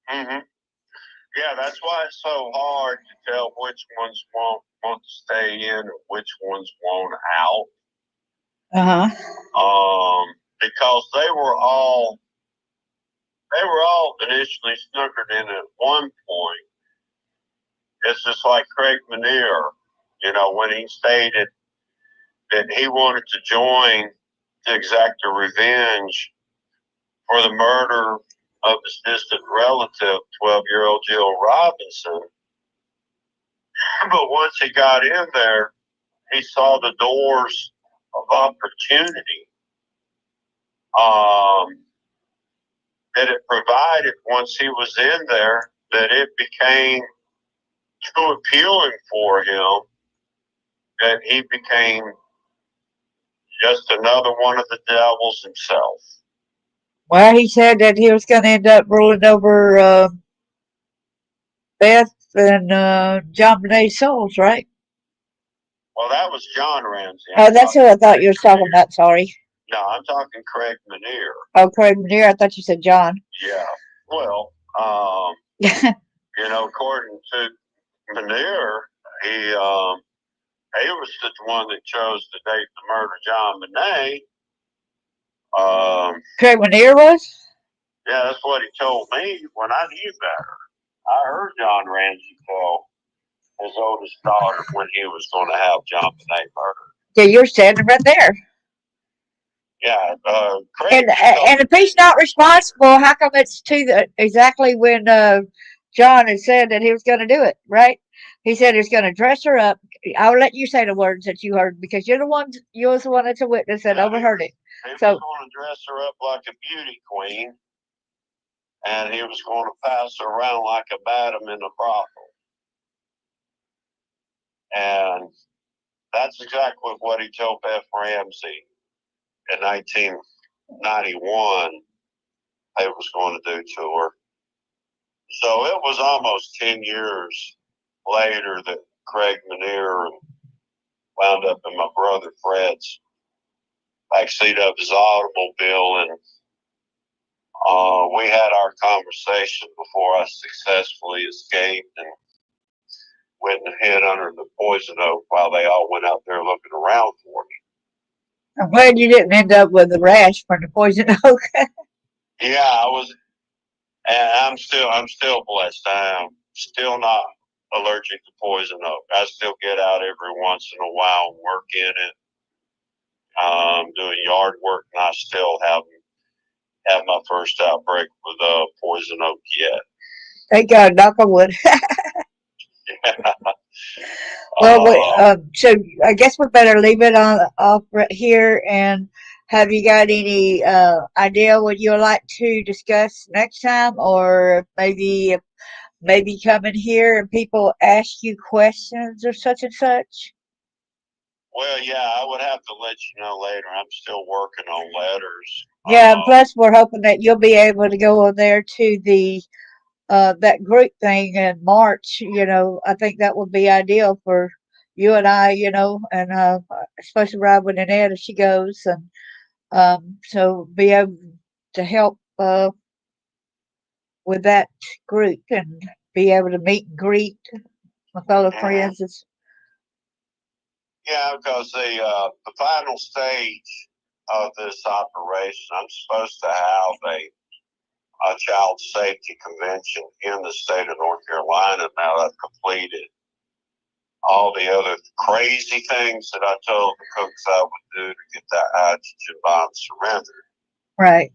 yeah, that's why it's so hard to tell which ones want to stay in and which ones want out. Because they were all initially snookered in at one point. It's just like Craig Manier, when he stated that he wanted to join to exact a revenge for the murder of his distant relative, 12-year-old Jill Robinson. But once he got in there, he saw the doors of opportunity that it provided once he was in there, that it became too appealing for him, that he became just another one of the devils himself. Well, he said that he was going to end up ruling over Beth and John Benet's souls, right? Well, that was John Ramsey. Oh, that's who I thought you were talking about. Sorry. No, I'm talking Craig Manier. Oh, Craig Manier. I thought you said John. Yeah. Well, according to Manier, he was the one that chose to date to murder John Benet. Craig Manier was? Yeah, that's what he told me when I knew better. I heard John Ramsey tell his oldest daughter when he was going to have John Benet murdered. Yeah, you're standing right there. Yeah, and if he's not responsible, how come it's exactly when John had said that he was going to do it, right? He said he was going to dress her up. I'll let you say the words that you heard because you was the one that's a witness that overheard it. He was going to dress her up like a beauty queen, and he was going to pass her around like a madam in a brothel. And that's exactly what he told Beth Ramsey in 1991 he was going to do to her. So it was almost 10 years later that Craig Manier wound up in my brother Fred's backseat of his automobile, and we had our conversation before I successfully escaped and went and hid under the poison oak while they all went out there looking around for me. I'm glad you didn't end up with the rash from the poison oak. Yeah, I was, and I'm still blessed. I am still not allergic to poison oak. I still get out every once in a while and work in it, doing yard work, and I still haven't had my first outbreak with poison oak yet. Thank God, knock on wood. Well, so I guess we better leave it off right here. And have you got any idea what you would like to discuss next time, or maybe come in here and people ask you questions or such and such? Well, yeah, I would have to let you know later. I'm still working on letters. Yeah, plus we're hoping that you'll be able to go on there to the that group thing in March. I think that would be ideal for you and I, and especially Robin and Ed if she goes, and so be able to help with that group and be able to meet and greet my fellow friends. Yeah, because the final stage of this operation, I'm supposed to have a child safety convention in the state of North Carolina. Now I've completed all the other crazy things that I told the cooks I would do to get that hydrogen bomb surrendered. Right.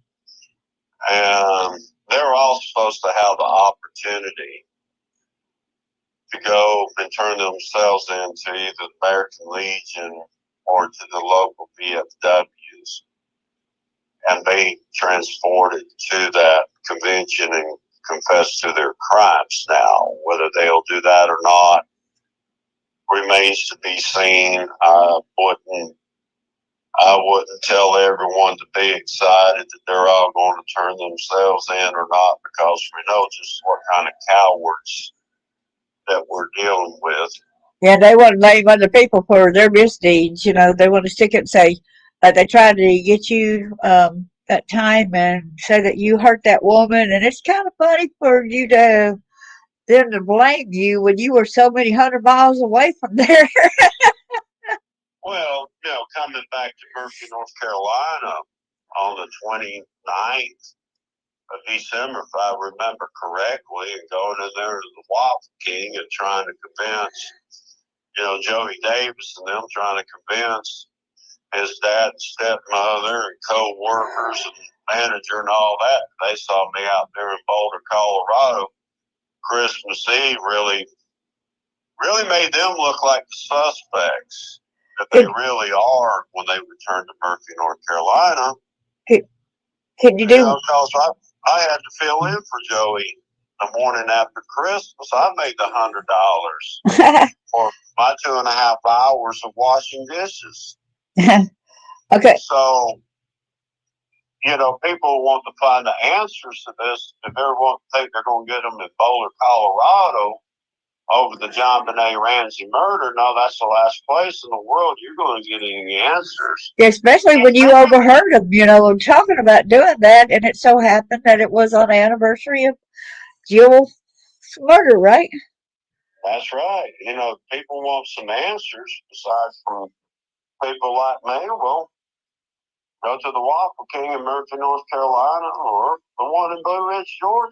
And they're all supposed to have the opportunity to go and turn themselves into either the American Legion or to the local VFWs and be transported to that convention and confess to their crimes. Now, whether they'll do that or not remains to be seen. I wouldn't tell everyone to be excited that they're all going to turn themselves in or not, because we know just what kind of cowards that we're dealing with. Yeah, they want to blame other people for their misdeeds. They want to stick it and say, they tried to get you that time and say that you hurt that woman. And it's kind of funny for them to blame you when you were so many 100 miles away from there. Well, coming back to Murphy, North Carolina on the 29th of December, if I remember correctly, and going in there to the Waffle King and trying to convince, Joey Davis and them trying to convince his dad and stepmother and co-workers and manager and all that. They saw me out there in Boulder, Colorado. Christmas Eve really made them look like the suspects that they really are when they return to Murphy, North Carolina. Can you do? Because I had to fill in for Joey the morning after Christmas. I made the $100 for my 2.5 hours of washing dishes. Okay. So, people want to find the answers to this. If they think they're going to get them in Boulder, Colorado, over the John Benet Ramsey murder, no, that's the last place in the world you're going to get any answers. Yeah, especially when you overheard them, talking about doing that, and it so happened that it was on the anniversary of Jill's murder, right? That's right. People want some answers besides from people like me. Well, go to the Waffle King in Murphy, North Carolina, or the one in Blue Ridge, Georgia.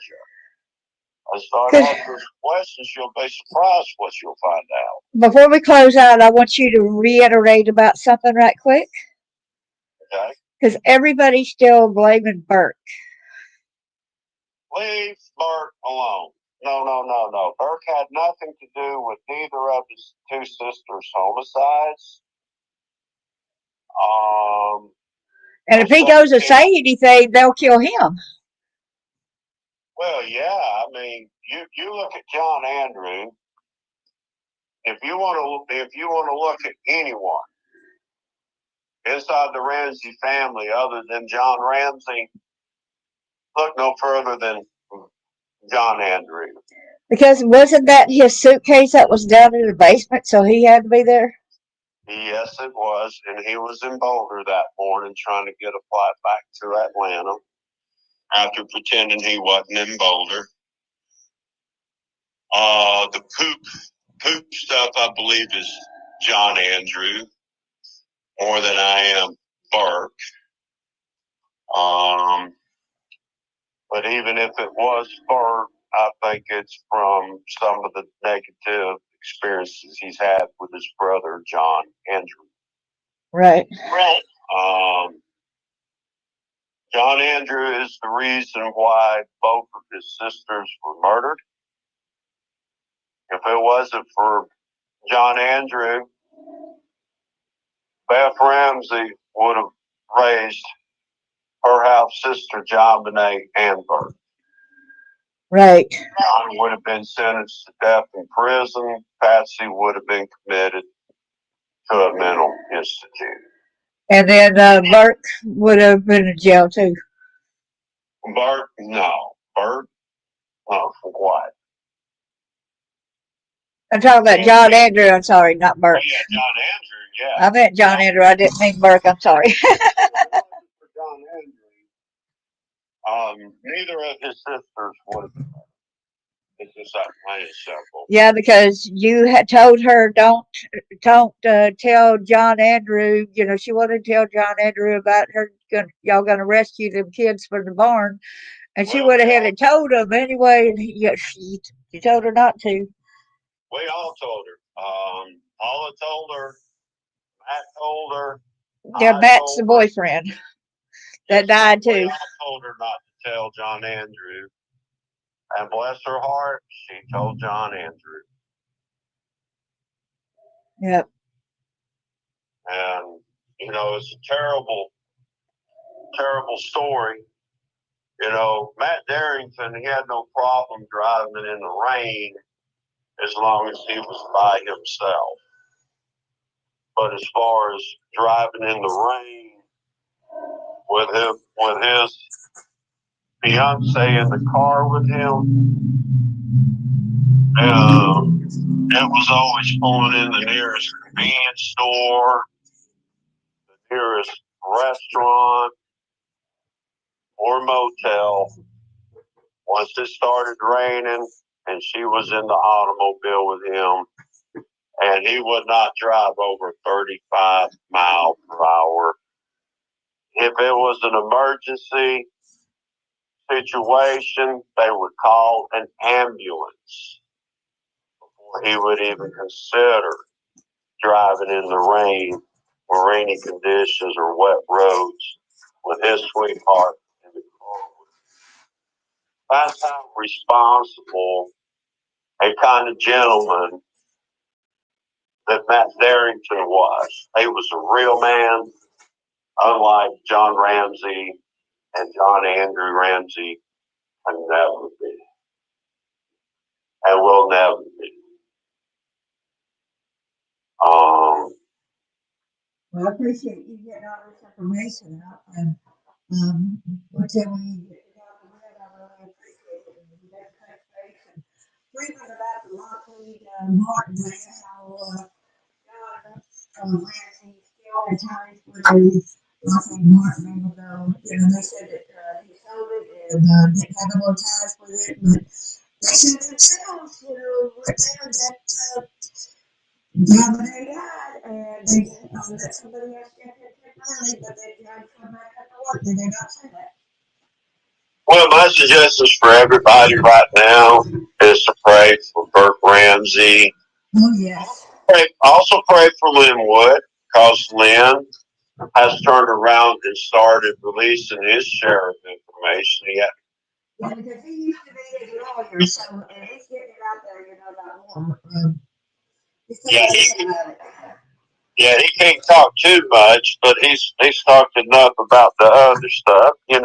I start asking some questions, you'll be surprised what you'll find out. Before we close out, I want you to reiterate about something right quick. Okay. Because everybody's still blaming Burke. Leave Burke alone. No. Burke had nothing to do with neither of his two sisters' homicides. And if he goes to say anything, they'll kill him. Well, yeah. I mean, you look at John Andrew. If you want to look at anyone inside the Ramsey family other than John Ramsey, look no further than John Andrew. Because wasn't that his suitcase that was down in the basement, so he had to be there? Yes, it was. And he was in Boulder that morning trying to get a flight back to Atlanta after pretending he wasn't in Boulder. The poop stuff, I believe, is John Andrew more than I am Burke. But even if it was Burke, I think it's from some of the negative experiences he's had with his brother, John Andrew. Right. John Andrew is the reason why both of his sisters were murdered. If it wasn't for John Andrew, Beth Ramsey would have raised her half sister, John Benet, and Burke. Right. John would have been sentenced to death in prison. Patsy would have been committed to a mental institute. And then Burke would have been in jail too. Burke, no. Burke, no, for what? I'm talking about John Andrew. I'm sorry, not Burke. Yeah, John Andrew, yeah. I meant John Andrew. I didn't mean Burke. I'm sorry. John Andrew, neither of his sisters would have been. It's just that plain and simple. Yeah, because you had told her don't tell John Andrew. She wanted to tell John Andrew about y'all gonna rescue them kids from the barn, and she went ahead and told him anyway. And you told her not to. We all told her. Paula told her. Matt told her. Yeah, Matt's the boyfriend that died too. We all told her not to tell John Andrew. And bless her heart, she told John Andrew. Yep. And, it's a terrible, terrible story. Matt Darrington, he had no problem driving in the rain as long as he was by himself. But as far as driving in the rain with his fiance in the car with him, it was always pulling in the nearest convenience store, the nearest restaurant or motel. Once it started raining and she was in the automobile with him, and he would not drive over 35 miles per hour. If it was an emergency situation, they would call an ambulance before he would even consider driving in the rain or rainy conditions or wet roads with his sweetheart That's how responsible a kind of gentleman that Matt Darrington was. He was a real man, unlike John Ramsey and John Andrew Ramsey, and never be, and will never be. Well, I appreciate you getting all this information out, and whichever you get it out of it, I really appreciate it. And you have touch base and frequent about the Lockheed Martin there, how Ramsey still retired with the Lockheed Martin, even though they said that he sold it and didn't have no more ties with it, but they said themselves, right there that yeah, but they died, and they let somebody else get their money, but they tried to come back after work. Did they not say that? Well, my suggestion for everybody right now is to pray for Burt Ramsey. Oh, yes. Also pray for Lynn Wood, because Lynn has turned around and started releasing his share of information. Yeah, because he used to be his lawyer, so and he's getting it out there, about more. Yeah, he can't talk too much, but he's talked enough about the other stuff, and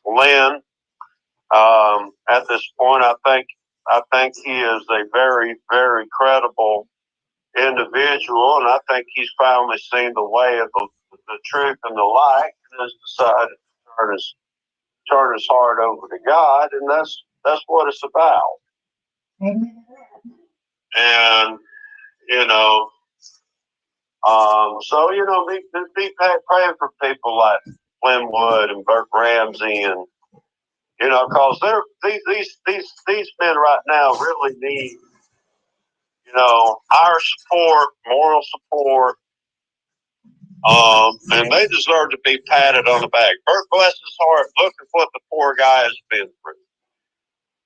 Lynn. At this point, I think he is a very, very credible individual, and I think he's finally seen the way of the truth and the light, and has decided to turn his heart over to God, and that's what it's about. Amen. And so be praying for people like Glenn Wood and Burt Ramsey, and because these men right now really need our support, moral support, and they deserve to be patted on the back. Burt, bless his heart, look at what the poor guy has been through.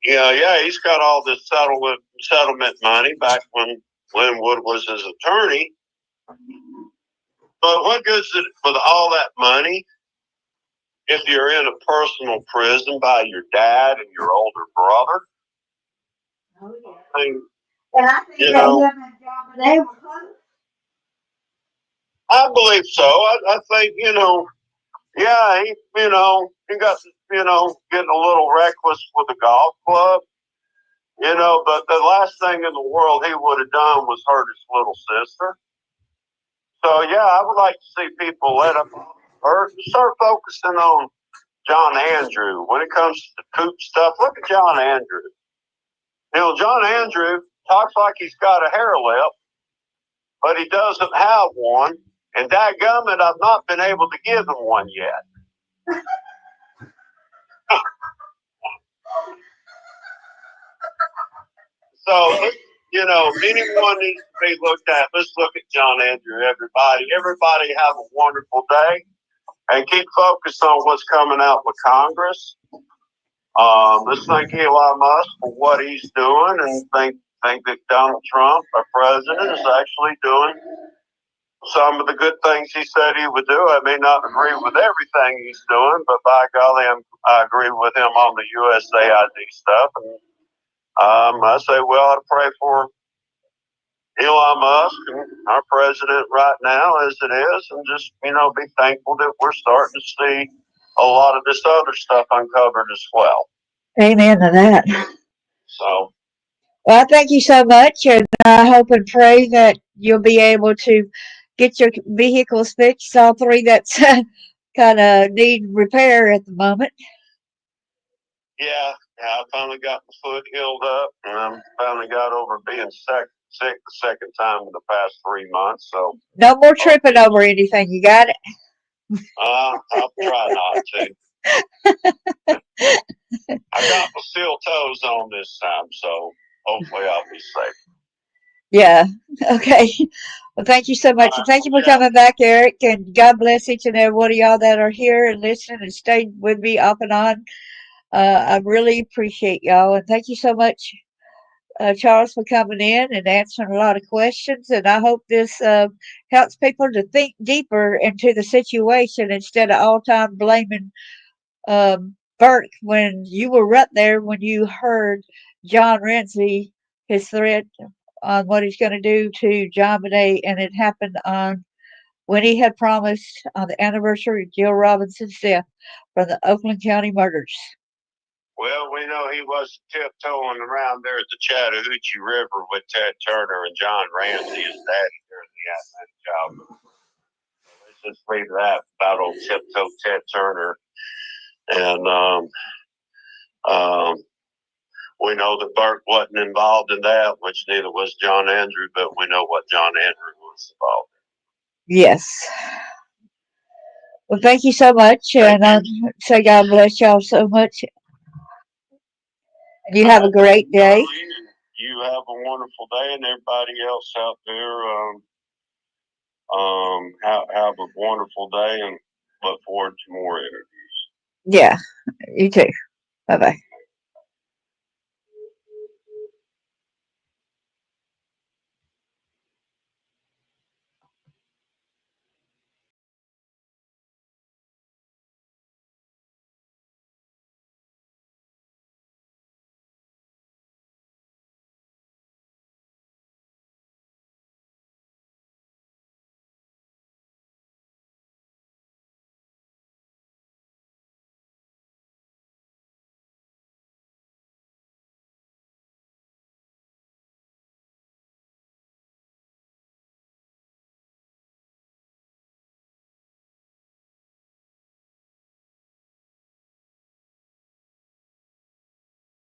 Yeah, he's got all this settlement money back when Glenn Wood was his attorney. But what good's it with all that money if you're in a personal prison by your dad and your older brother? Oh, yeah. And I think that him and John Bennett were close. I believe so. I think, he got, getting a little reckless with the golf club, but the last thing in the world he would have done was hurt his little sister. So, yeah, I would like to see people let up or start focusing on John Andrew. When it comes to coop stuff, look at John Andrew. John Andrew talks like he's got a hair lip, but he doesn't have one. And dadgummit, I've not been able to give him one yet. So, anyone needs to be looked at. Let's look at John Andrew, everybody. Everybody have a wonderful day. And keep focused on what's coming out with Congress. Let's thank Elon Musk for what he's doing, and think that Donald Trump, our president, is actually doing some of the good things he said he would do. I may not agree with everything he's doing, but by golly, I agree with him on the USAID stuff. And I say we ought to pray for Elon Musk and our president right now as it is, and just, be thankful that we're starting to see a lot of this other stuff uncovered as well. Amen to that. So, well, I thank you so much, and I hope and pray that you'll be able to get your vehicles fixed, all three that's kind of need repair at the moment. Yeah, I finally got my foot healed up, and I finally got over being sick the second time in the past 3 months. So no more tripping over anything. You got it? I'll try not to. I got my steel toes on this time, so hopefully I'll be safe. Yeah. Okay. Well, thank you so much. And thank you for coming back, Eric. And God bless each and every one of y'all that are here and listening and stayed with me off and on. I really appreciate y'all. And thank you so much, Charles, for coming in and answering a lot of questions. And I hope this helps people to think deeper into the situation instead of all time blaming Burke, when you were right there, when you heard John Ramsey, his threat on what he's going to do to John Bonet, and it happened on when he had promised on the anniversary of Jill Robinson's death from the Oakland County murders. Well, we know he was tiptoeing around there at the Chattahoochee River with Ted Turner and John Ramsey, his daddy, during the Atlanta job. Let's just leave that about old tiptoe Ted Turner. And we know that Burke wasn't involved in that, which neither was John Andrew, but we know what John Andrew was involved in. Yes. Well, thank you so much, and say God bless y'all so much. You have a great day. You have a wonderful day, and everybody else out there, have a wonderful day, and look forward to more interviews. Yeah, you too. Bye-bye.